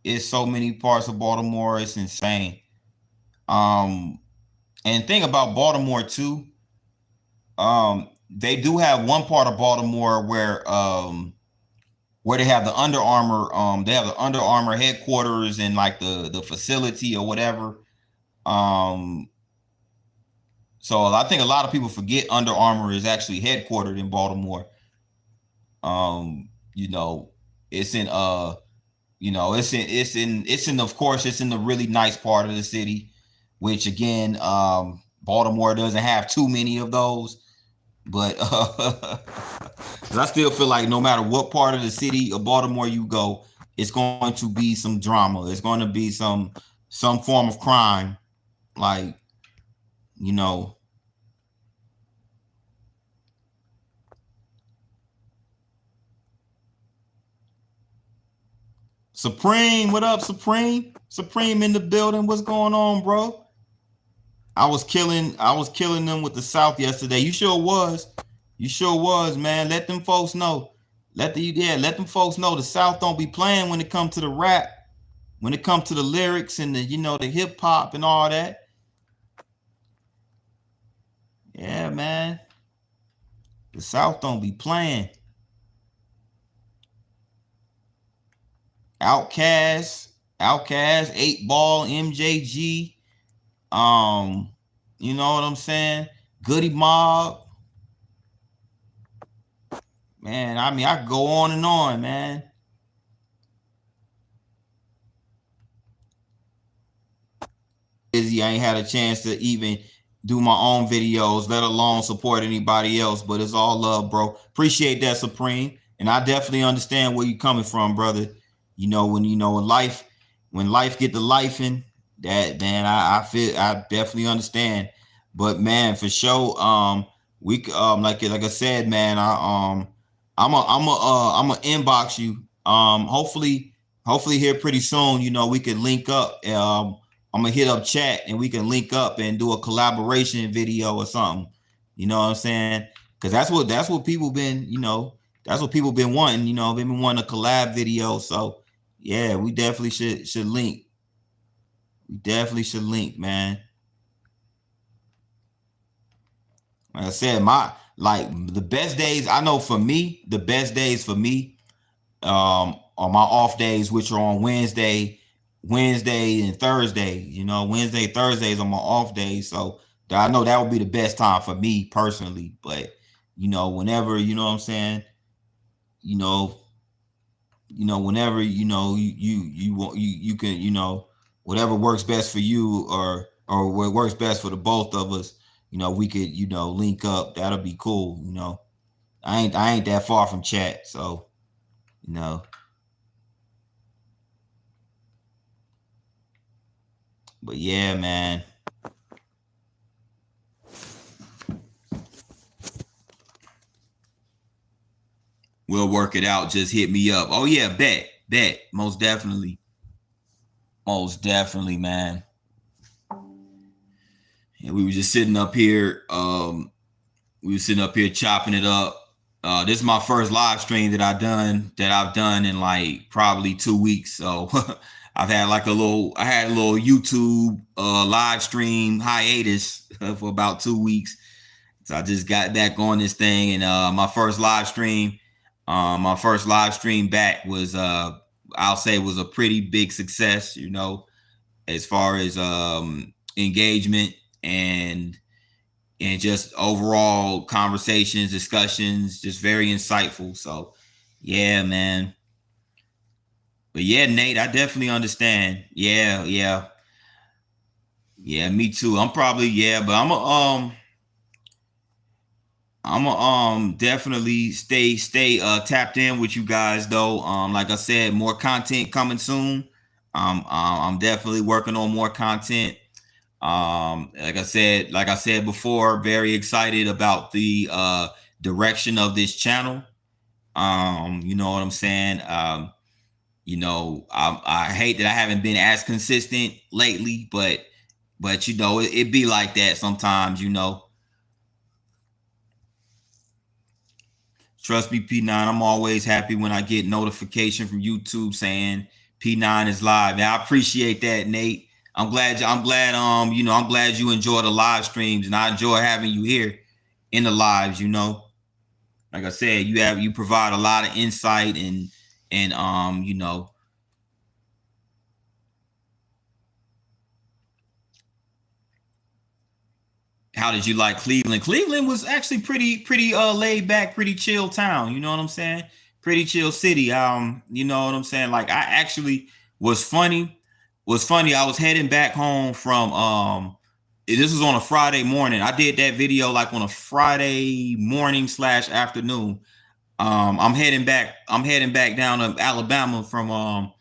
It's so many parts of Baltimore. It's insane. Um, and thing about Baltimore too, they do have one part of Baltimore where they have the Under Armour, they have the Under Armour headquarters and like the facility or whatever. Um, so I think a lot of people forget Under Armour is actually headquartered in Baltimore. You know, it's in it's in of course it's in the really nice part of the city, which again, Baltimore doesn't have too many of those. But I still feel like no matter what part of the city of Baltimore you go, it's going to be some drama. It's going to be some form of crime. Like, you know, Supreme, what up, Supreme? Supreme in the building. What's going on, bro? I was killing them with the South yesterday. You sure was. You sure was, man. Let them folks know. Let them folks know the South don't be playing when it comes to the rap, when it comes to the lyrics and the hip hop and all that. Yeah, man. The South don't be playing. Outcast. Outkast, 8 Ball, MJG. You know what I'm saying? Goody Mob. Man, I mean, I could go on and on, man. Busy, I ain't had a chance to even do my own videos, let alone support anybody else. But it's all love, bro. Appreciate that, Supreme. And I definitely understand where you're coming from, brother. When life get to life in that, man, I feel I definitely understand. But man, for sure, we like I said, man, I'm a inbox you. Hopefully here pretty soon, we could link up. I'm gonna hit up chat and we can link up and do a collaboration video or something. You know what I'm saying? Because that's what people been, that's what people been wanting. They've been wanting a collab video. So yeah, we definitely should link. We definitely should link, man. Like I said, the best days I know for me, the best days for me, on my off days, which are on Wednesday and Thursday. Wednesday, Thursdays are my off days. So I know that would be the best time for me personally. But whenever, you know what I'm saying, whenever, you want, you can, whatever works best for you, or what works best for the both of us, we could, link up. That'll be cool. I ain't that far from chat. So, but yeah, man. We'll work it out. Just hit me up. Oh yeah, bet. Most definitely. Most definitely, man. And we were just sitting up here. We were sitting up here chopping it up. This is my first live stream that I've done in like probably 2 weeks. So I had a little YouTube live stream hiatus for about 2 weeks. So I just got back on this thing, and my first live stream back was I'll say was a pretty big success, as far as engagement and just overall conversations, discussions, just very insightful. So yeah, man. But yeah, Nate, I definitely understand. Yeah, me too. I'm probably, but I'm definitely stay tapped in with you guys though. Like I said, more content coming soon. I'm definitely working on more content. Like I said before, very excited about the direction of this channel. You know what I'm saying? I hate that I haven't been as consistent lately, but it be like that sometimes, Trust me, P9, I'm always happy when I get notification from YouTube saying P9 is live. And I appreciate that, Nate. I'm glad you enjoy the live streams, and I enjoy having you here in the lives, Like I said, you provide a lot of insight and how did you like Cleveland? Cleveland was actually pretty laid back, pretty chill town. You know what I'm saying? Pretty chill city. You know what I'm saying? Like I actually was funny. I was heading back home from this was on a Friday morning. I did that video like on a Friday morning / afternoon. I'm heading back down to Alabama from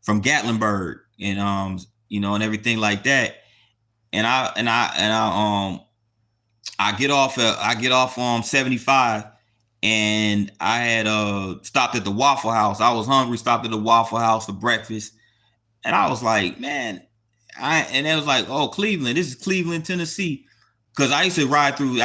Gatlinburg and and everything like that. And I get off on 75, and I had stopped at the Waffle House. I was hungry, stopped at the Waffle House for breakfast. And I was like, man, and it was like, oh, Cleveland, this is Cleveland, Tennessee. Cause I used to ride through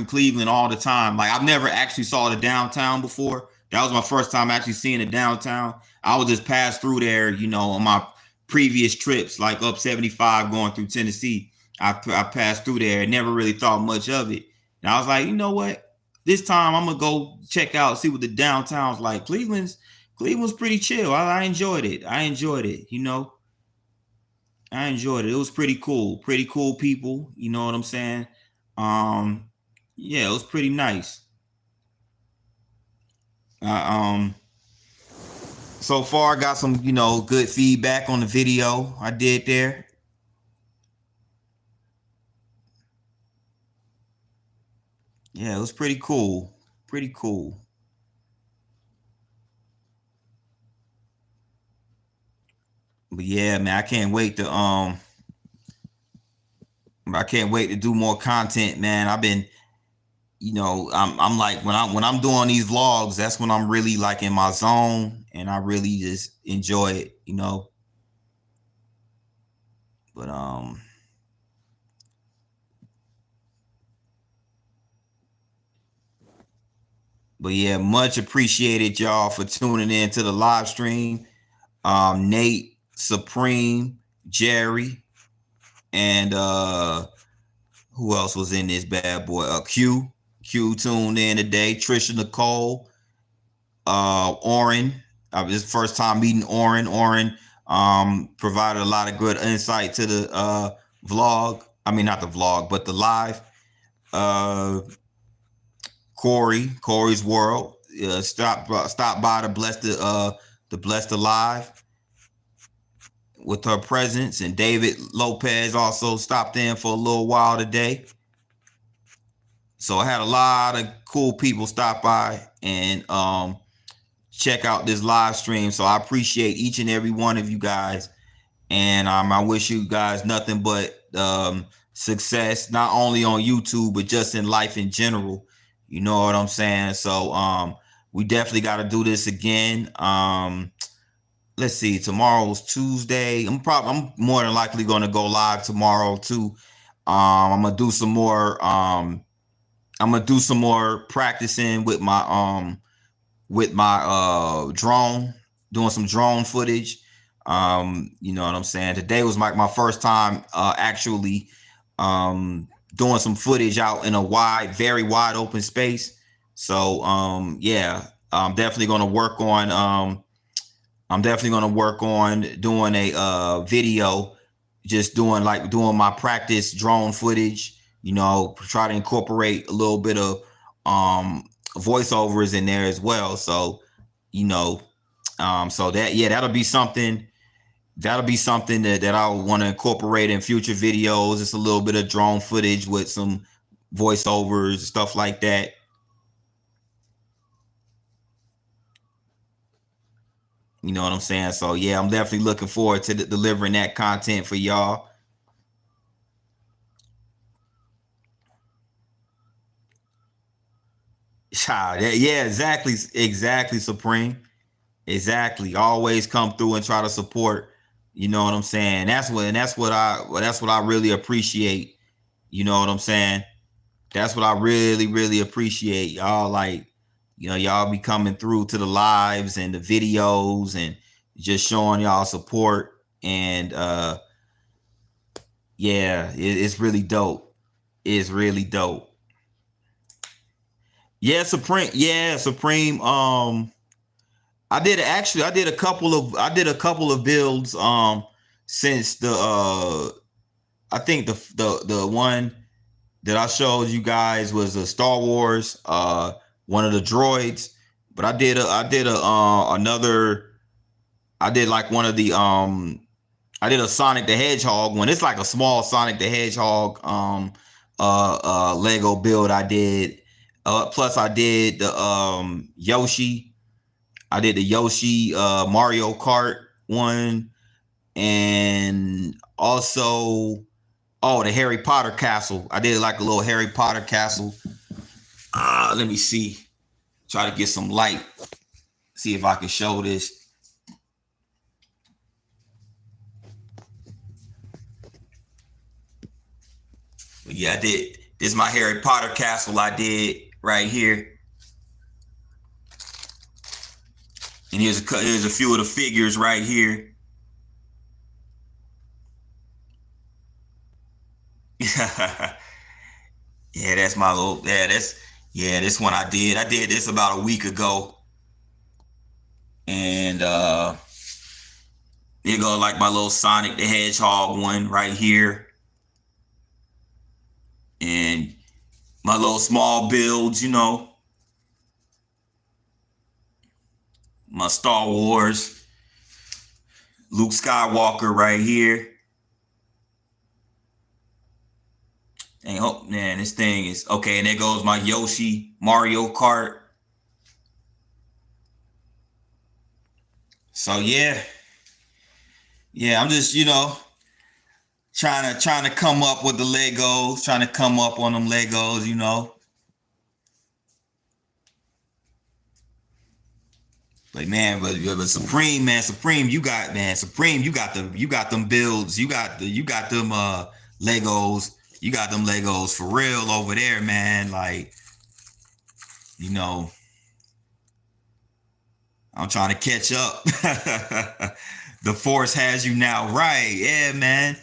Cleveland all the time. Like I've never actually saw the downtown before. That was my first time actually seeing the downtown. I would just pass through there, on my previous trips, like up 75 going through Tennessee. I passed through there and never really thought much of it. And I was like, you know what? This time I'm gonna go check out, see what the downtown's like. Cleveland's Cleveland was pretty chill. I enjoyed it. I enjoyed it. I enjoyed it. It was pretty cool. Pretty cool people. You know what I'm saying? Um, yeah, it was pretty nice. Uh, um, so far, I got some, good feedback on the video I did there. Yeah, it was pretty cool. Pretty cool. But yeah, man, I can't wait to do more content, man. I've been, I'm like when I'm doing these vlogs, that's when I'm really like in my zone and I really just enjoy it. But but yeah, much appreciated y'all for tuning in to the live stream. Nate, Supreme, Jerry, and who else was in this bad boy? Q. Q tuned in today. Trisha Nicole, Oren. This is first time meeting Oren. Oren provided a lot of good insight to the vlog. I mean, not the vlog, but the live. Corey's World. Stop by to bless the live with her presence, and David Lopez also stopped in for a little while today. So I had a lot of cool people stop by and check out this live stream. So I appreciate each and every one of you guys, and I wish you guys nothing but success, not only on YouTube but just in life in general. You know what I'm saying? So we definitely got to do this again. Let's see, tomorrow's Tuesday. I'm more than likely going to go live tomorrow too. I'm gonna do some more. I'm gonna do some more practicing with my drone, doing some drone footage. You know what I'm saying? Today was like my first time actually doing some footage out in a very wide open space. So yeah, I'm definitely gonna work on doing a video, just doing my practice drone footage. Try to incorporate a little bit of voiceovers in there as well. So, so that, yeah, that'll be something that I want to incorporate in future videos. Just a little bit of drone footage with some voiceovers, stuff like that. You know what I'm saying? So yeah, I'm definitely looking forward to delivering that content for y'all. Yeah, exactly, Supreme. Exactly. Always come through and try to support. You know what I'm saying? That's what I really appreciate. You know what I'm saying? That's what I really, really appreciate. Y'all y'all be coming through to the lives and the videos and just showing y'all support. And yeah, it's really dope. It's really dope. Yeah, Supreme. Yeah, Supreme. I did a couple of builds since the I think the one that I showed you guys was a Star Wars, one of the droids. But I did like one of the I did a Sonic the Hedgehog one. It's like a small Sonic the Hedgehog Lego build I did. Plus I did the Yoshi. I did the Yoshi Mario Kart one, and also the Harry Potter castle. I did like a little Harry Potter castle. Let me see. Try to get some light. See if I can show this. But yeah, I did. This is my Harry Potter castle I did right here. And here's a few of the figures right here. Yeah, that's my little. This one I did. I did this about a week ago. And here go like my little Sonic the Hedgehog one right here. And my little small builds, you know. My Star Wars, Luke Skywalker right here. And oh man, this thing is okay. And there goes my Yoshi Mario Kart. So yeah, I'm just trying to come up with the Legos, trying to come up on them Legos, you know. Like man, but Supreme, man, Supreme, you got them builds, you got them Legos, you got them Legos for real over there, man. Like, you know, I'm trying to catch up. The force has you now, right? Yeah, man.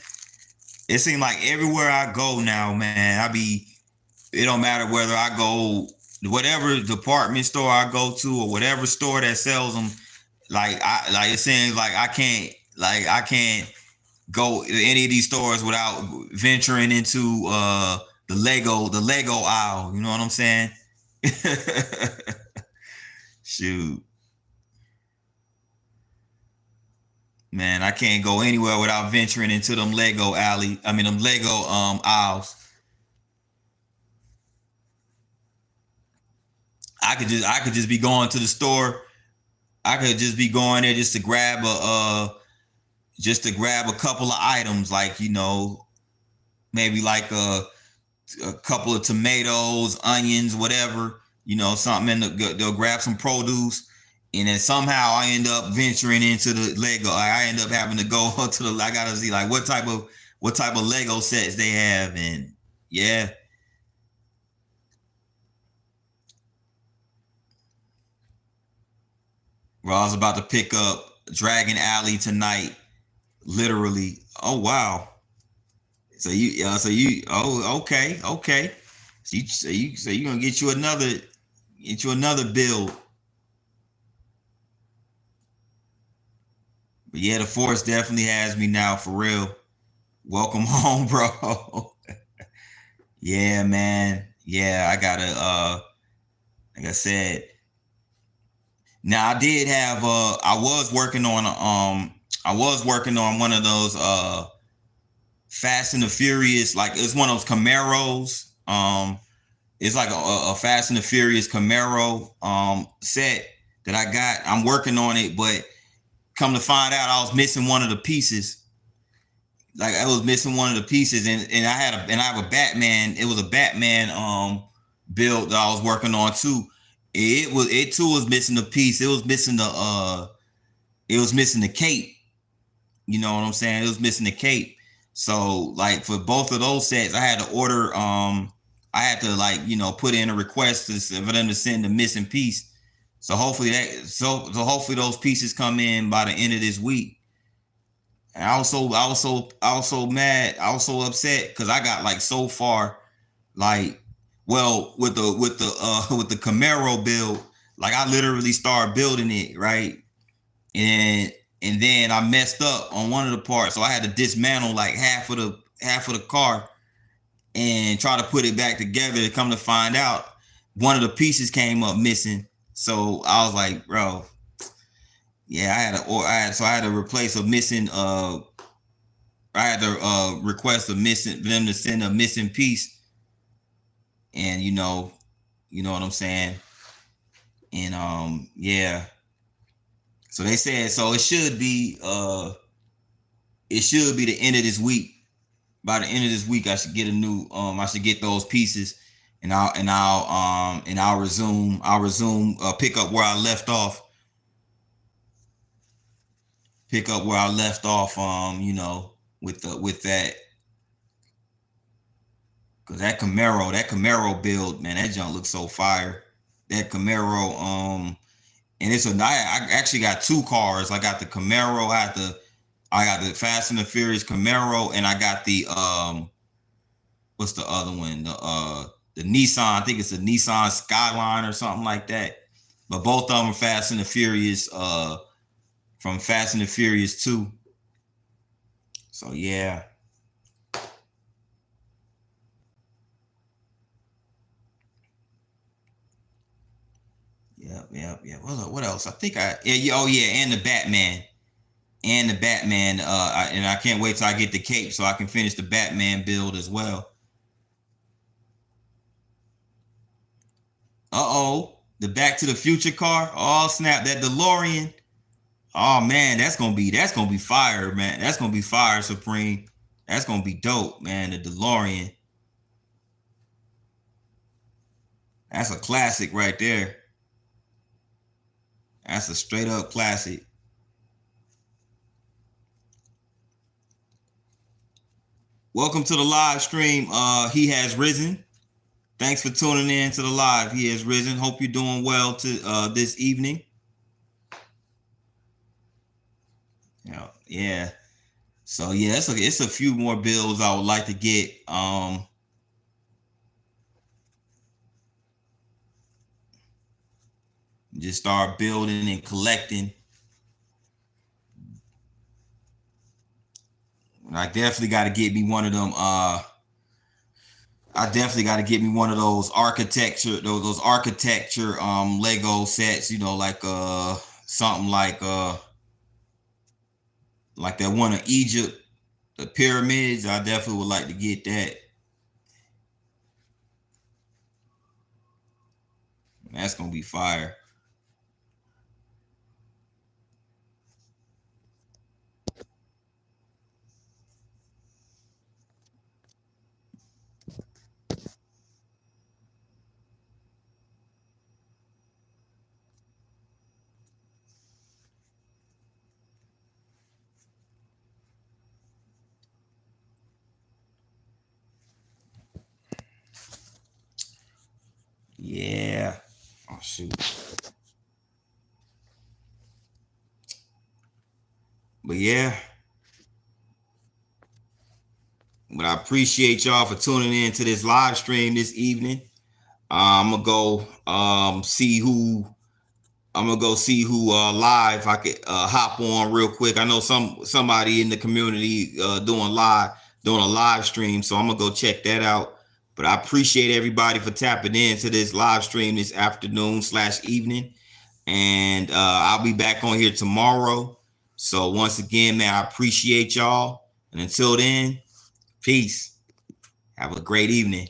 It seems like everywhere I go now, man, it don't matter whether I go whatever department store I go to or whatever store that sells them. Like it seems like I can't go to any of these stores without venturing into the Lego aisle. You know what I'm saying? Shoot. Man, I can't go anywhere without venturing into them Lego aisles. I could just be going to the store. I could just be going there just to grab a couple of items, like, you know, maybe like a couple of tomatoes, onions, whatever, you know, something, and they'll grab some produce. And then somehow I end up venturing into the Lego. I end up having to go to I gotta see like what type of Lego sets they have. And yeah. Well, I was about to pick up Dragon Alley tonight. Literally. Oh wow. So okay. So you gonna get you another build. But yeah, the force definitely has me now, for real. Welcome home, bro. Yeah, man. Yeah, I gotta like I said. Now I did have I was working on one of those Fast and the Furious, like it's one of those Camaros. It's like a Fast and the Furious Camaro set that I got. I'm working on it, but come to find out, I was missing one of the pieces. Like I was missing one of the pieces, and I have a Batman. It was a Batman build that I was working on too. It too was missing a piece. It was missing the cape. You know what I'm saying? It was missing the cape. So like for both of those sets, I had to order. I had to like, you know, put in a request for them to send the missing piece. So hopefully hopefully those pieces come in by the end of this week. And I was so mad. I was so upset because I got like so far, like, well, with the Camaro build, like I literally started building it, right? And then I messed up on one of the parts, so I had to dismantle like half of the car and try to put it back together. To come to find out, one of the pieces came up missing. So I was like, bro, yeah, I had to replace a missing. I had to request them to send a missing piece. And you know what I'm saying? And yeah. So they said, so it should be the end of this week. By the end of this week, I should get I should get those pieces, and I'll resume pick up where I left off. Pick up where I left off, you know, with that. Cause that Camaro build, man, that junk looks so fire. That Camaro, and I actually got two cars. I got the Camaro, I got the Fast and the Furious Camaro, and I got the what's the other one? The Nissan, I think it's a Nissan Skyline or something like that. But both of them are Fast and the Furious, from Fast and the Furious 2. So yeah. Yeah. What else? I think oh yeah, and the Batman. And the Batman, and I can't wait till I get the cape so I can finish the Batman build as well. The Back to the Future car. Oh snap, that DeLorean. Oh man, that's gonna be fire, man. That's gonna be fire, Supreme. That's gonna be dope, man. The DeLorean. That's a classic right there. That's a straight up classic. Welcome to the live stream. He has risen. Thanks for tuning in to the live. He has risen. Hope you're doing well to this evening. Yeah. So yeah, it's a few more builds I would like to get. Just start building and collecting. I definitely got to get me one of them. I definitely got to get me one of those architecture Lego sets. You know, like something like that one of Egypt, the pyramids. I definitely would like to get that. That's gonna be fire. Yeah. Oh shoot. But yeah. But I appreciate y'all for tuning in to this live stream this evening. I'm gonna go see who live I could hop on real quick. I know somebody in the community doing a live stream, so I'm gonna go check that out. But I appreciate everybody for tapping in to this live stream this afternoon/evening. And I'll be back on here tomorrow. So once again, man, I appreciate y'all. And until then, peace. Have a great evening.